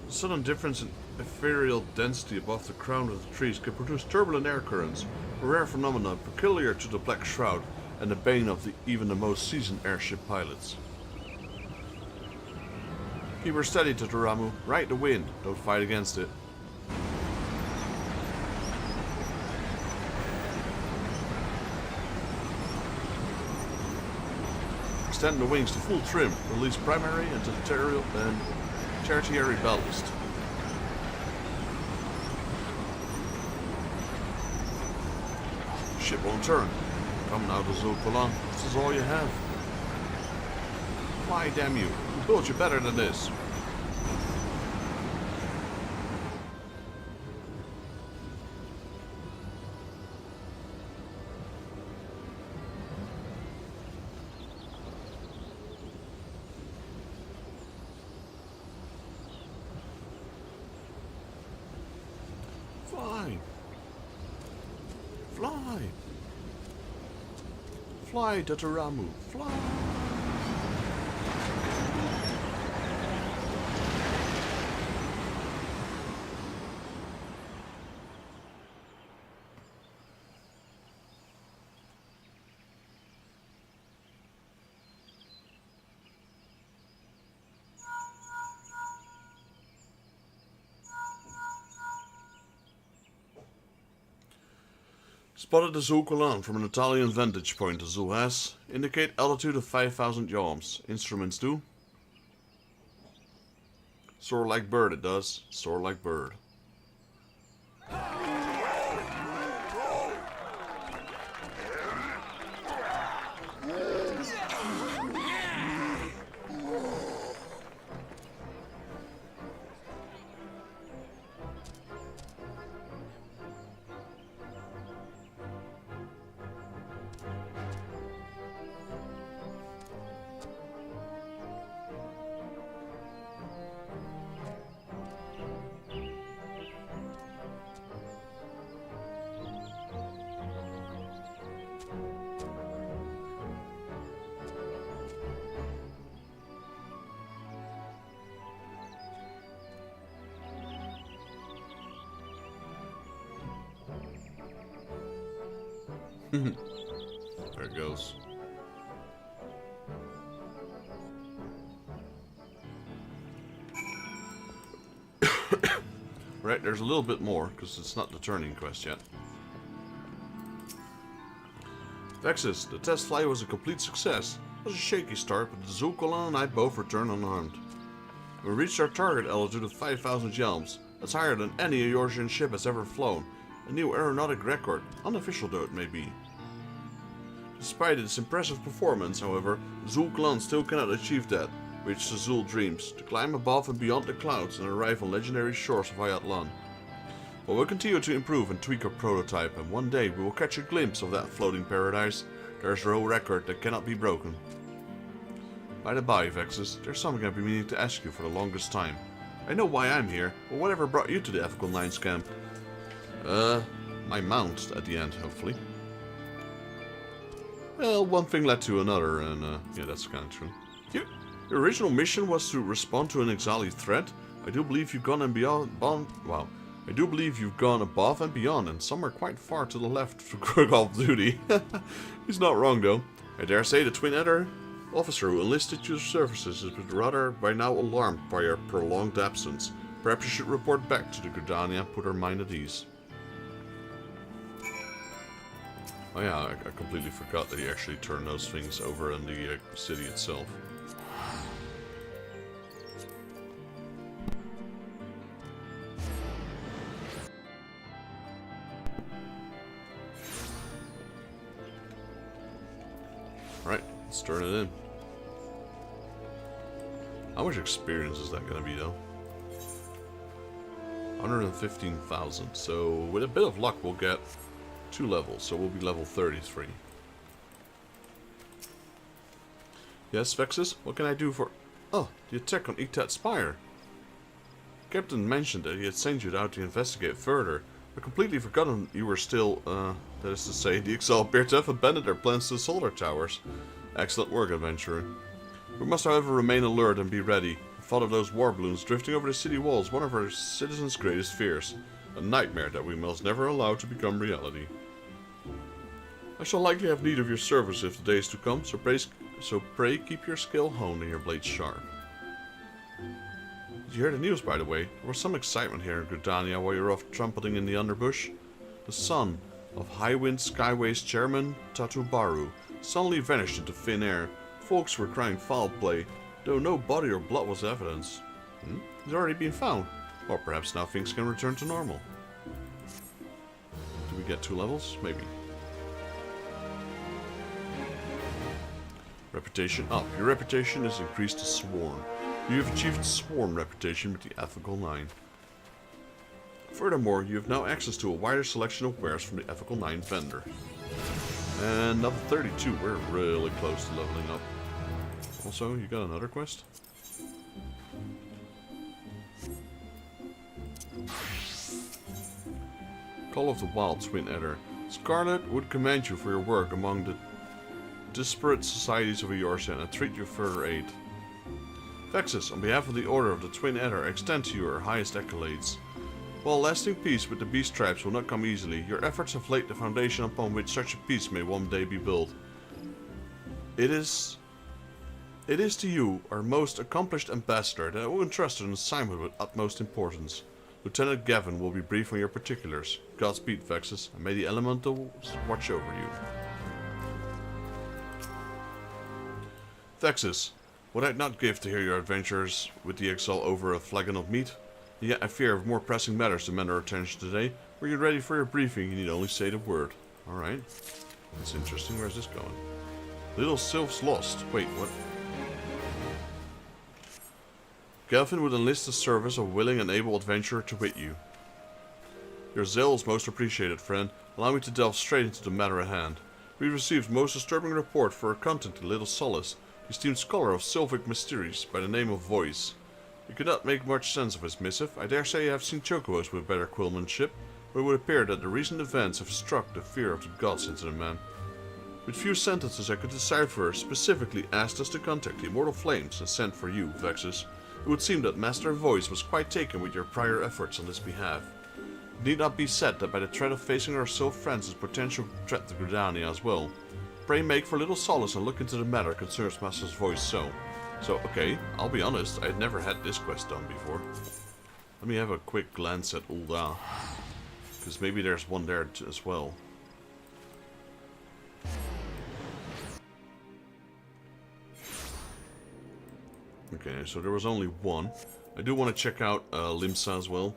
The sudden difference in ethereal density above the crown of the trees can produce turbulent air currents, a rare phenomenon peculiar to the black shroud and the bane of even the most seasoned airship pilots. Keep her steady, Totoromo. Ride the wind. Don't fight against it. Extend the wings to full trim. Release primary and tertiary ballast. Ship won't turn. Come now to Zul'Qulan. This is all you have. Fly, damn you. We built you better than this. Fly, Totoromo, fly! Spotted the Zul'Kolan from an Italian vantage point, Azul has. Indicate altitude of 5,000 yalms. Instruments do. Soar like bird it does. Soar like bird. There it goes. Right, there's a little bit more, because it's not the turning quest yet. Vexus, the test flight was a complete success. It was a shaky start, but the Zul'Kolan and I both returned unharmed. We reached our target altitude of 5,000 yalms. That's higher than any Eorzean ship has ever flown. A new aeronautic record, unofficial though it may be. Despite its impressive performance, however, Zul'Kolan still cannot achieve that, which the Zul dreams, to climb above and beyond the clouds and arrive on legendary shores of Ayatlan. But we'll continue to improve and tweak our prototype, and one day we will catch a glimpse of that floating paradise. There's no record that cannot be broken. By the by, Vexus, there's something I've been meaning to ask you for the longest time. I know why I'm here, but whatever brought you to the Ethical Nine's camp? My mount at the end, hopefully. Well, one thing led to another, and yeah, that's kind of true. Your original mission was to respond to an Exali threat. I do believe you've gone and I do believe you've gone above and beyond, and somewhere quite far to the left for Call of Duty. He's not wrong, though. I dare say the Twin Adder officer who enlisted your services is rather by now alarmed by your prolonged absence. Perhaps you should report back to the Gridania and put her mind at ease. Oh yeah, I completely forgot that he actually turned those things over in the city itself. Alright, let's turn it in. How much experience is that going to be though? 115,000, so with a bit of luck we'll get 2 levels, so we'll be level 33. Yes, Vexus, what can I do for... Oh, the attack on Itat Spire. Captain mentioned that he had sent you out to investigate further. I completely forgotten you were still, that is to say, the Exile appear to have abandoned their plans to the solar towers. Excellent work, adventurer. We must, however, remain alert and be ready. The thought of those war balloons drifting over the city walls, one of our citizens' greatest fears. A nightmare that we must never allow to become reality. I shall likely have need of your service if the days to come, so pray keep your skill honed and your blades sharp. Did you hear the news, by the way? There was some excitement here in Gridania while you were off trumpeting in the underbush. The son of Highwind Skyways chairman Tatubaru suddenly vanished into thin air. Folks were crying foul play, though no body or blood was evidence. He's already been found. Or perhaps now things can return to normal. Do we get 2 levels? Maybe. Reputation up. Your reputation is increased to Sworn. You have achieved Sworn reputation with the Ethical 9. Furthermore, you have now access to a wider selection of wares from the Ethical 9 vendor. And level 32, we're really close to leveling up. Also, you got another quest? Call of the Wild, Twin Adder. Scarlet would commend you for your work among the disparate societies of Eorzea and treat you further aid. Vexus, on behalf of the Order of the Twin Adder, extend to you our highest accolades. While lasting peace with the beast tribes will not come easily, your efforts have laid the foundation upon which such a peace may one day be built. It is to you, our most accomplished ambassador, that I will entrust an assignment with utmost importance. Lieutenant Gavin will be brief on your particulars. Godspeed, Vexus, and may the elementals watch over you. Vexus, would I not give to hear your adventures with the exile over a flagon of meat? Yet I fear more pressing matters demand our attention today. When you're ready for your briefing, you need only say the word. Alright. That's interesting. Where's this going? Little Sylph's lost. Wait, what? Gavin would enlist the service of a willing and able adventurer to wit you. Your zeal is most appreciated, friend. Allow me to delve straight into the matter at hand. We received most disturbing report for a content in Little Solace, the esteemed scholar of Sylphic mysteries by the name of Voice. You could not make much sense of his missive. I dare say you have seen chocobos with better quillmanship, but it would appear that the recent events have struck the fear of the gods into the man. With few sentences I could decipher, specifically asked us to contact the Immortal Flames and sent for you, Vexus. It would seem that Master Voice was quite taken with your prior efforts on this behalf. It need not be said that by the threat of facing our Sylph friends is potential threat to Gridania as well. Pray make for little solace and look into the matter concerns Master's Voice so, okay, I'll be honest, I had never had this quest done before. Let me have a quick glance at Ul'dah, because maybe there's one there as well. Okay, so there was only one. I do want to check out Limsa as well.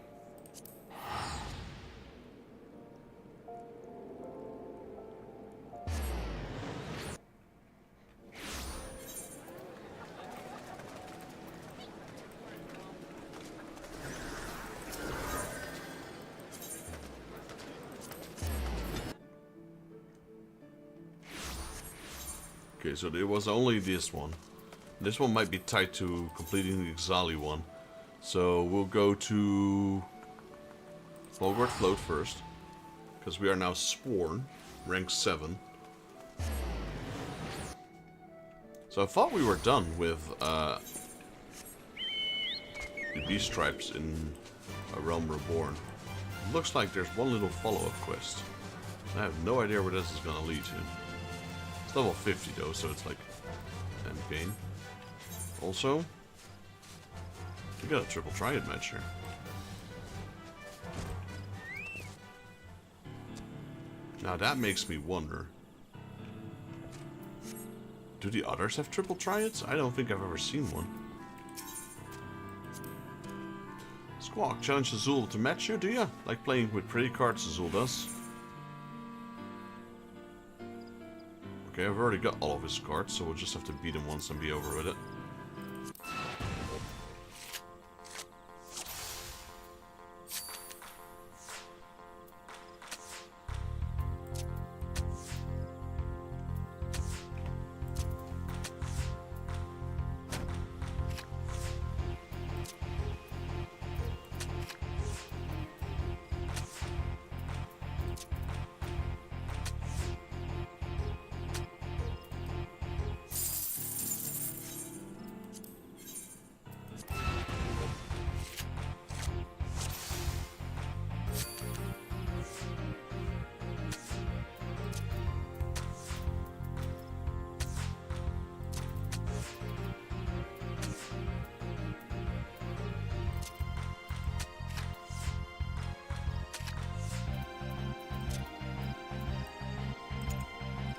Okay, so there was only this one. This one might be tied to completing the Ixali one. So we'll go to Bulgard Float first, because we are now sworn, rank 7. So I thought we were done with the Beast Stripes in A Realm Reborn. It looks like there's one little follow-up quest. I have no idea where this is going to lead to. It's level 50 though, so it's like end game. Also, we got a triple triad match here. Now that makes me wonder, do the others have triple triads? I don't think I've ever seen one. Squawk, challenge Azul to match you, do ya? Like playing with pretty cards Azul does. Okay, I've already got all of his cards, so we'll just have to beat him once and be over with it.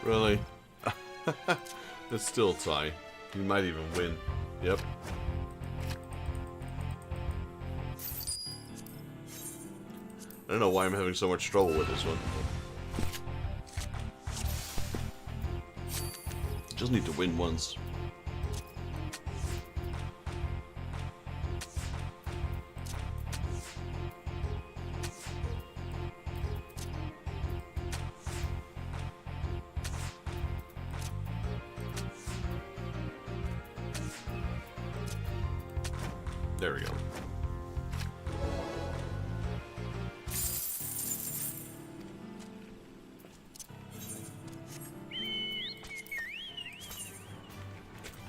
Really? It's still a tie. You might even win. Yep. I don't know why I'm having so much trouble with this one. Just need to win once. There we go.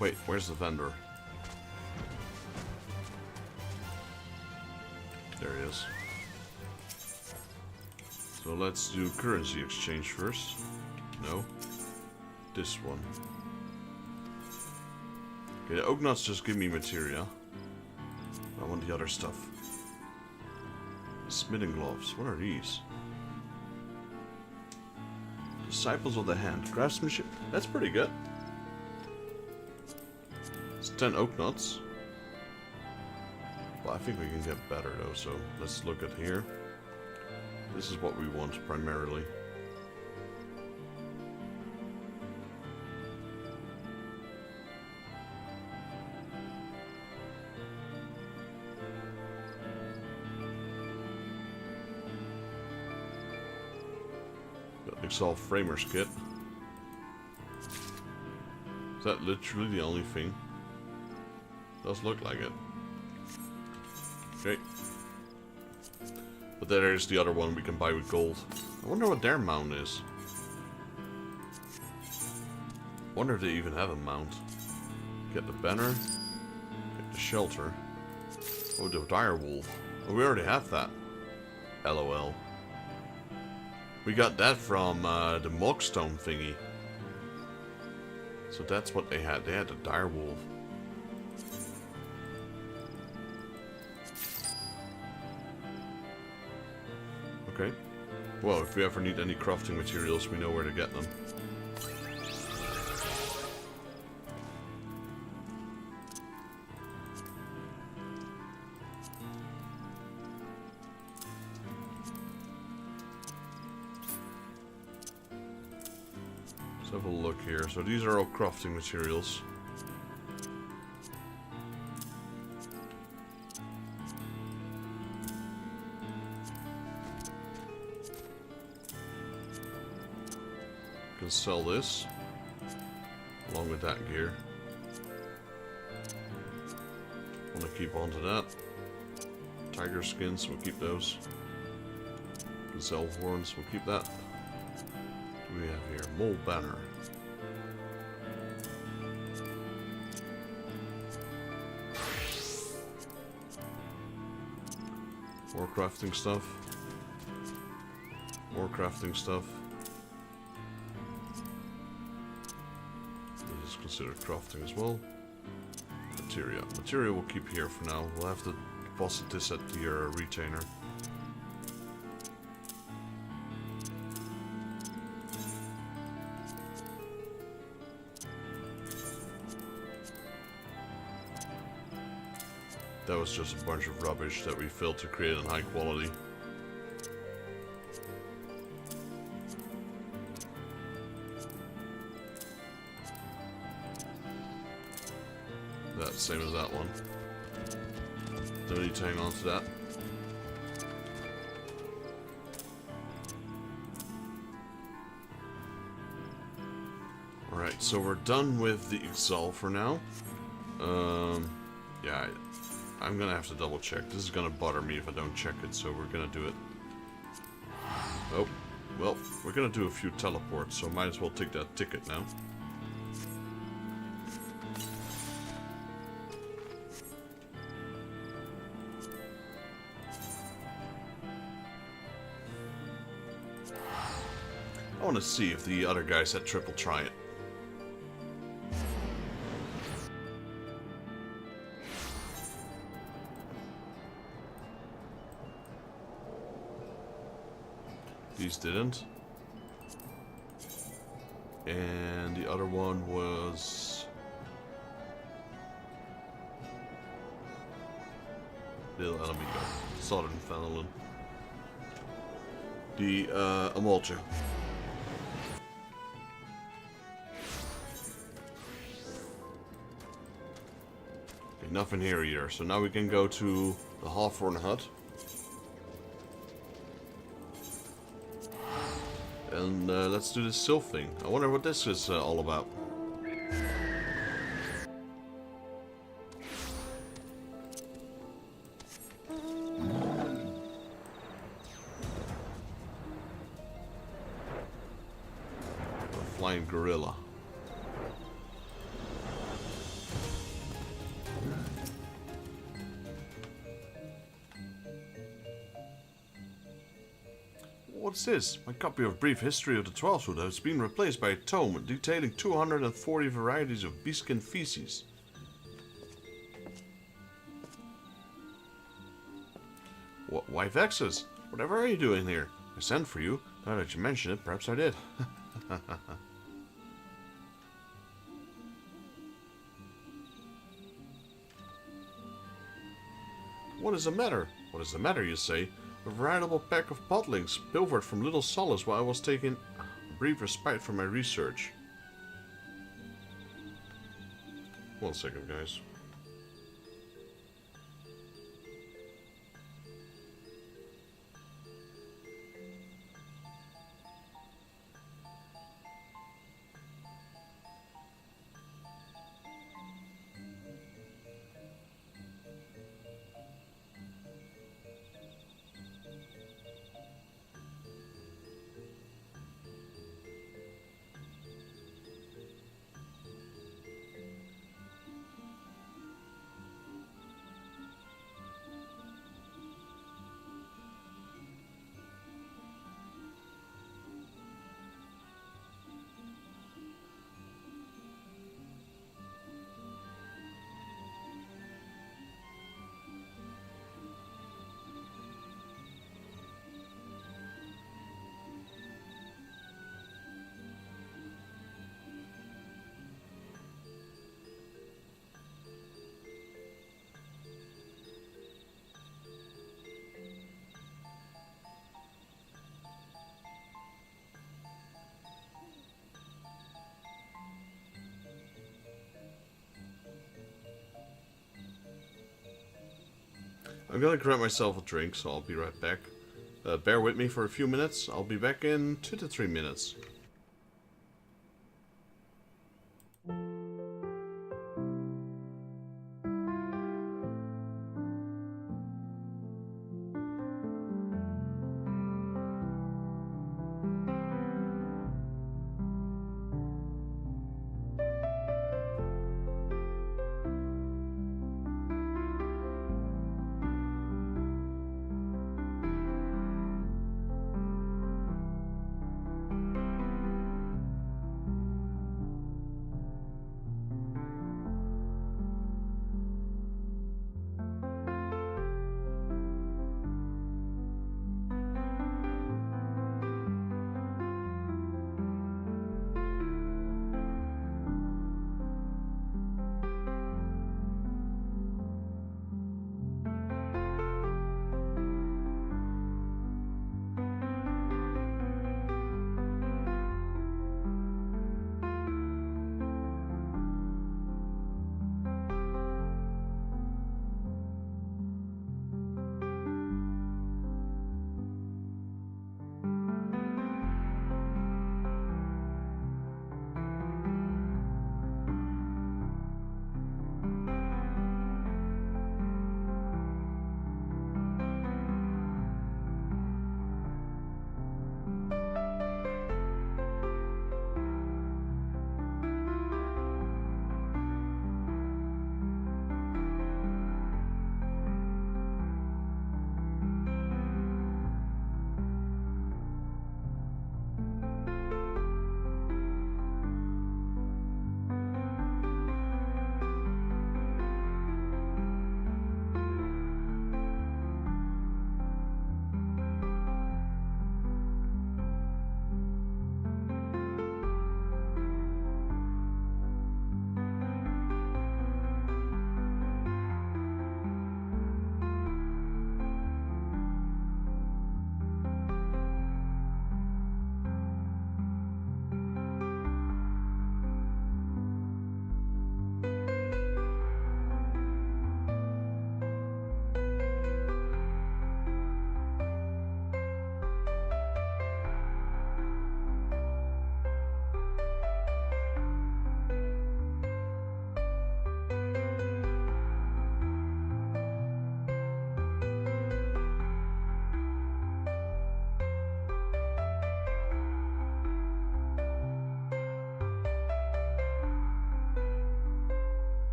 Wait, where's the vendor? There he is. So let's do currency exchange first. No. This one. Okay, the Ognots just give me materia. I want the other stuff. Smithing gloves. What are these? Disciples of the Hand. Craftsmanship. That's pretty good. It's 10 oak nuts. Well, I think we can get better though, so let's look at here. This is what we want primarily. Exalt Framer's Kit. Is that literally the only thing? Does look like it. Okay. But there's the other one we can buy with gold. I wonder what their mount is. Wonder if they even have a mount. Get the banner. Get the shelter. Oh, the dire wolf. Oh, we already have that. LOL. We got that from the Mogstone thingy. So that's what they had. They had the dire wolf. Okay. Well, if we ever need any crafting materials, we know where to get them. Let's have a look here. So these are all crafting materials. Can sell this along with that gear. Want to keep on to that. Tiger skins, we'll keep those. Gazelle horns, we'll keep that. What do we have here? Mole banner. More crafting stuff. More crafting stuff. This is considered crafting as well. Materia. Materia we'll keep here for now. We'll have to deposit this at the retainer. That was just a bunch of rubbish that we filled to create in high quality. That's same as that one. Don't need to hang on to that. Alright, so we're done with the Exalt for now. Yeah, I'm gonna have to double check. This is gonna bother me if I don't check it, so we're gonna do it. Oh, well, we're gonna do a few teleports, so might as well take that ticket now. I want to see if the other guys at Triple try it. These didn't. And the other one was Little Amigo, Southern Fenelon. The Amalja. Okay, nothing here either. So now we can go to the Hawthorne Hut. And let's do this sylph thing. I wonder what this is all about. A flying gorilla. What's this? My copy of Brief History of the Twelfthwood has been replaced by a tome detailing 240 varieties of beastskin feces. Why Vexus? Whatever are you doing here? I sent for you. Now that you mention it, perhaps I did. What is the matter? What is the matter, you say? A veritable pack of podlings pilfered from Little Solace while I was taking a brief respite from my research. 1 second, guys. I'm gonna grab myself a drink, so I'll be right back. Bear with me for a few minutes. I'll be back in 2 to 3 minutes.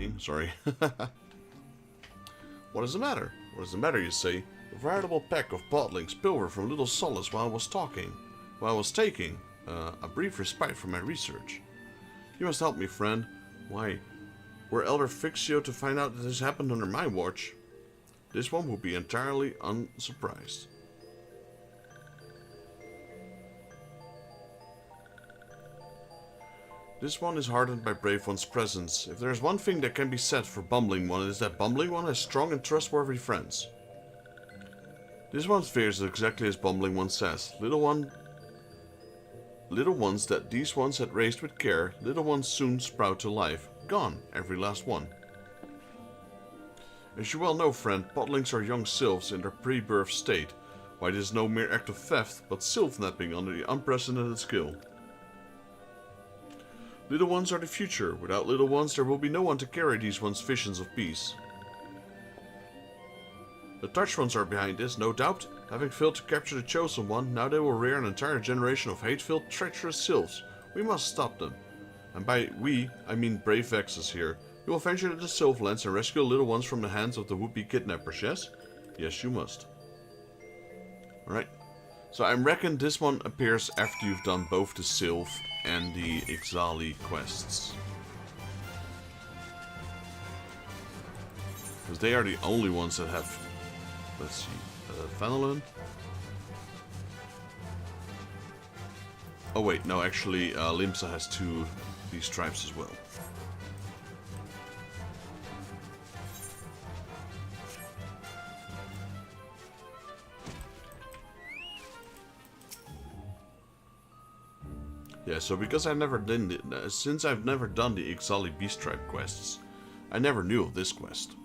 name, sorry. What is the matter? What is the matter, you say? A veritable pack of podlings pilfered from little Solace while I was taking a brief respite from my research. You must help me, friend. Why, were Elder Fixio to find out that this happened under my watch, this one will be entirely unsurprised. This one is hardened by Brave One's presence. If there is one thing that can be said for Bumbling One, it is that Bumbling One has strong and trustworthy friends. This one fears exactly as Bumbling One says. Little ones that these ones had raised with care, little ones soon sprout to life. Gone, every last one. As you well know, friend, podlings are young sylphs in their pre-birth state. Why, this is no mere act of theft, but sylph-napping under the unprecedented skill. Little ones are the future. Without little ones, there will be no one to carry these ones' visions of peace. The touch ones are behind this, no doubt. Having failed to capture the chosen one, now they will rear an entire generation of hate-filled, treacherous sylphs. We must stop them. And by we, I mean brave Vexus here. You will venture to the Sylphlands and rescue little ones from the hands of the would-be kidnappers, yes? Yes, you must. Alright. So I reckon this one appears after you've done both the Sylph and the Ixali quests. Because they are the only ones that have... Let's see. Vanillin? Oh wait, no, actually Limsa has two these tribes as well. Yeah, so because I've never done since I've never done the Ixali Beast Tribe quests, I never knew of this quest.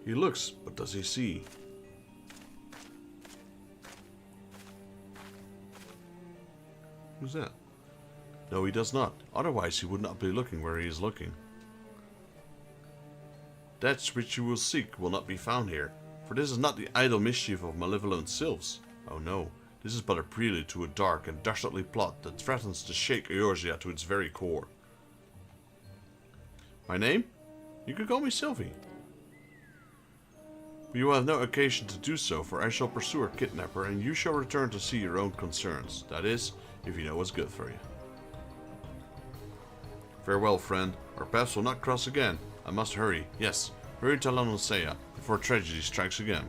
He looks, but does he see? Who's that? No, he does not. Otherwise, he would not be looking where he is looking. That which you will seek will not be found here, for this is not the idle mischief of malevolent sylphs. Oh no, this is but a prelude to a dark and dastardly plot that threatens to shake Eorzea to its very core. My name? You could call me Sylvie. But you will have no occasion to do so, for I shall pursue our kidnapper, and you shall return to see your own concerns. That is, if you know what's good for you. Farewell, friend. Our paths will not cross again. I must hurry. Yes, hurry to Eorzea before tragedy strikes again.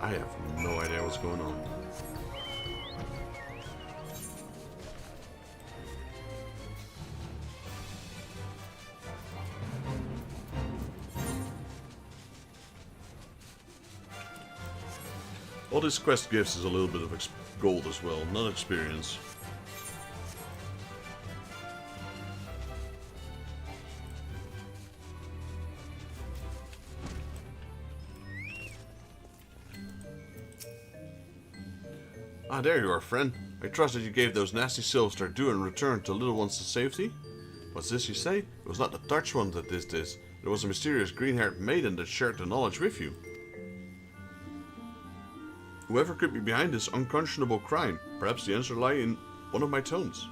I have no idea what's going on. All this quest gives is a little bit of gold as well, not experience. Ah, there you are, friend. I trust that you gave those nasty sylphs their due and returned to little ones to safety. What's this you say? It was not the touch one that did this. It was a mysterious green-haired maiden that shared the knowledge with you. Whoever could be behind this unconscionable crime, perhaps the answer lie in one of my tomes.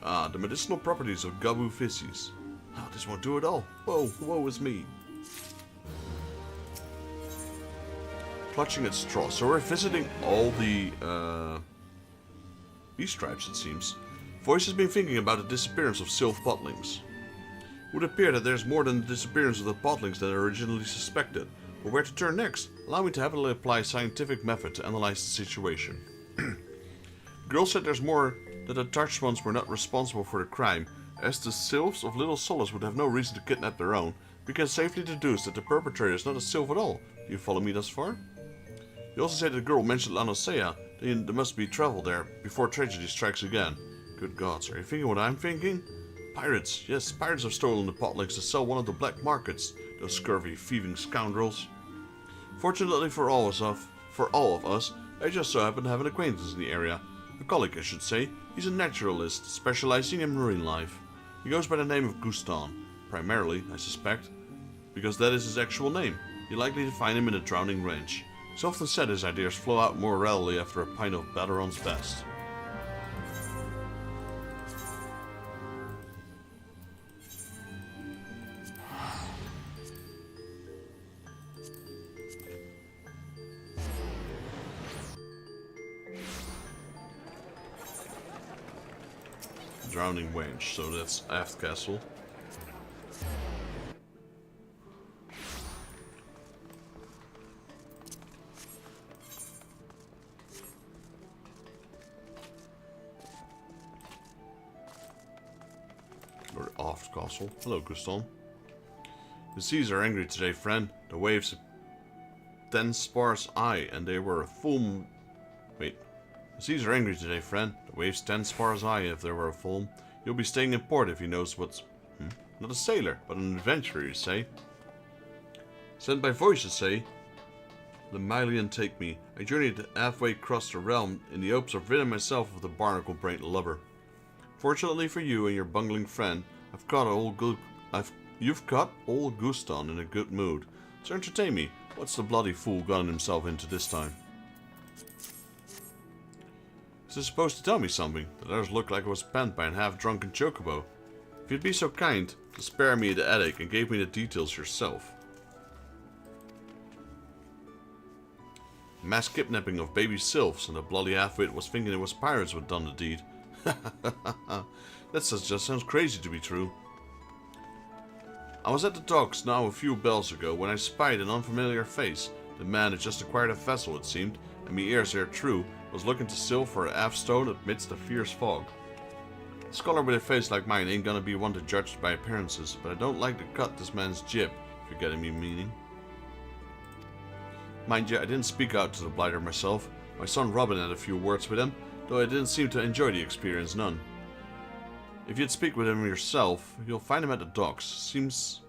Ah, the medicinal properties of Gabu Fissis. Ah, this won't do it all. Whoa, woe is me. Clutching at straw. So we're visiting all the beast tribes, it seems. Voice has been thinking about the disappearance of sylph podlings. It would appear that there's more than the disappearance of the podlings than originally suspected. But where to turn next? Allow me to happily apply scientific method to analyze the situation. The girl said there's more that the touched ones were not responsible for the crime, as the sylphs of Little Solace would have no reason to kidnap their own. We can safely deduce that the perpetrator is not a sylph at all. Do you follow me thus far? You also said the girl mentioned Eorzea, then there must be travel there before tragedy strikes again. Good gods, are you thinking what I'm thinking? Pirates, yes, pirates have stolen the podlings to sell one of the black markets, those scurvy, thieving scoundrels. Fortunately for all of us, I just so happen to have an acquaintance in the area. A colleague, I should say. He's a naturalist, specializing in marine life. He goes by the name of Gustan. primarily, I suspect, because that is his actual name. You're likely to find him in the Drowning Range. He's often said his ideas flow out more readily after a pint of Baderon's best. Drowning Range, so that's Aft Castle. Or Aft Castle. Hello, Guston. The seas are angry today, friend. The waves have 10 spars high, and they were a full... Wait. The seas are angry today, friend. The waves 10 spars high if there were a full. You'll be staying in port if he knows what's... Not a sailor, but an adventurer, you say? Sent by voices, say? Lemalian take me. I journeyed halfway across the realm in the hopes of ridding myself of the barnacle-brained lubber. Fortunately for you and your bungling friend, you've caught old Guston in a good mood. So entertain me. What's the bloody fool gotten himself into this time? Is this supposed to tell me something? The letters looked like I was penned by a half-drunken chocobo. If you'd be so kind to spare me the headache and gave me the details yourself. Mass kidnapping of baby sylphs, and the bloody half-wit was thinking it was pirates who had done the deed. That just sounds crazy to be true. I was at the docks now a few bells ago when I spied an unfamiliar face. The man had just acquired a vessel, it seemed, and me Eorzea true was looking to sail for a half stone amidst the fierce fog. A scholar with a face like mine ain't gonna be one to judge by appearances, but I don't like to cut this man's jib, if you're getting me meaning. Mind you, I didn't speak out to the blighter myself. My son Robin had a few words with him, though I didn't seem to enjoy the experience none. If you'd speak with him yourself, you'll find him at the docks. Seems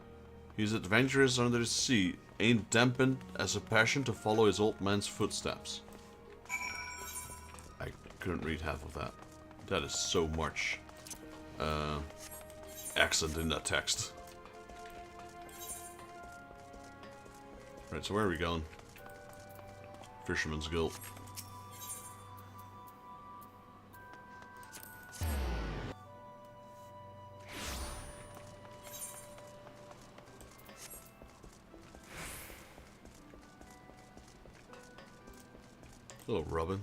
he's adventurous under the sea, ain't dampened as a passion to follow his old man's footsteps. I couldn't read half of that. That is so much accent in that text. Right, so where are we going? Fisherman's Guild. Hello, Robin.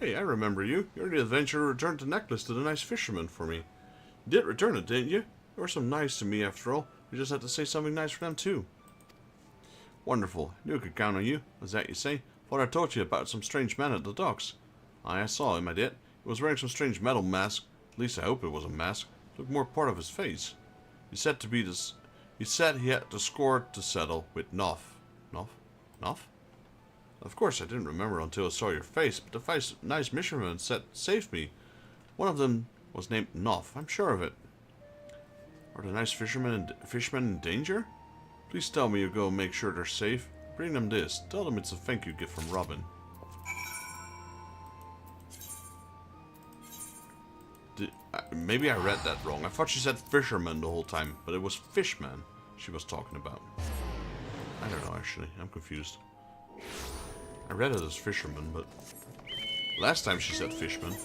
Hey, I remember you. You're the adventurer who returned the necklace to the nice fisherman for me. You did return it, didn't you? You were so nice to me, after all. We just had to say something nice for them, too. Wonderful. Knew I could count on you. Was that you say? Thought I told you about some strange man at the docks. Aye, I saw him, I did. He was wearing some strange metal mask. At least I hope it was a mask. It looked more part of his face. He said to be this... He said he had the score to settle with Noff. Noff? Noff? Of course, I didn't remember until I saw your face, but the nice fisherman saved me. One of them was named Noff, I'm sure of it. Are the nice fishermen in danger? Please tell me you'll go and make sure they're safe. Bring them this. Tell them it's a thank you gift from Robin. Maybe I read that wrong. I thought she said fisherman the whole time, but it was fishman she was talking about. I don't know, actually. I'm confused. I read it as fisherman, but last time she said fishman.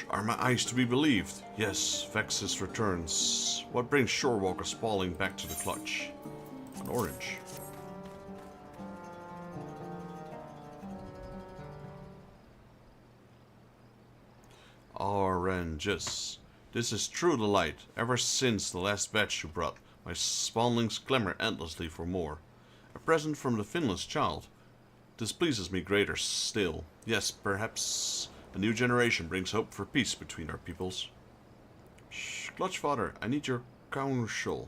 Are my eyes to be believed? Yes, Vexus returns. What brings Shorewalker spalling back to the clutch? An orange. Oranges. This is true delight. Ever since the last batch you brought, my spawnlings clamor endlessly for more. A present from the Finless child. This pleases me greater still. Yes, perhaps A new generation brings hope for peace between our peoples. Shh, Clutchfather, I need your counsel.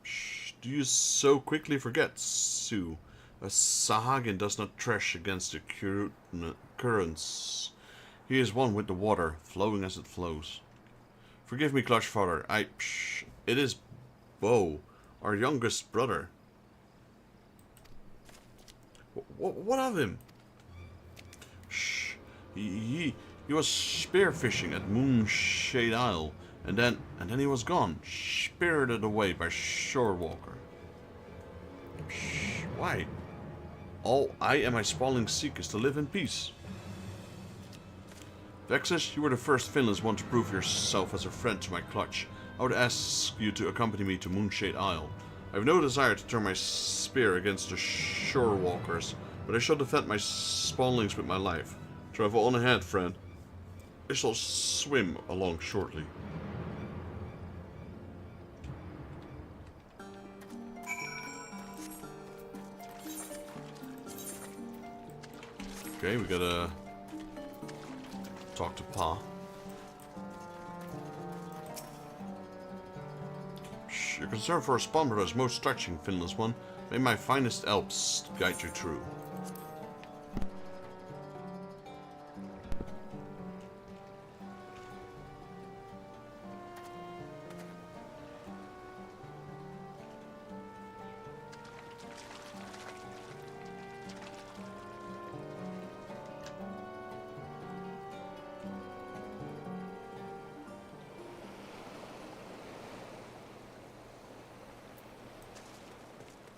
Shh, do you so quickly forget, Sue? A Sahagin does not thresh against the currents. He is one with the water, flowing as it flows. Forgive me, Clutchfather. It is Bo, our youngest brother. What of him? Shh. He was spearfishing at Moonshade Isle, and then he was gone, spirited away by Shorewalker. Shh. Why? All I and my sprawling seek is to live in peace. Vexus, you were the first Finland's one to prove yourself as a friend to my clutch. I would ask you to accompany me to Moonshade Isle. I have no desire to turn my spear against the Shorewalkers, but I shall defend my spawnlings with my life. Travel on ahead, friend. I shall swim along shortly. Okay, we gotta talk to Pa. Your concern for a spawn brother is most touching, Finland's one. May my finest Alps guide you through.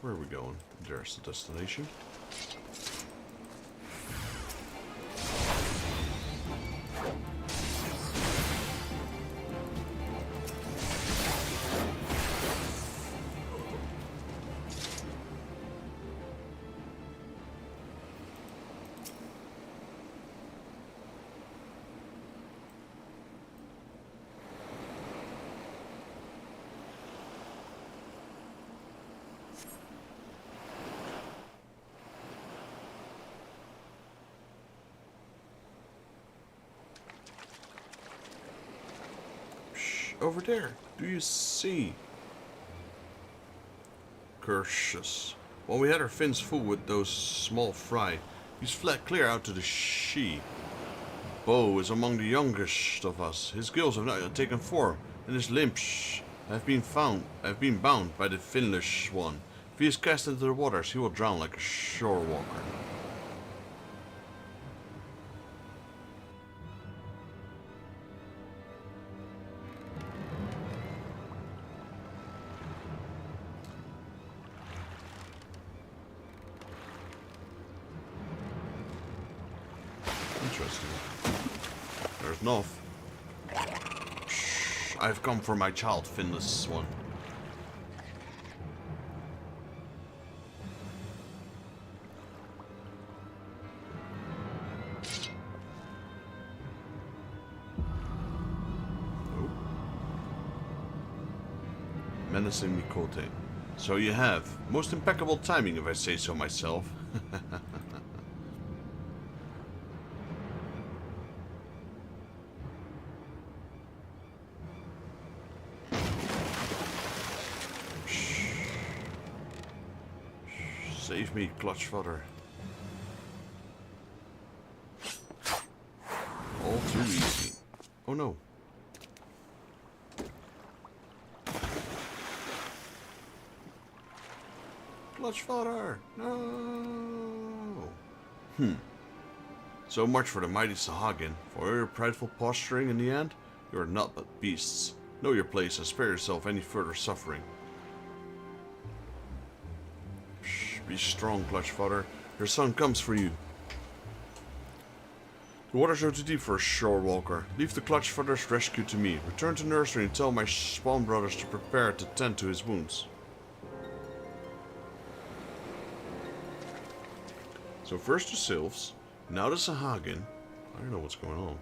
Where are we going? There's the destination. Over there, do you see? Curtius. While we had our fins full with those small fry, he's fled clear out to the sea. Bo is among the youngest of us. His gills have not yet taken form, and his limbs have been bound by the Finnish one. If he is cast into the waters, he will drown like a shore walker. Interesting. There's North. Shh, I've come for my child, Finless one. Oh. Menacing Mikote. So you have. Most impeccable timing, if I say so myself. Save me, Clutchfather. All too easy. Oh no. Clutchfather! No! So much for the mighty Sahagin. For your prideful posturing in the end, you are naught but beasts. Know your place and spare yourself any further suffering. Be strong, Clutchfather. Your son comes for you. The waters are too deep for a shore walker. Leave the Clutchfather's rescue to me. Return to nursery and tell my spawn brothers to prepare to tend to his wounds. So first the Sylphs, now the Sahagin. I don't know what's going on.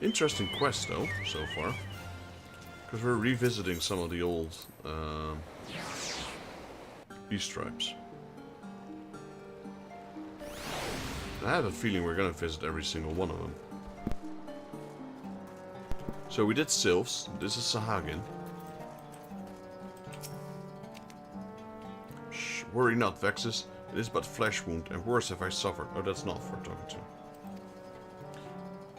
Interesting quest though, so far. Because we're revisiting some of the old beast tribes. I have a feeling we're gonna visit every single one of them. So we did Sylphs. This is Sahagin. Shh, worry not, Vexus. It is but flesh wound, and worse have I suffered. Oh, that's not for talking to.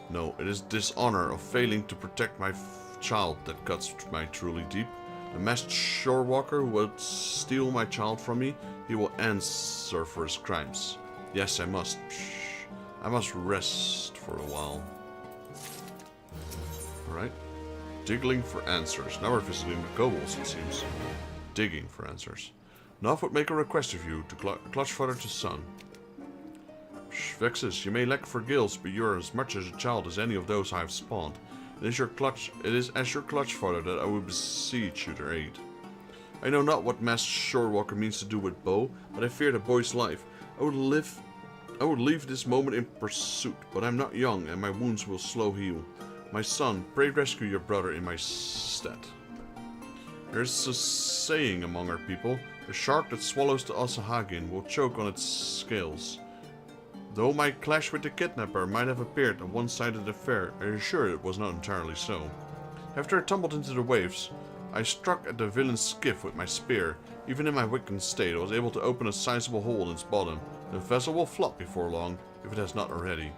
No, it is dishonor of failing to protect my child that cuts my truly deep. A masked shorewalker who will steal my child from me, he will answer for his crimes. Yes, I must. I must rest for a while. Alright. Digging for answers. Now we're visiting the kobolds, it seems. Digging for answers. Nov would make a request of you, to clutch father to son. Vexus, you may lack for gills, but you are as much as a child as any of those I have spawned. It is as your clutch father that I will beseech you to aid. I know not what masked shorewalker means to do with Bo, but I fear the boy's life. I would leave this moment in pursuit, but I am not young, and my wounds will slow heal. My son, pray rescue your brother in my stead. There is a saying among our people: the shark that swallows the Asahagin will choke on its scales. Though my clash with the kidnapper might have appeared a one-sided affair, I assure it was not entirely so. After I tumbled into the waves, I struck at the villain's skiff with my spear. Even in my weakened state, I was able to open a sizable hole in its bottom. The vessel will flop before long, if it has not already.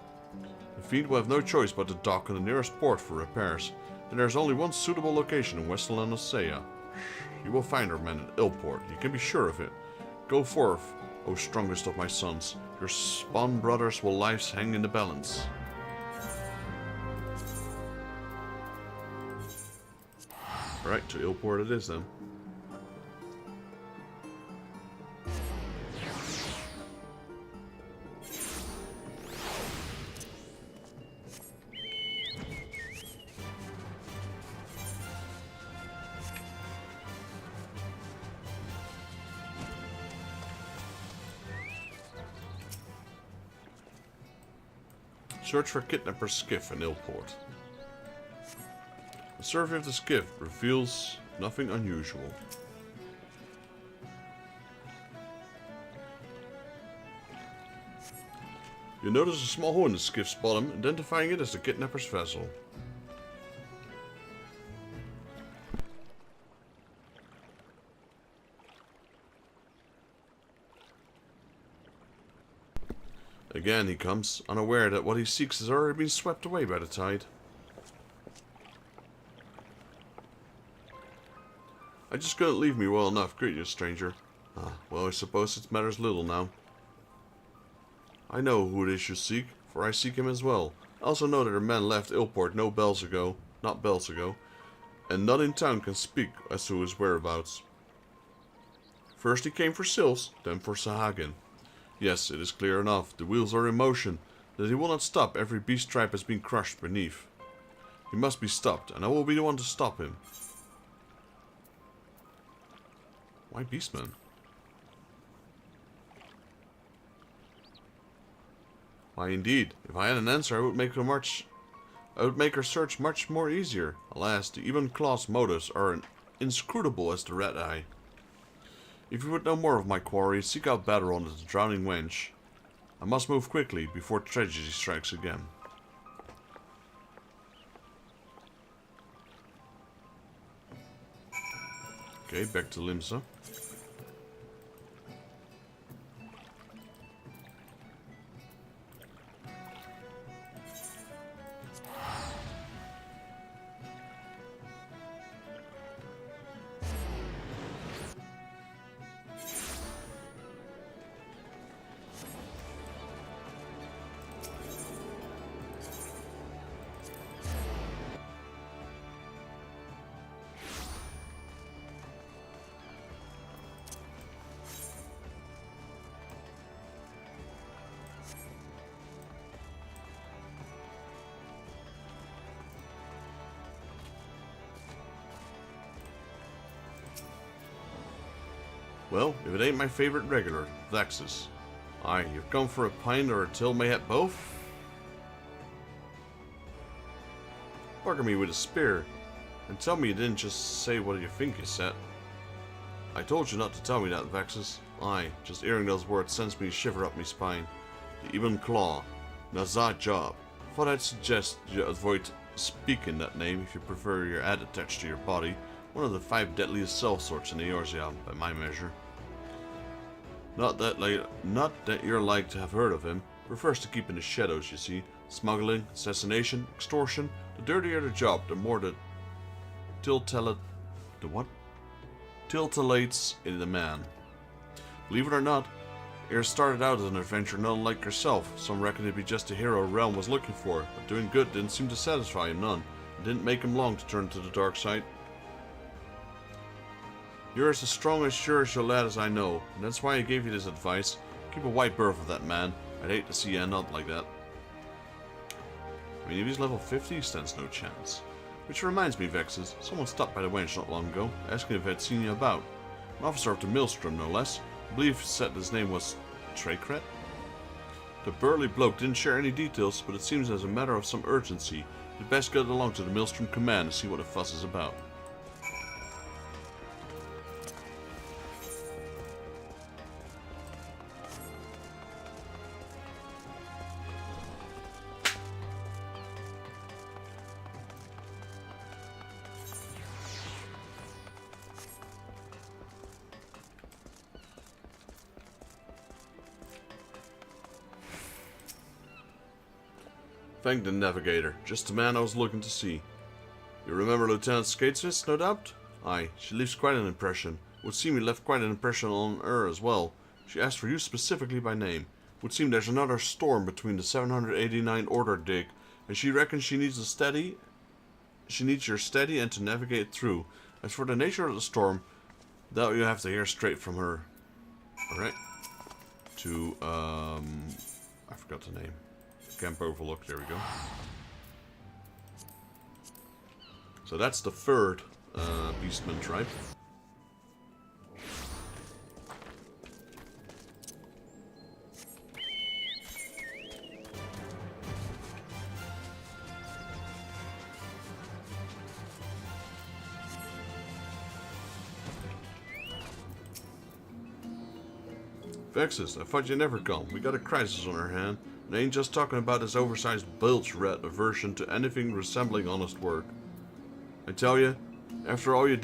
The fiend will have no choice but to dock in the nearest port for repairs, and there is only one suitable location in Westland Eorzea. You will find our men in Illport, you can be sure of it. Go forth, O strongest of my sons. Your spawn brothers will lives hang in the balance. Right, to Illport it is then. Search for kidnapper's skiff in Illport. The survey of the skiff reveals nothing unusual. You notice a small hole in the skiff's bottom, identifying it as the kidnapper's vessel. Again he comes, unaware that what he seeks has already been swept away by the tide. I just couldn't leave me well enough, could you, stranger? Well, I suppose it matters little now. I know who it is you seek, for I seek him as well. I also know that a man left Illport not bells ago, and none in town can speak as to his whereabouts. First he came for Sylphs, then for Sahagin. Yes, it is clear enough, the wheels are in motion, that he will not stop. Every beast tribe has been crushed beneath. He must be stopped, and I will be the one to stop him. Why Beastman? Why indeed, if I had an answer I would make her search much more easier. Alas, the Ebon Claw's motives are inscrutable as the red eye. If you would know more of my quarry, seek out battle on the drowning wench. I must move quickly before tragedy strikes again. Okay, back to Limsa. Well, if it ain't my favorite regular, Vexus. Aye, you've come for a pint or a till mayhap both? Bugger me with a spear, and tell me you didn't just say what you think you said. I told you not to tell me that, Vexus. Aye, just hearing those words sends me a shiver up my spine. The Even Claw. Now that job. Thought I'd suggest you avoid speaking that name if you prefer your ad attached to your body. One of the 5 deadliest cell sorts in Eorzea, by my measure. Not that you're like to have heard of him. Prefers to keep in the shadows, you see. Smuggling, assassination, extortion. The dirtier the job, the more the titillates in the man. Believe it or not, Eorzea started out as an adventurer none like yourself. Some reckon it'd be just the hero Realm was looking for, but doing good didn't seem to satisfy him none. It didn't make him long to turn to the dark side. You're as strong as sure as your lad as I know, and that's why I gave you this advice. Keep a white berth of that man. I'd hate to see you end up like that. I mean, if he's level 50, he stands no chance. Which reminds me, Vexes, someone stopped by the wench not long ago, asking if I'd seen you about. An officer of the Maelstrom, no less. I believe he said his name was Trekret. The burly bloke didn't share any details, but it seems as a matter of some urgency. You'd best get along to the Maelstrom command and see what the fuss is about. Thank the navigator. Just the man I was looking to see. You remember Lieutenant Skatesmith, no doubt? Aye, she leaves quite an impression. Would seem you left quite an impression on her as well. She asked for you specifically by name. Would seem there's another storm between the 789 Order dig, and she reckons she needs your steady and to navigate through. As for the nature of the storm, that you have to hear straight from her. Alright. To, I forgot the name. Camp Overlook, there we go. So that's the 3rd Beastman tribe. Vexus, I thought you'd never come. We got a crisis on our hand. And I ain't just talking about this oversized bilge rat aversion to anything resembling honest work. I tell you, after all you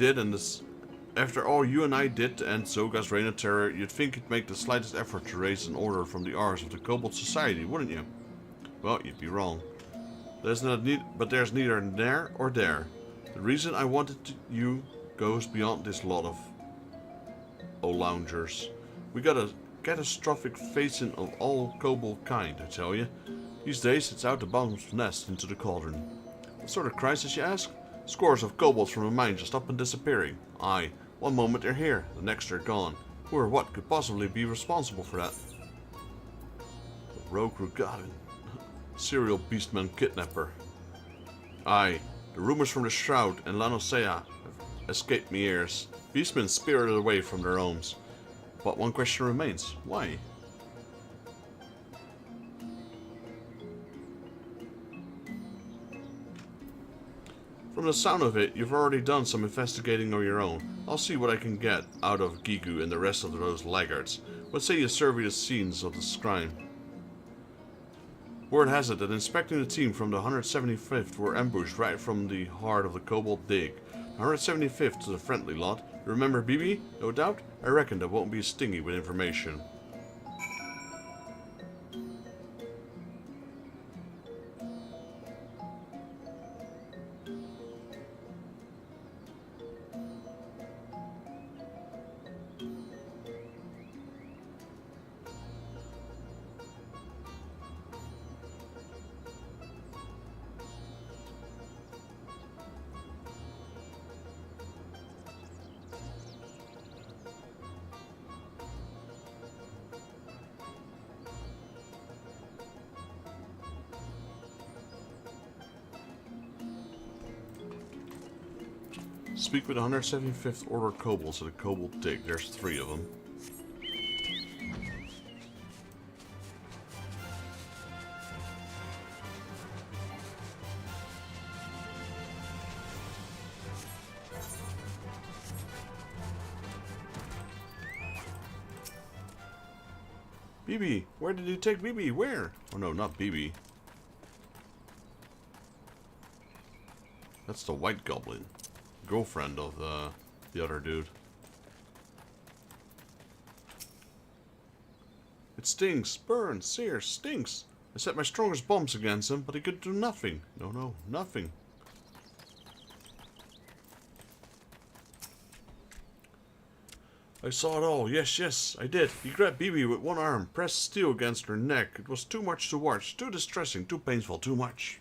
and I did to end Zoga's reign of terror, you'd think you'd make the slightest effort to raise an order from the R's of the Kobold Society, wouldn't you? Well, you'd be wrong. There's neither there or there. The reason I wanted you goes beyond this lot of loungers. We got a catastrophic facing of all kobold kind, I tell you. These days, it's out the bottom's nest into the cauldron. What sort of crisis, you ask? Scores of kobolds from a mine just up and disappearing. Aye, one moment they're here, the next they're gone. Who or what could possibly be responsible for that? Rogue Rugadin. Serial beastman kidnapper. Aye, the rumors from the Shroud and Lanosea have escaped me ears. Beastmen spirited away from their homes. But one question remains. Why? From the sound of it, you've already done some investigating of your own. I'll see what I can get out of Gigu and the rest of those laggards. What say you survey the scenes of this crime? Word has it that inspecting the team from the 175th were ambushed right from the heart of the Kobold Dig. The 175th is a friendly lot. You remember BB? No doubt? I reckon that won't be stingy with information. Speak with the 175th Order Kobolds at a Kobold Dig. There's 3 of them. BB, where did you take BB? Where? Oh no, not BB. That's the white goblin. Girlfriend of the other dude. It stings, burns, sears, stinks. I set my strongest bombs against him, but he could do nothing. No, nothing. I saw it all. Yes, I did. He grabbed BB with one arm, pressed steel against her neck. It was too much to watch, too distressing, too painful, too much.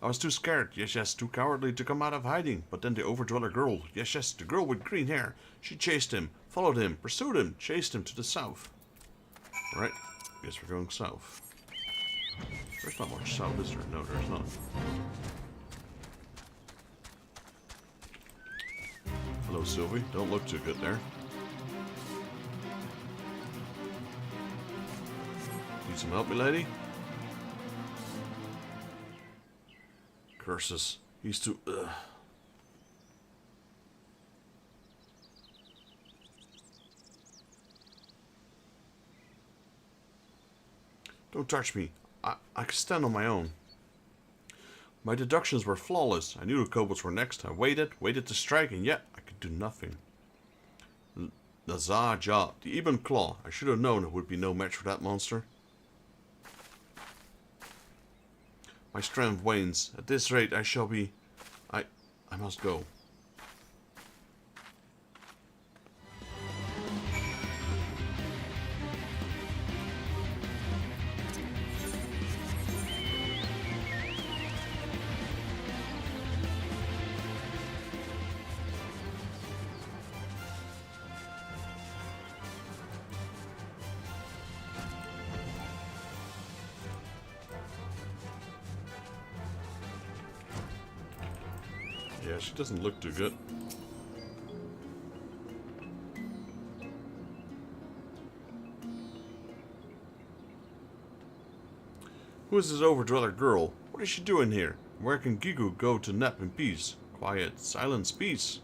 I was too scared, yes, too cowardly to come out of hiding. But then the Overdweller girl, yes, the girl with green hair. She chased him, followed him, pursued him, chased him to the south. Right, guess we're going south. There's not much south, is there? No, there's not. Hello, Sylvie. Don't look too good there. Need some help, milady? Curses. He's too... Don't touch me. I can stand on my own. My deductions were flawless. I knew the kobolds were next. I waited to strike, and yet I could do nothing. The Za-Ja, the Ebon Claw. I should have known it would be no match for that monster. My strength wanes. At this rate, I shall be... I must go. Yeah, she doesn't look too good. Who is this Overdweller girl? What is she doing here? Where can Gigu go to nap in peace? Quiet, silence, peace.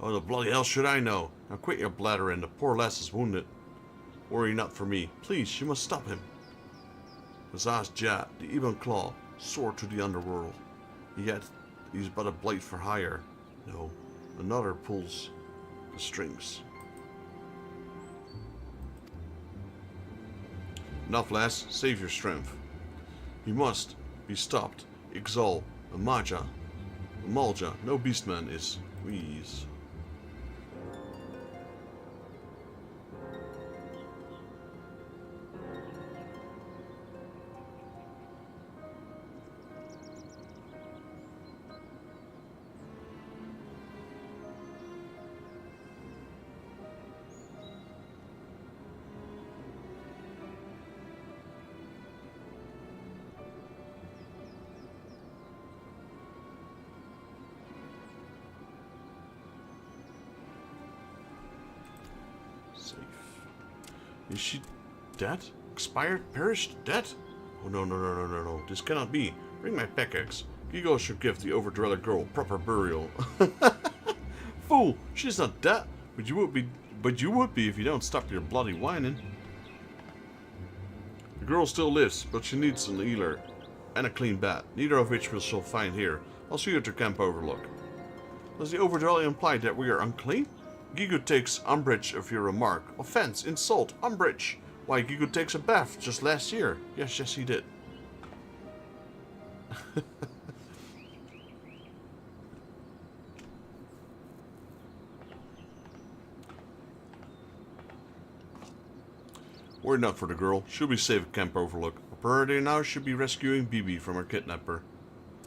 Oh, the bloody hell should I know? Now quit your blathering, the poor lass is wounded. Worry not for me. Please, you must stop him. Za-Ja, the Ebon Claw, soared to the underworld. Yet, he's but a blade for hire. No, another pulls the strings. Enough, lass. Save your strength. He must be stopped. Ixal, a Maja, a Malja. No beastman is wheeze. Is she dead? Expired? Perished? Dead? Oh no. This cannot be. Bring my pickaxe. Gigo should give the Overdweller girl proper burial. Fool! She's not dead. But you would be if you don't stop your bloody whining. The girl still lives, but she needs an healer and a clean bath, neither of which we shall find here. I'll see you at the camp overlook. Does the Overdweller imply that we are unclean? Gigu takes umbrage of your remark. Offense, insult, umbrage. Why, Gigu takes a bath just last year. Yes, he did. Worry not for the girl. She'll be safe at Camp Overlook. Her priority now should be rescuing BB from her kidnapper.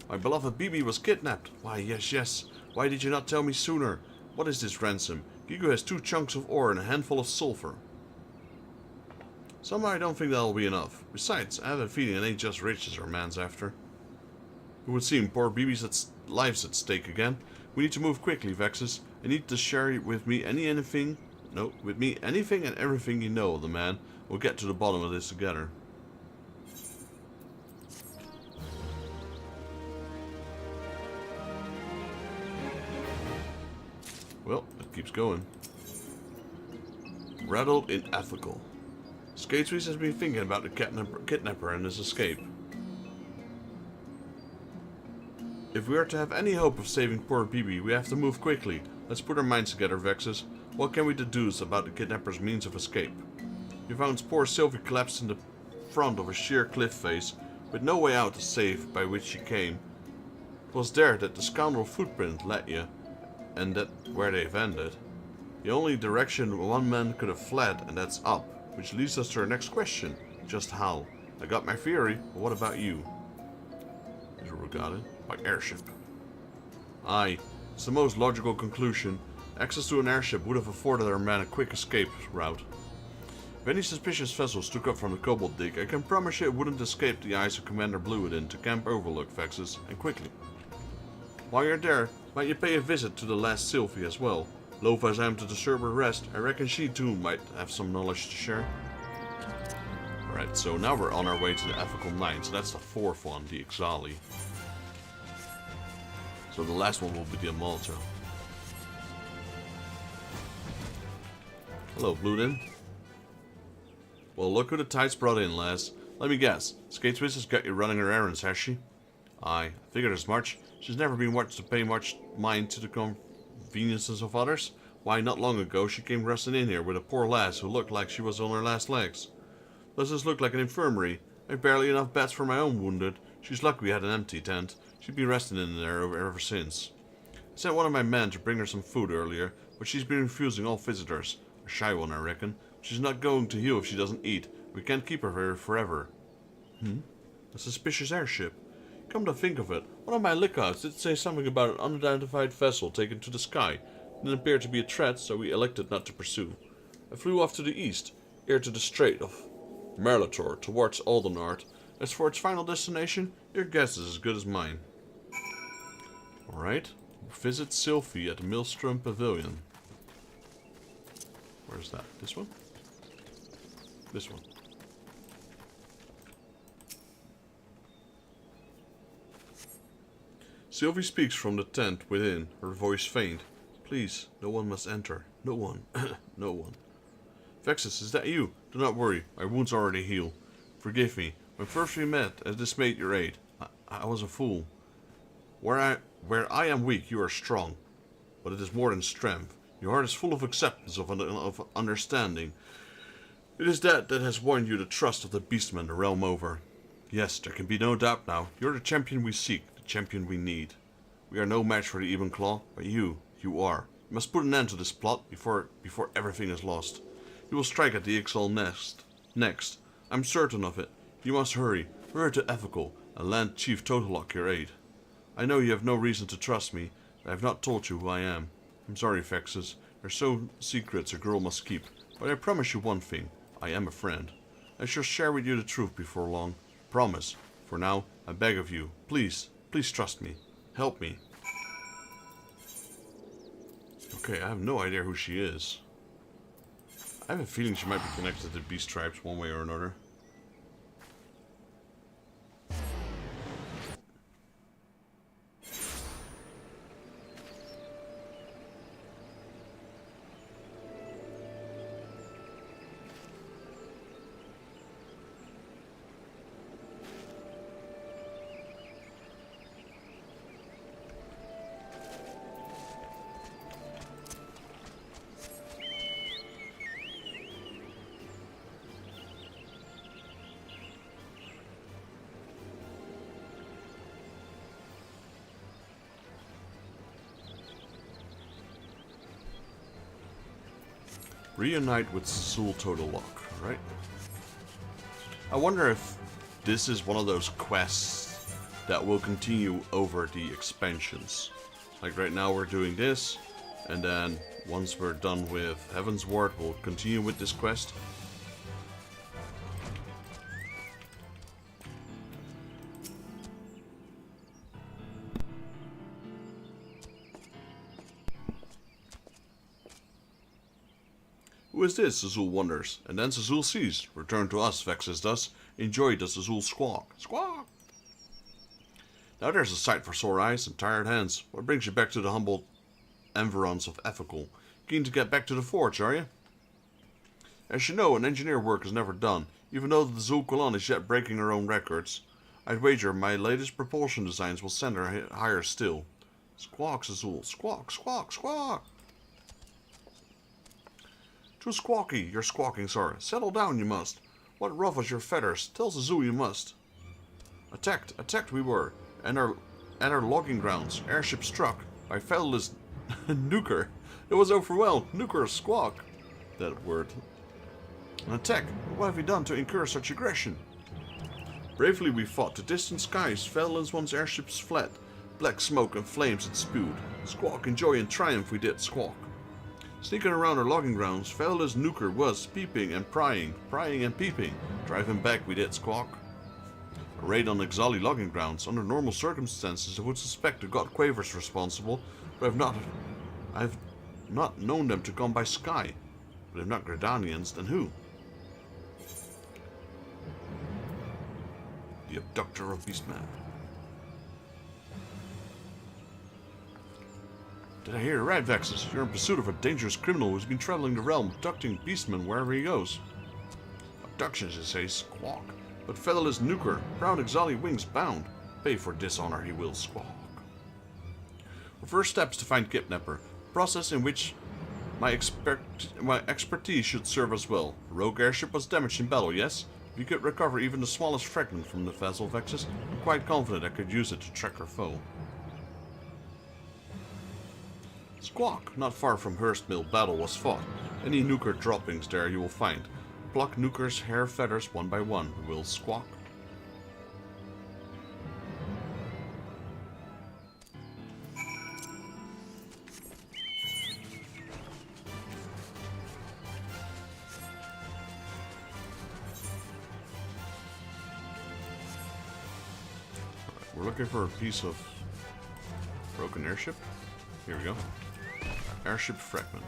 My beloved BB was kidnapped. Why, yes. Why did you not tell me sooner? What is this ransom? Gigu has 2 chunks of ore and a handful of sulfur. Somehow I don't think that'll be enough. Besides, I have a feeling it ain't just riches our man's after. It would seem poor BB's life's at stake again. We need to move quickly, Vexus. I need to share with me anything and everything you know of the man. We'll get to the bottom of this together. Well, it keeps going. Rattled in ethical. Skatesweeze has been thinking about the kidnapper and his escape. If we are to have any hope of saving poor Bibi, we have to move quickly. Let's put our minds together, Vexus. What can we deduce about the kidnapper's means of escape? You found poor Sylvie collapsed in the front of a sheer cliff face, with no way out to save by which she came. It was there that the scoundrel footprint led you, and that where they've ended. The only direction one man could have fled, and that's up, which leads us to our next question. Just how? I got my theory, but what about you? Is what we got it? By airship. Aye, it's the most logical conclusion. Access to an airship would have afforded our men a quick escape route. If any suspicious vessels took up from the Cobalt Dig, I can promise you it wouldn't escape the eyes of Commander Bluewood to Camp Overlook, Vexus, and quickly. While you're there, might you pay a visit to the last Sylvie as well? Loath as I am to disturb her rest, I reckon she too might have some knowledge to share. Alright, so now we're on our way to the Ethical 9, so that's the fourth one, the Ixali. So the last one will be the Amalto. Hello, Bluewood. Well, look who the tides brought in, lass. Let me guess, Skateswiss has got you running her errands, has she? Aye, I figured as much. She's never been one to pay much mind to the conveniences of others. Why, not long ago, she came rusting in here with a poor lass who looked like she was on her last legs. Does this look like an infirmary? I've barely enough beds for my own wounded. She's lucky we had an empty tent. She'd been resting in there ever since. I sent one of my men to bring her some food earlier, but she's been refusing all visitors. A shy one, I reckon. She's not going to heal if she doesn't eat. We can't keep her here forever. A suspicious airship. Come to think of it, one of my lookouts did say something about an unidentified vessel taken to the sky. It didn't appear to be a threat, so we elected not to pursue. I flew off to the east, here to the Strait of Merlator, towards Aldenard. As for its final destination, your guess is as good as mine. Alright, visit Sylvie at the Maelstrom Pavilion. Where's that? This one? This one. Sylvie speaks from the tent within, her voice faint. Please, no one must enter. No one. No one. Vexus, is that you? Do not worry, my wounds already heal. Forgive me. When first we met, I dismayed your aid. I was a fool. Where I am weak, you are strong. But it is more than strength. Your heart is full of acceptance, of understanding. It is that has won you the trust of the beastmen the realm over. Yes, there can be no doubt now. You're the champion we seek, the champion we need. We are no match for the Even Claw, but you are. You must put an end to this plot before everything is lost. You will strike at the Ixal next. I'm certain of it. You must hurry to Ethical, and land Chief Totalock your aid. I know you have no reason to trust me, I have not told you who I am. I'm sorry, Vexus. There are so secrets a girl must keep, but I promise you one thing. I am a friend. I shall share with you the truth before long. Promise. For now, I beg of you, please trust me. Help me. Okay, I have no idea who she is. I have a feeling she might be connected to Beast Tribes one way or another. Reunite with Soul Totalock, right? I wonder if this is one of those quests that will continue over the expansions. Like right now we're doing this, and then once we're done with Heaven's Ward, we'll continue with this quest. Who is this? Azul wonders, and then Azul sees. Return to us, Vexus does. Enjoy does Azul squawk. Squawk! Now there's a sight for sore eyes and tired hands. What brings you back to the humble environs of Ethical? Keen to get back to the forge, are you? As you know, an engineer work is never done, even though the Zul'Kulan is yet breaking her own records. I'd wager my latest propulsion designs will send her higher still. Squawk, Azul. Squawk, squawk, squawk. Too squawky, you're squawking, sir. Settle down, you must. What ruffles your feathers? Tell Azul you must. Attacked we were, and at our logging grounds. Airship struck by featherless nuker. It was overwhelmed. Nuker squawk. That word. An attack? What have we done to incur such aggression? Bravely we fought to distant skies. Featherless one's airships fled. Black smoke and flames it spewed. Squawk in joy and triumph we did squawk. Sneaking around our logging grounds, featherless nuker was peeping and prying and peeping. Drive him back we did squawk. A raid on Exali logging grounds. Under normal circumstances I would suspect the god Quavers responsible, but I've not known them to come by sky. But if not Gredanians, then who? The abductor of Beastman. Did I hear right, Vexus? You're in pursuit of a dangerous criminal who's been traveling the realm, abducting Beastmen wherever he goes. Abductions, you say, squawk. But featherless nuker, proud Exali wings bound. Pay for dishonor he will, squawk. Our first step is to find Kidnapper, a process in which my expertise should serve us well. The rogue airship was damaged in battle, yes? If you could recover even the smallest fragment from the vessel, Vexus, I'm quite confident I could use it to track our foe. Squawk! Not far from Hurstmill, battle was fought. Any nuker droppings there you will find. Pluck nuker's hair feathers one by one. Will squawk. We're looking for a piece of broken airship. Here we go. Airship fragment.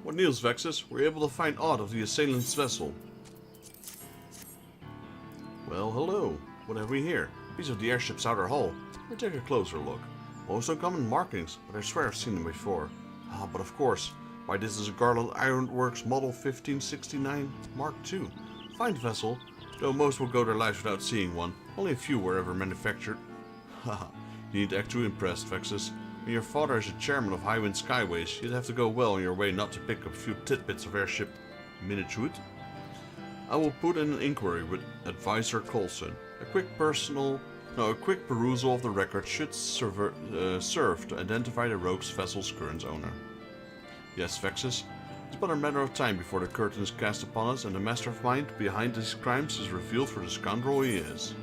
What news, Vexus? We're able to find aught of the assailant's vessel. Well, hello. What have we here? A piece of the airship's outer hull. Let's take a closer look. Most uncommon markings, but I swear I've seen them before. Ah, but of course. Why, this is a Garlean Ironworks Model 1569 Mark II. Fine vessel, though most will go their lives without seeing one. Only a few were ever manufactured. Haha, you need to act too impressed, Vexus. When your father is a chairman of Highwind Skyways, you'd have to go well on your way not to pick up a few tidbits of airship miniatude. I will put in an inquiry with Advisor Coulson. A quick perusal of the record should serve to identify the rogue's vessel's current owner. Yes, Vexus, it's but a matter of time before the curtain is cast upon us and the mastermind behind these crimes is revealed for the scoundrel he is.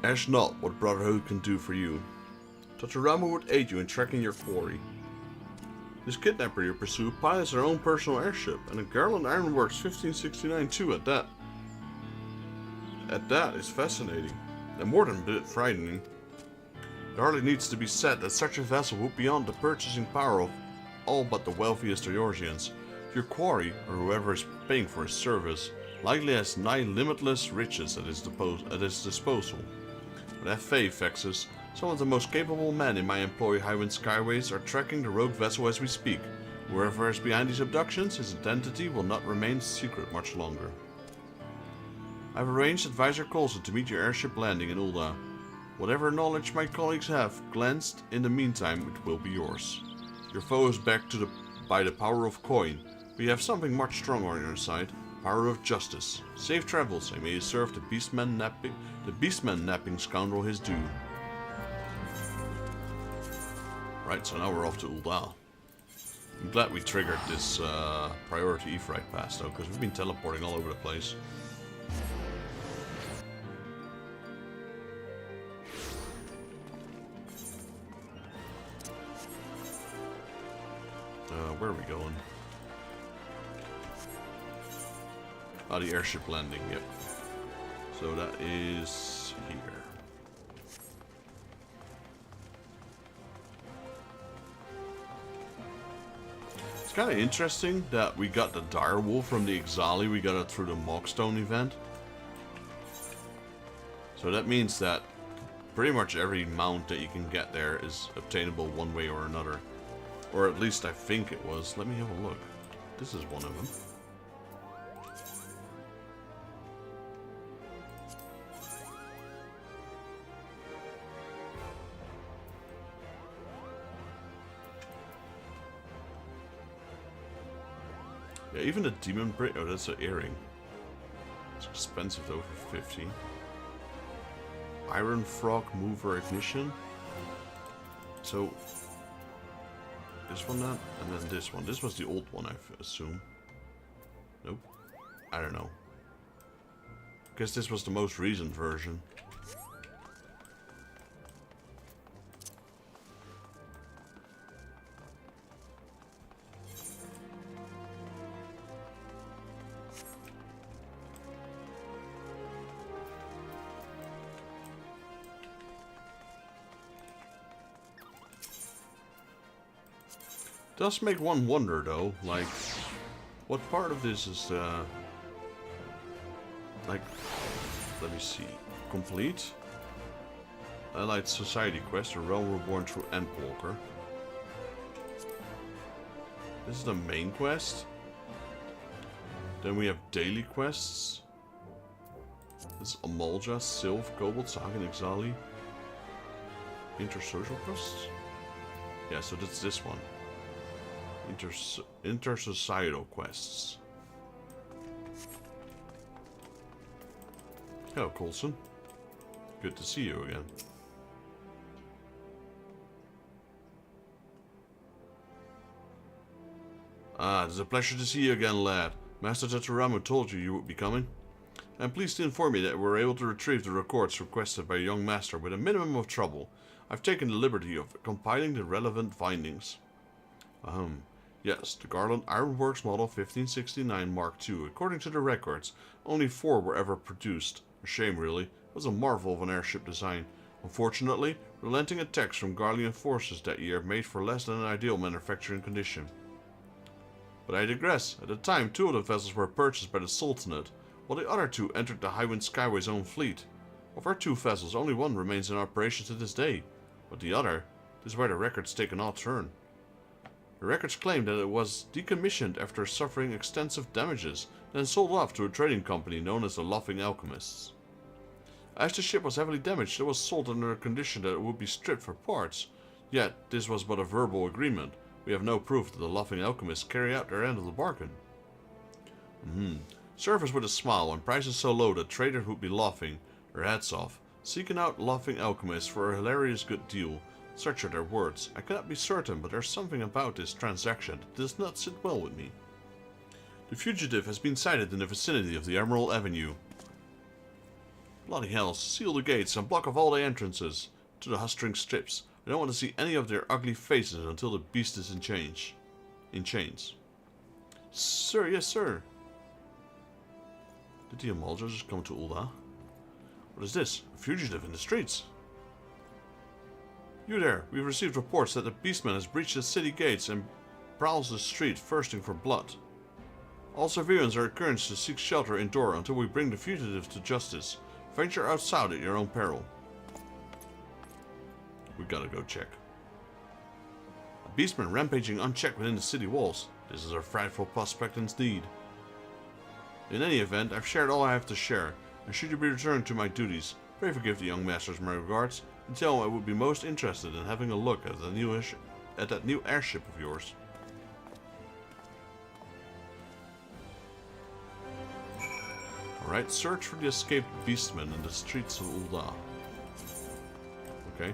Ask not what Brotherhood can do for you. Dr. Rama would aid you in tracking your quarry. This kidnapper you pursue pilots her own personal airship, and a Garlean Ironworks 1569 too at that. That is fascinating, and more than a bit frightening. It hardly needs to be said that such a vessel would be beyond the purchasing power of all but the wealthiest Eorzeans. Your quarry, or whoever is paying for his service, likely has nigh limitless riches at his disposal. But have faith, Vexus. Some of the most capable men in my employ Highwind Skyways are tracking the rogue vessel as we speak. Whoever is behind these abductions, his identity will not remain secret much longer. I've arranged Advisor Coulson to meet your airship landing in Ulda. Whatever knowledge my colleagues have glanced in the meantime, it will be yours. Your foe is backed by the power of coin. We have something much stronger on your side. Power of justice. Safe travels, and may you serve the beastman napping scoundrel his due. Right, so now we're off to Ulda. I'm glad we triggered this priority Eve right pass though, because we've been teleporting all over the place. Where are we going? Oh, the airship landing, yep. So that is here. It's kind of interesting that we got the direwolf from the Ixali. We got it through the Mogstone event. So that means that pretty much every mount that you can get there is obtainable one way or another. Or at least I think it was. Let me have a look. This is one of them. Yeah, even the demon braid. Oh, that's an earring. It's expensive though for 50. Iron frog mover ignition. So this one then, and then this one. This was the old one, I assume. Nope. I don't know. Guess this was the most recent version. Does make one wonder though, like, what part of this is, like, let me see, complete? Allied Society quest, A Realm Reborn through Endwalker. This is the main quest. Then we have daily quests. This is Amalja, Sylph, Kobold, Sagan, Ixali. Intersocial quests? Yeah, so that's this one. Intersocietal quests. Hello, Coulson. Good to see you again. Ah, it's a pleasure to see you again, lad. Master Tetsuramon told you would be coming. I'm pleased to inform you that we were able to retrieve the records requested by a young master with a minimum of trouble. I've taken the liberty of compiling the relevant findings. Yes, the Garlean Ironworks Model 1569 Mark II. According to the records, only 4 were ever produced. A shame, really. It was a marvel of an airship design. Unfortunately, relenting attacks from Garlean forces that year made for less than an ideal manufacturing condition. But I digress. At the time, 2 of the vessels were purchased by the Sultanate, while the other 2 entered the Highwind Skyway's own fleet. Of our 2 vessels, only one remains in operation to this day. But the other, this is where the records take an odd turn. The records claim that it was decommissioned after suffering extensive damages, then sold off to a trading company known as the Laughing Alchemists. As the ship was heavily damaged, it was sold under the condition that it would be stripped for parts. Yet, this was but a verbal agreement. We have no proof that the Laughing Alchemists carry out their end of the bargain. Surface with a smile, and prices so low that traders would be laughing their heads off, seeking out Laughing Alchemists for a hilarious good deal. Such are their words. I cannot be certain, but there's something about this transaction that does not sit well with me. The fugitive has been sighted in the vicinity of the Emerald Avenue. Bloody hell, seal the gates and block off all the entrances to the hustling strips. I don't want to see any of their ugly faces until the beast is in chains. Sir, yes sir. Did the Amalja just come to Ulda? What is this? A fugitive in the streets. You there, we've received reports that the beastman has breached the city gates and prowls the street, thirsting for blood. All civilians are encouraged to seek shelter indoor until we bring the fugitives to justice. Venture outside at your own peril. We gotta go check. A beastman rampaging unchecked within the city walls. This is a frightful prospect indeed. In any event, I've shared all I have to share, and should you be returned to my duties, pray forgive the young masters my regards, and tell him I would be most interested in having a look at that new airship of yours. Alright, search for the escaped beastmen in the streets of Ul'dah. Okay.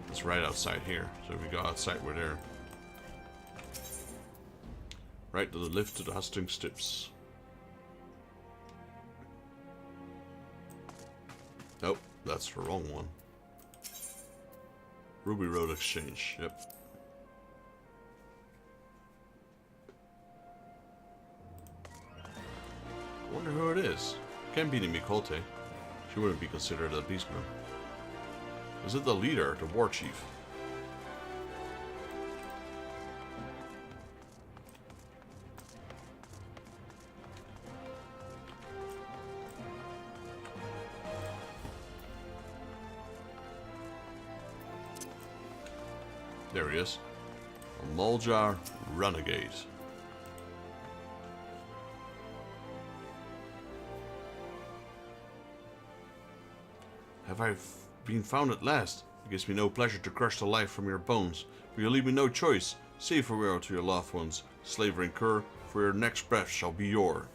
It's right outside here, so if we go outside, we're there. Right to the lift to the hustling steps. Nope, that's the wrong one. Ruby Road Exchange, yep. Wonder who it is. Can't be the Mikote. She wouldn't be considered a beastman. Is it the leader, the war chief? There he is. A Muljar renegade. Have I been found at last? It gives me no pleasure to crush the life from your bones, but you leave me no choice. Say farewell to your loved ones, slaver and cur, for your next breath shall be your.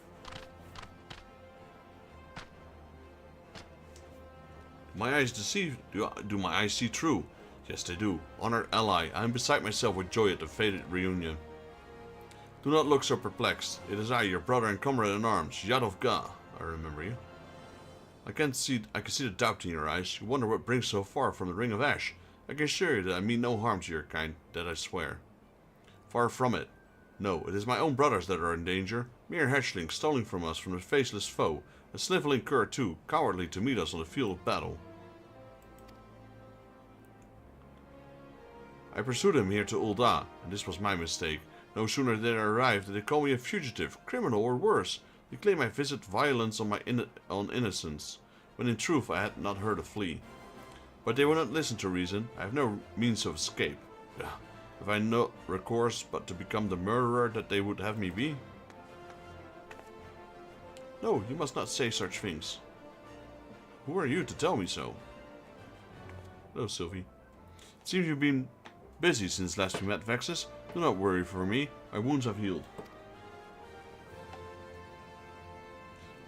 My eyes deceive. Do my eyes see true? Yes, they do. Honored ally, I am beside myself with joy at the fated reunion. Do not look so perplexed. It is I, your brother and comrade in arms, Yad of Ga. I remember you. I can see the doubt in your eyes. You wonder what brings so far from the Ring of Ash. I can assure you that I mean no harm to your kind, that I swear. Far from it. No, it is my own brothers that are in danger. Mere hatchlings stolen from us from the faceless foe. A sniveling cur too, cowardly to meet us on the field of battle. I pursued him here to Ul'dah, and this was my mistake. No sooner did I arrive did they call me a fugitive, criminal or worse. They claim I visit violence on innocence, when in truth I had not heard a flea. But they will not listen to reason. I have no means of escape. Have I no recourse but to become the murderer that they would have me be? No, you must not say such things. Who are you to tell me so? Hello, Sylvie. It seems you've been busy since last we met, Vexus. Do not worry for me. My wounds have healed.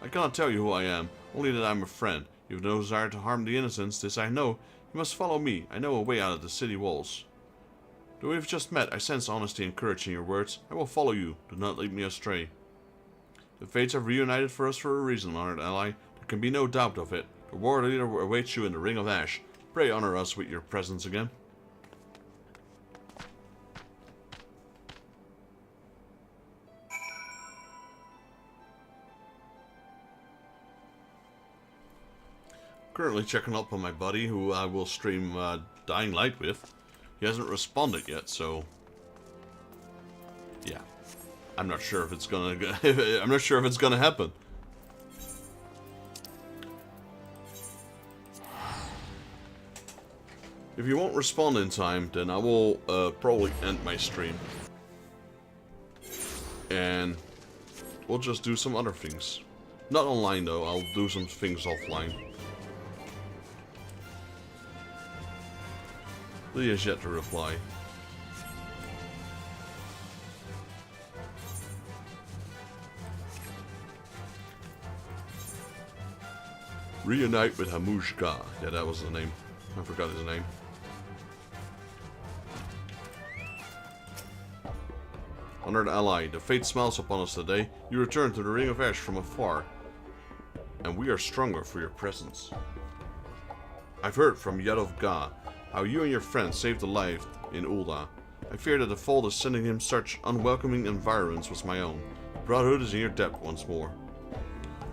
I cannot tell you who I am, only that I am a friend. You have no desire to harm the innocents, this I know. You must follow me. I know a way out of the city walls. Though we have just met, I sense honesty and courage in your words. I will follow you. Do not lead me astray. The fates have reunited for us for a reason, honored ally. There can be no doubt of it. The war leader awaits you in the Ring of Ash. Pray honor us with your presence again. Currently checking up on my buddy, who I will stream Dying Light with. He hasn't responded yet, so yeah, I'm not sure if it's gonna. I'm not sure if it's gonna happen. If you won't respond in time, then I will probably end my stream, and we'll just do some other things. Not online though. I'll do some things offline. Lee has yet to reply. Reunite with Hamushka. Yeah, that was the name. I forgot his name. Honored ally, the fate smiles upon us today. You return to the Ring of Ash from afar, and we are stronger for your presence. I've heard from Yad of Ga how you and your friends saved a life in Ul'dah. I fear that the fault of sending him such unwelcoming environs was my own. Brotherhood is in your debt once more.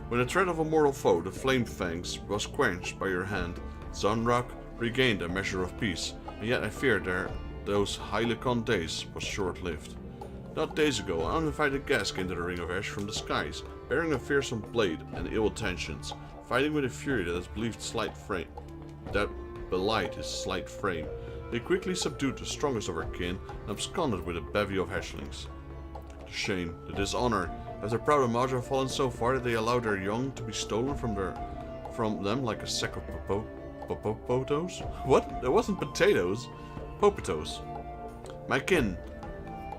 When the threat of a mortal foe, the Flame Fangs, was quenched by your hand, Zanrak regained a measure of peace, and yet I fear those Hylicon days was short-lived. Not days ago, an uninvited guest came to the Ring of Ash from the skies, bearing a fearsome blade and ill intentions, fighting with a fury that has believed belied his slight frame. They quickly subdued the strongest of our kin and absconded with a bevy of hatchlings. The shame, the dishonor. Have the proud Amaja fallen so far that they allowed their young to be stolen from them like a sack of popotos? What? That wasn't potatoes. Popotos. My kin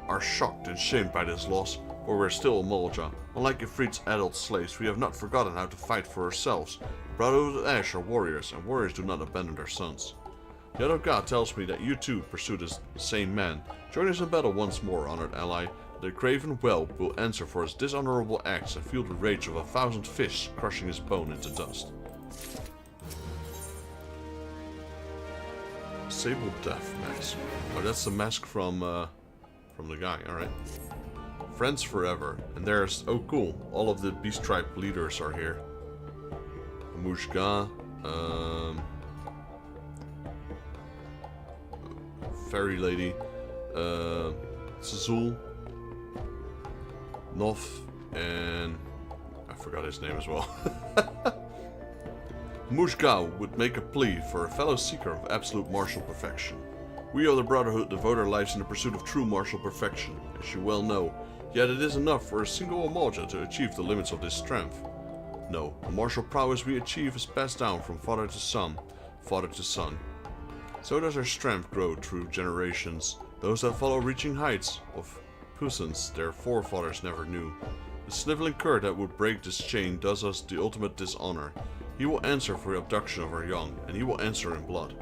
are shocked and shamed by this loss, but we're still Amaja. Unlike Ifrit's adult slaves, we have not forgotten how to fight for ourselves. The Brotherhood of Ash are warriors, and warriors do not abandon their sons. The other god tells me that you too pursue the same man. Join us in battle once more, honored ally. The craven whelp will answer for his dishonorable acts and feel the rage of 1,000 fish crushing his bone into dust. Sable Death mask. Oh, that's the mask from the guy. All right. Friends forever. And there's, oh cool, all of the beast tribe leaders are here. Mushka, Fairy Lady, Zazul, Nof, and I forgot his name as well. Mushka would make a plea for a fellow seeker of absolute martial perfection. We of the Brotherhood devote our lives in the pursuit of true martial perfection, as you well know, yet it is enough for a single Amaja to achieve the limits of this strength. No, the martial prowess we achieve is passed down from father to son, So does our strength grow through generations. Those that follow reaching heights of puissance their forefathers never knew. The sniveling cur that would break this chain does us the ultimate dishonor. He will answer for the abduction of our young, and he will answer in blood.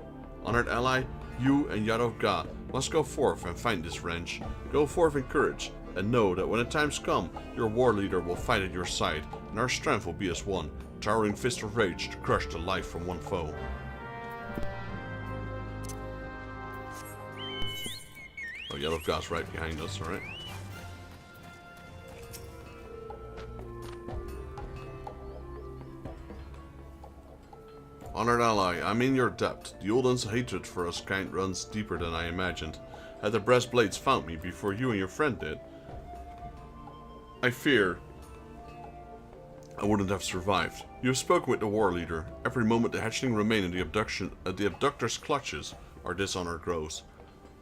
Honored ally, you and Yadov Ga must go forth and find this wrench. Go forth in courage, and know that when the times come, your war leader will fight at your side, and our strength will be as one, towering fist of rage to crush the life from one foe. Oh, Yadov Ga's right behind us, alright. Honored ally, I'm in your debt. The Uldan's hatred for us kind runs deeper than I imagined. Had the breastblades found me before you and your friend did, I fear I wouldn't have survived. You have spoken with the war leader. Every moment the hatchling remain in the abductor's clutches, our dishonor grows.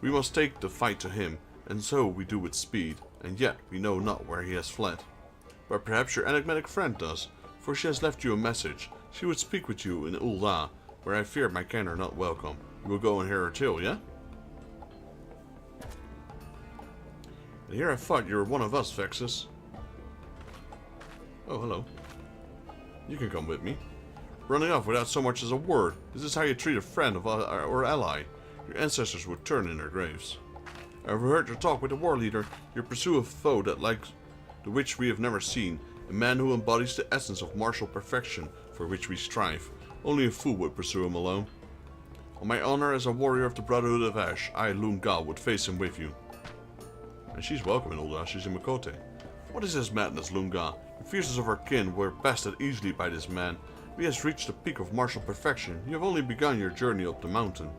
We must take the fight to him, and so we do with speed, and yet we know not where he has fled. But perhaps your enigmatic friend does, for she has left you a message. She would speak with you in Ulda, where I fear my kin are not welcome. You will go and hear her tale, yeah? And here I thought you were one of us, Vexus. Oh, hello. You can come with me. Running off without so much as a word. This is how you treat a friend or ally. Your ancestors would turn in their graves. I overheard your talk with the war leader. You pursue a foe that like the which we have never seen. A man who embodies the essence of martial perfection for which we strive. Only a fool would pursue him alone. On my honor as a warrior of the Brotherhood of Ash, I, Lunga, would face him with you. And she's welcome in Ulda. She's in Makote. What is this madness, Lunga? The fiercest of our kin were bested easily by this man. He has reached the peak of martial perfection. You have only begun your journey up the mountain.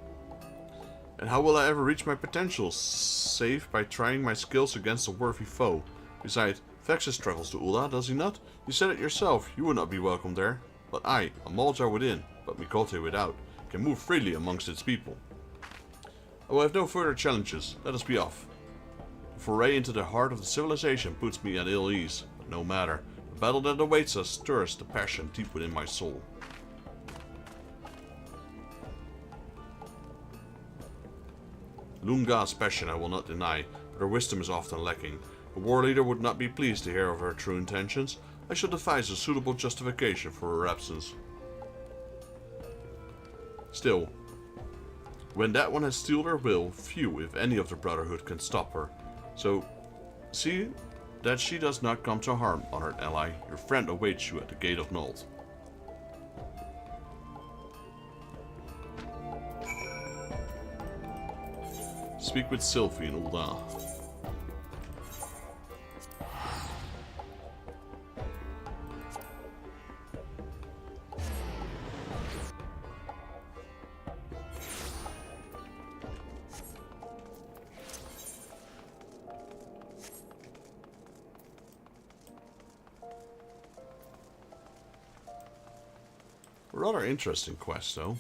And how will I ever reach my potential, save by trying my skills against a worthy foe? Besides, Vexus travels to Ulda, does he not? You said it yourself, you would not be welcome there. But I, Amaljar within, but Mikote without, can move freely amongst its people. I will have no further challenges. Let us be off. The foray into the heart of the civilization puts me at ill ease, but no matter. The battle that awaits us stirs the passion deep within my soul. Lunga's passion I will not deny, but her wisdom is often lacking. The war leader would not be pleased to hear of her true intentions. I shall devise a suitable justification for her absence. Still, when that one has steeled her will, few, if any, of the Brotherhood can stop her. So, see that she does not come to harm, honored ally. Your friend awaits you at the gate of Nald. Speak with Sylvie in Ulda. A rather interesting quest, though.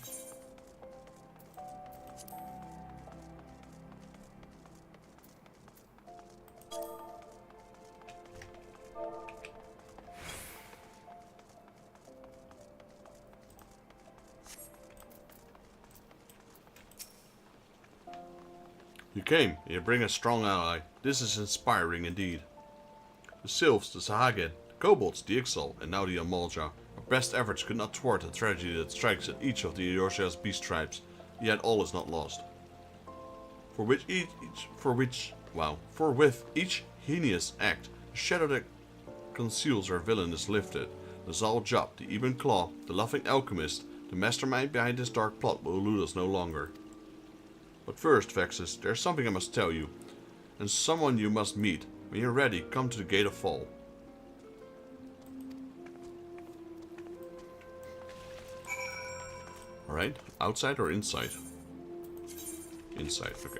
You came, and you bring a strong ally. This is inspiring indeed. The Sylphs, the Sahagin, the Kobolds, the Ixal, and now the Amalja. Our best efforts could not thwart the tragedy that strikes at each of the Eorzea's beast tribes, yet all is not lost. For with each heinous act, the shadow that conceals our villain is lifted. The Zal Jab, the Ebon Claw, the Laughing Alchemist, the mastermind behind this dark plot will elude us no longer. But first, Vexus, there is something I must tell you, and someone you must meet. When you're ready, come to the Gate of Fall. Alright, outside or inside? Inside, okay.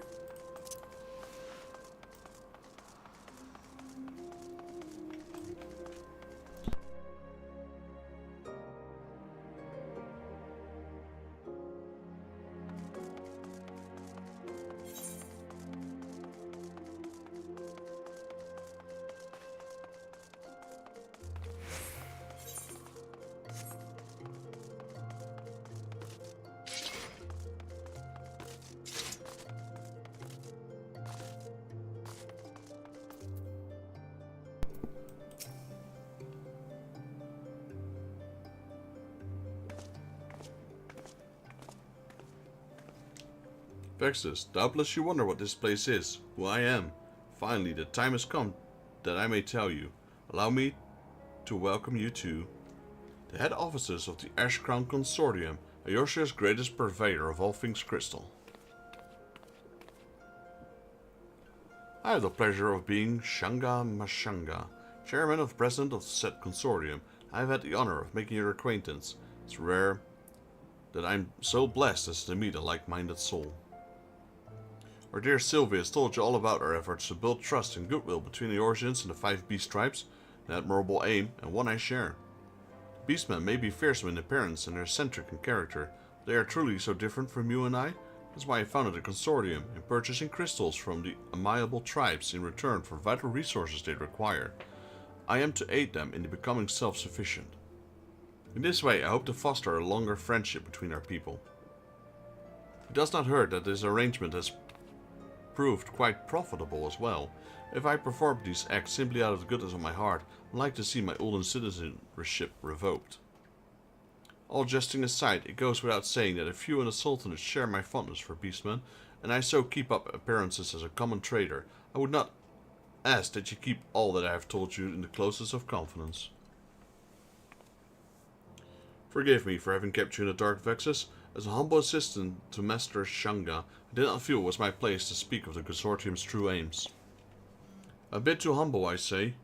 Vexus, doubtless you wonder what this place is, who I am. Finally, the time has come that I may tell you. Allow me to welcome you to the head officers of the Ash Crown Consortium, Eorzea's greatest purveyor of all things crystal. I have the pleasure of being Shanga Mashanga, chairman of president of said consortium. I have had the honor of making your acquaintance. It's rare that I'm so blessed as to meet a like-minded soul. Our dear Sylvia has told you all about our efforts to build trust and goodwill between the Eorzeans and the 5 beast tribes, an admirable aim, and one I share. The beastmen may be fearsome in appearance and eccentric in character, but they are truly so different from you and I. That's why I founded a consortium in purchasing crystals from the amiable tribes in return for vital resources they require. I am to aid them in becoming self-sufficient. In this way, I hope to foster a longer friendship between our people. It does not hurt that this arrangement has proved quite profitable as well. If I performed these acts simply out of the goodness of my heart, I'd like to see my Ulden citizenship revoked. All jesting aside, it goes without saying that if you and the Sultanate share my fondness for beastmen, and I so keep up appearances as a common trader, I would not ask that you keep all that I have told you in the closest of confidence. Forgive me for having kept you in the dark, Vexus. As a humble assistant to Master Shanga, I did not feel it was my place to speak of the consortium's true aims. A bit too humble, I say.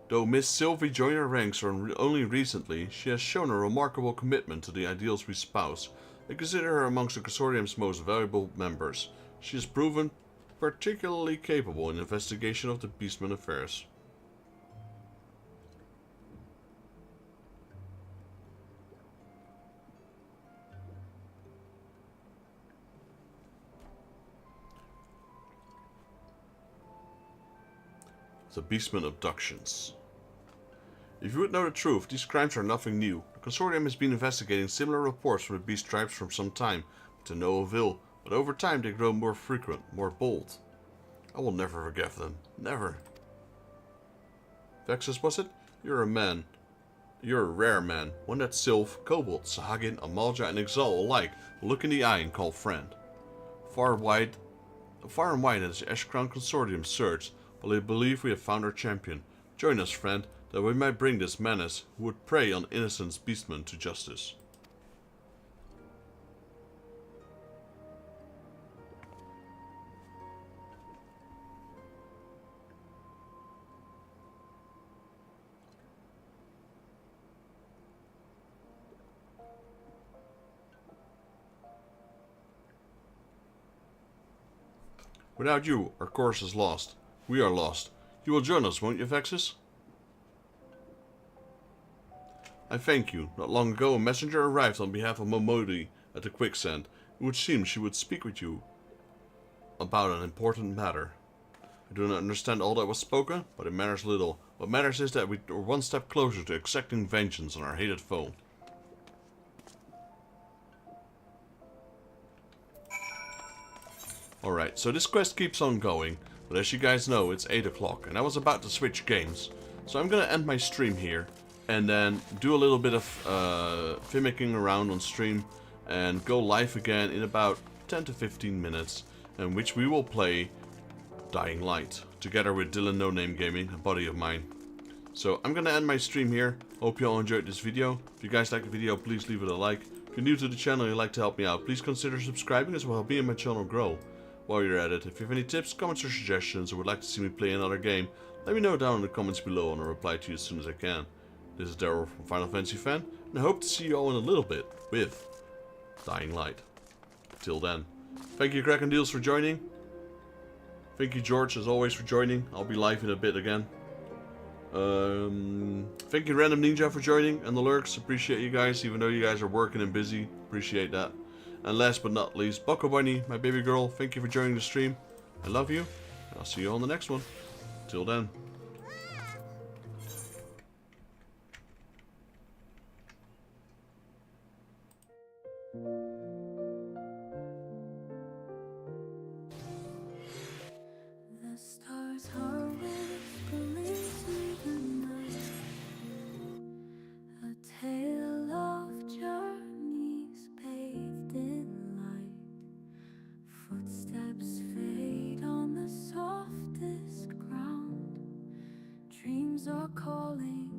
Though Miss Sylvie joined our ranks only recently, she has shown a remarkable commitment to the ideals we espouse. I consider her amongst the consortium's most valuable members. She has proven particularly capable in investigation of the beastmen affairs. The Beastmen abductions. If you would know the truth, these crimes are nothing new. The consortium has been investigating similar reports from the beast tribes for some time, but to no avail. But over time they grow more frequent, more bold. I will never forgive them. Never. Vexus, was it? You're a man. You're a rare man. One that Sylph, Kobold, Sahagin, Amalja, and Ixal alike will look in the eye and call friend. Far and wide has the Ash Crown Consortium searched. Well, I believe we have found our champion. Join us, friend, that we might bring this menace who would prey on innocent beastmen to justice. Without you, our course is lost. We are lost. You will join us, won't you, Vexus? I thank you. Not long ago, a messenger arrived on behalf of Momodi at the Quicksand. It would seem she would speak with you about an important matter. I do not understand all that was spoken, but it matters little. What matters is that we are one step closer to exacting vengeance on our hated foe. Alright, so this quest keeps on going, but as you guys know, it's 8 o'clock, and I was about to switch games. So I'm gonna end my stream here, and then do a little bit of fimmicking around on stream, and go live again in about 10 to 15 minutes, in which we will play Dying Light, together with Dylan No Name Gaming, a buddy of mine. So I'm gonna end my stream here. Hope you all enjoyed this video. If you guys like the video, please leave it a like. If you're new to the channel and you'd like to help me out, please consider subscribing, as will help me and my channel grow. While you're at it, if you have any tips, comments or suggestions, or would like to see me play another game, let me know down in the comments below and I'll reply to you as soon as I can. This is Daryl from Final Fantasy Fan, and I hope to see you all in a little bit with Dying Light. Till then, thank you Kraken Deals for joining. Thank you George as always for joining. I'll be live in a bit again. Thank you Random Ninja for joining, and the lurks. Appreciate you guys, even though you guys are working and busy. Appreciate that. And last but not least, Bucko Bunny, my baby girl, thank you for joining the stream. I love you, and I'll see you on the next one. Till then. The stars are whispering through the night, a tale of journeys bathed in light. Footsteps fade on the softest ground. Dreams are calling.